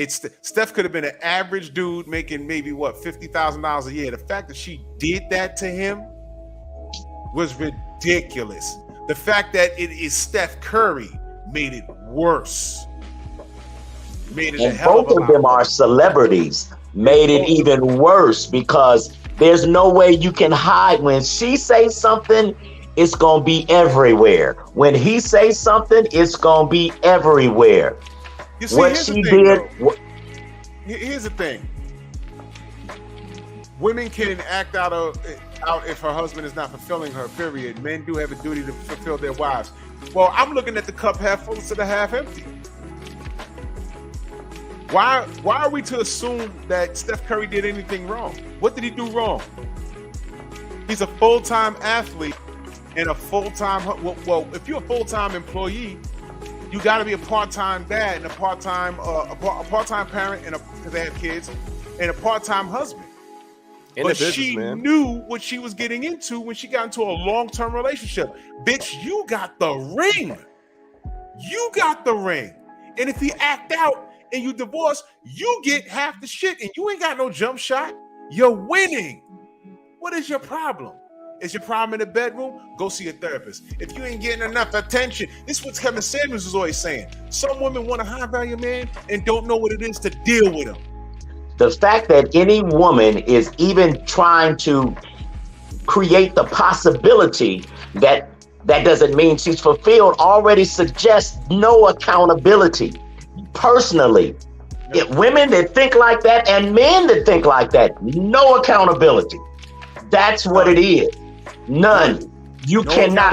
Steph could have been an average dude making maybe, what, $50,000 a year. The fact that she did that to him was ridiculous. The fact that it is Steph Curry made it worse. Made it and both of them are celebrities. Made it even worse because there's no way you can hide. When she says something, it's gonna be everywhere. When he says something, it's gonna be everywhere. You see, what she did. Here's the thing. Women can act out if her husband is not fulfilling her, period. Men do have a duty to fulfill their wives. Well, I'm looking at the cup half full instead of half empty. Why are we to assume that Steph Curry did anything wrong? What did he do wrong? He's a full-time athlete and a full-time, well, if you're a full-time employee, you got to be a part-time dad and a part-time parent, and because they have kids, and a part-time husband. But she knew what she was getting into when she got into a long-term relationship. Bitch, you got the ring. You got the ring. And if he act out and you divorce, you get half the shit and you ain't got no jump shot. You're winning. What is your problem? Is your problem in the bedroom? Go see a therapist. If you ain't getting enough attention, this is what Kevin Samuels is always saying. Some women want a high-value man and don't know what it is to deal with him. The fact that any woman is even trying to create the possibility that doesn't mean she's fulfilled already suggests no accountability. Personally, women that think like that and men that think like that, no accountability. That's what it is. None. You cannot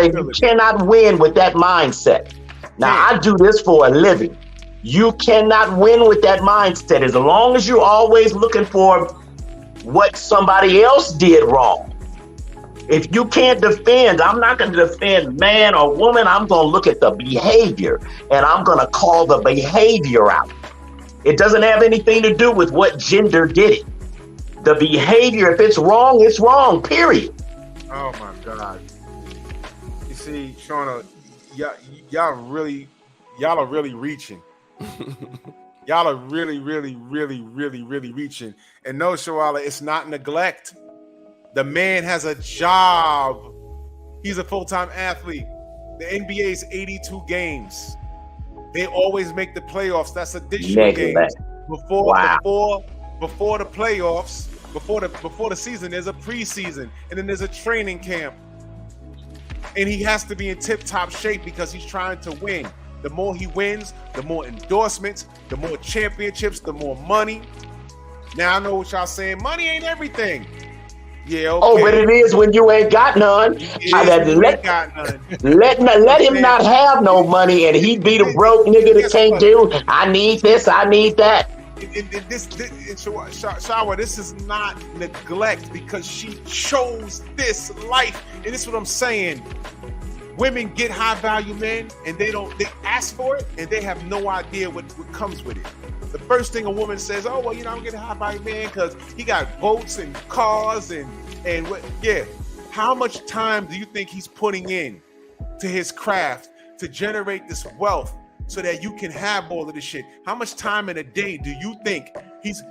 win with that mindset. Now, I do this for a living. You cannot win with that mindset as long as you're always looking for what somebody else did wrong. If you can't defend, I'm not going to defend man or woman. I'm going to look at the behavior and I'm going to call the behavior out. It doesn't have anything to do with what gender did it. The behavior, if it's wrong, period. Oh my God. You see, Shauna, y'all are really reaching. Y'all are really reaching. And no, Shawala, it's not neglect. The man has a job. He's a full-time athlete. The NBA's 82 games. They always make the playoffs. That's additional games. Before the playoffs, before the season, there's a preseason, and then there's a training camp. And he has to be in tip-top shape because he's trying to win. The more he wins, the more endorsements, the more championships, the more money. Now I know what y'all saying. Money ain't everything. Yeah. Okay. Oh, but it is when you ain't got none. Let him not have no money, and he be the broke nigga that can't do. I need this. I need that. Shawa, this is not neglect because she chose this life, and this is what I'm saying. Women get high value men and they ask for it and they have no idea what comes with it. The first thing a woman says, oh, well, I'm getting a high value man because he got boats and cars and what? Yeah. How much time do you think he's putting in to his craft to generate this wealth so that you can have all of this shit? How much time in a day do you think he's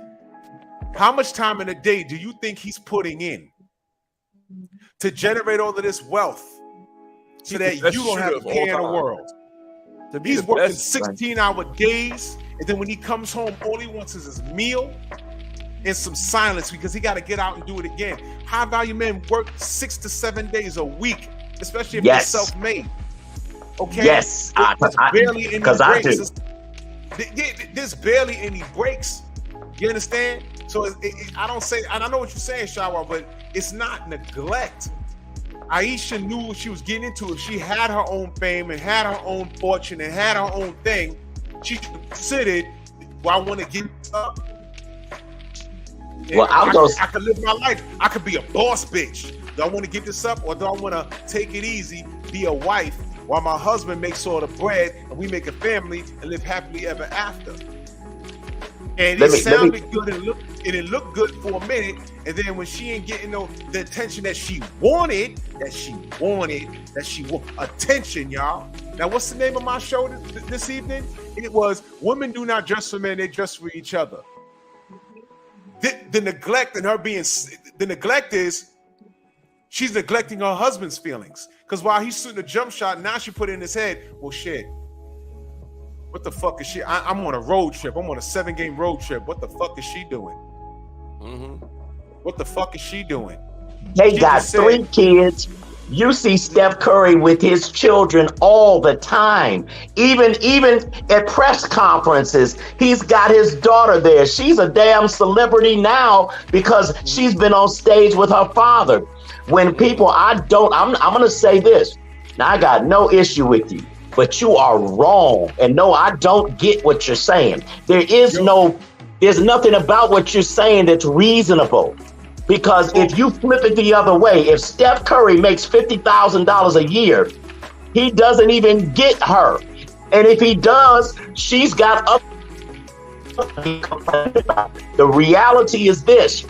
putting in to generate all of this wealth? So that you don't have to care in the world. He's working 16-hour days, and then when he comes home, all he wants is his meal and some silence because he got to get out and do it again. High-value men work 6 to 7 days a week, especially if they're self-made. Okay? Yes, because I do. There's barely any breaks. You understand? So I don't say, and I know what you're saying, Shawa, but it's not neglect. Ayesha knew what she was getting into. If she had her own fame and had her own fortune and had her own thing, she considered, well, I want to get up. Well, I could live my life. I could be a boss bitch. Do I want to give this up, or do I want to take it easy, be a wife, while my husband makes all the bread and we make a family and live happily ever after? And it sounded good and it looked good for a minute, and then when she ain't getting the attention that she wanted, attention, y'all. Now, what's the name of my show this evening? It was Women Do Not Dress for Men, They Dress for Each Other. The neglect and her being, the neglect is she's neglecting her husband's feelings. Because while he's shooting a jump shot, now she put it in his head, well, shit, what the fuck is she? I'm on a road trip. I'm on a 7-game road trip. What the fuck is she doing? Mm-hmm. What the fuck is she doing? They got 3 kids. You see Steph Curry with his children all the time. Even at press conferences, he's got his daughter there. She's a damn celebrity now because she's been on stage with her father. When people, I'm going to say this. Now, I got no issue with you, but you are wrong. And no, I don't get what you're saying. There's nothing about what you're saying that's reasonable. Because if you flip it the other way, if Steph Curry makes $50,000 a year, he doesn't even get her. And if he does, she's got up. The reality is this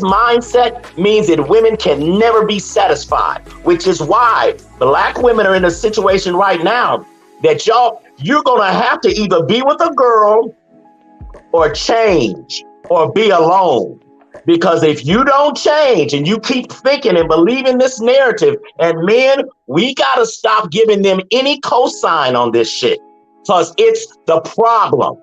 mindset means that women can never be satisfied, which is why Black women are in a situation right now that you're going to have to either be with a girl or change or be alone. Because if you don't change and you keep thinking and believing this narrative, and men, we got to stop giving them any cosign on this shit because it's the problem.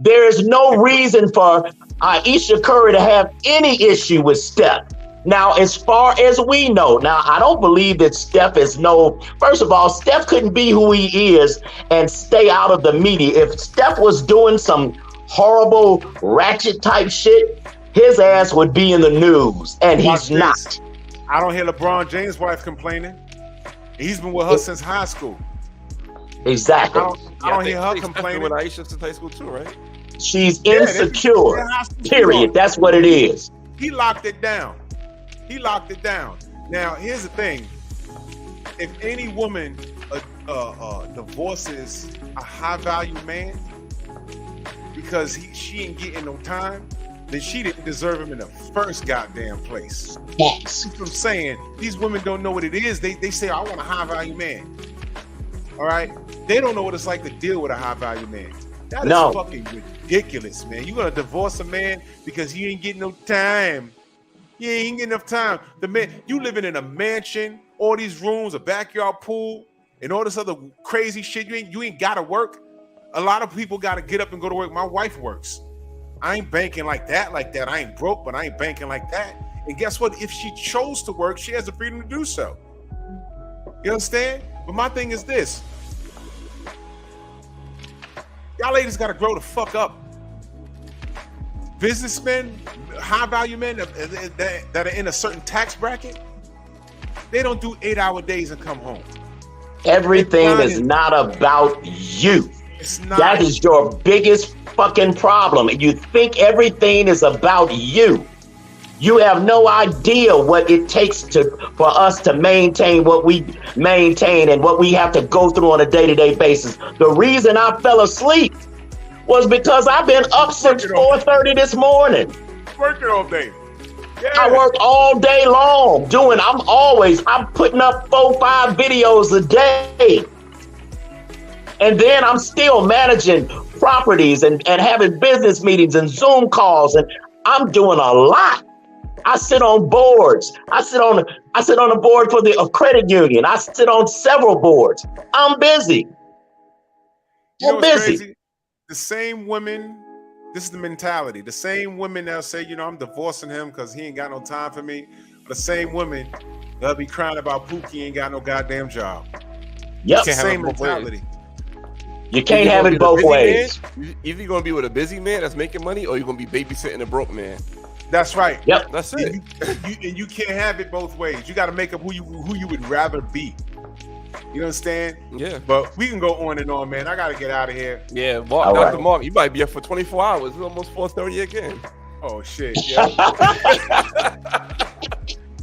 There is no reason for Ayesha Curry to have any issue with Steph. Now, as far as we know, now, I don't believe that Steph first of all, Steph couldn't be who he is and stay out of the media. If Steph was doing some horrible ratchet type shit, his ass would be in the news, and he's not. I don't hear LeBron James' wife complaining. He's been with her since high school. Exactly. I don't hear her complaining. With Ayesha since high school too, right? She's insecure. Period. That's what it is. He locked it down. Now, here's the thing. If any woman divorces a high-value man because she ain't getting no time, then she didn't deserve him in the first goddamn place. Yes. That's what I'm saying. These women don't know what it is. They say, I want a high-value man. All right? They don't know what it's like to deal with a high-value man. That is fucking ridiculous, man. You're going to divorce a man because he ain't getting no time. He ain't getting enough time. The man, you living in a mansion, all these rooms, a backyard pool, and all this other crazy shit. You ain't got to work. A lot of people got to get up and go to work. My wife works. I ain't banking like that. I ain't broke, but I ain't banking like that. And guess what? If she chose to work, she has the freedom to do so. You understand? But my thing is this. Y'all ladies got to grow the fuck up. Businessmen, high-value men that are in a certain tax bracket, they don't do 8-hour days and come home. Everything is not about you. It's not. That is your biggest fucking problem. You think everything is about you. You have no idea what it takes for us to maintain what we maintain and what we have to go through on a day-to-day basis. The reason I fell asleep was because I've been up since 4:30 this morning. Working all day. Yeah. I work all day long I'm putting up 4-5 videos a day. And then I'm still managing properties and having business meetings and Zoom calls, and I'm doing a lot. I sit on boards. I sit on a board for the credit union. I sit on several boards. I'm busy. I'm busy. Crazy? The same women, this is the mentality. The same women that'll say, I'm divorcing him because he ain't got no time for me. The same women that'll be crying about Pookie ain't got no goddamn job. Yep. Same mentality. You can't have it both ways. Either you're going to be with a busy man that's making money, or you're going to be babysitting a broke man. That's right. Yep. That's it. And you can't have it both ways. You got to make up who you would rather be. You understand? Yeah. But we can go on and on, man. I got to get out of here. Yeah. Dr. Mark, you might be up for 24 hours. It's almost 4:30 again. Oh, shit. Yeah.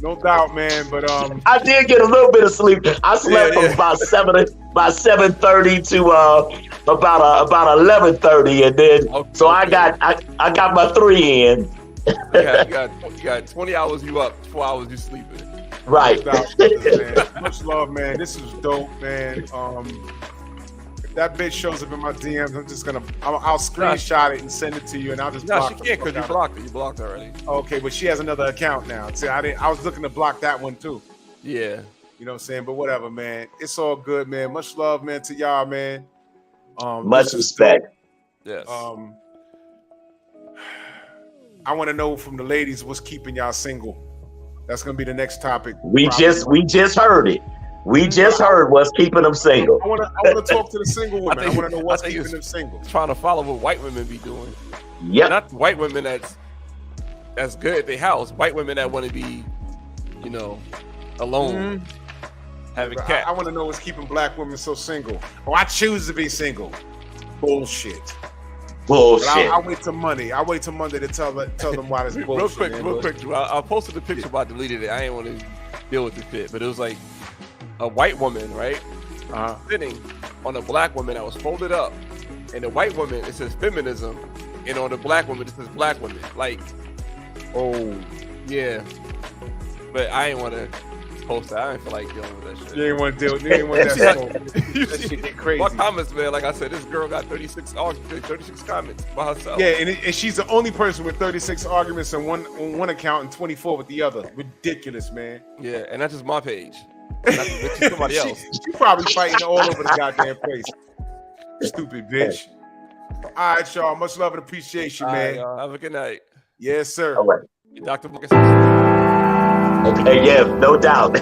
No doubt, man. But I did get a little bit of sleep. I slept from about 7:30 to about 11:30, and then so I got my 3 in. You got 20 hours you up, 4 hours you sleeping. Right. No doubt, man. Much love, man. This is dope, man. If that bitch shows up in my DMs, I'll screenshot it and send it to you, and I'll just block she can't because you blocked it. You blocked her already. Okay, but she has another account now. See, I was looking to block that one too. Yeah. You know what I'm saying? But whatever, man. It's all good, man. Much love, man, to y'all, man. Much respect. Yes. I want to know from the ladies what's keeping y'all single. That's gonna be the next topic. We just heard it. We just heard what's keeping them single. I want to talk to the single women. I want to know what's keeping them single. Trying to follow what white women be doing. Yep. Not white women that's good at their house. White women that want to be, alone, having cats. I want to know what's keeping black women so single. Oh, I choose to be single. Bullshit. I wait till Monday. I wait till Monday to tell them why it's bullshit. Real quick, Drew. I posted the picture, but I deleted it. I didn't want to deal with the shit, but it was like a white woman, right? Sitting on a black woman that was folded up, and the white woman, it says feminism, and on the black woman it says black women. Like, oh yeah, but I didn't want to post that. I didn't feel like dealing with that shit. You ain't want to deal. You ain't want that. That shit get crazy. My comments, man. Like I said, this girl got 36 comments by herself. Yeah, and she's the only person with 36 arguments on one account and 24 with the other. Ridiculous, man. Yeah, and that's just my page. That's somebody else. She probably fighting all over the goddamn place. Stupid bitch. All right, y'all. Much love and appreciation, man. Right, have a good night. Yes, sir. All right. Dr. Marcus. Okay, yeah, no doubt.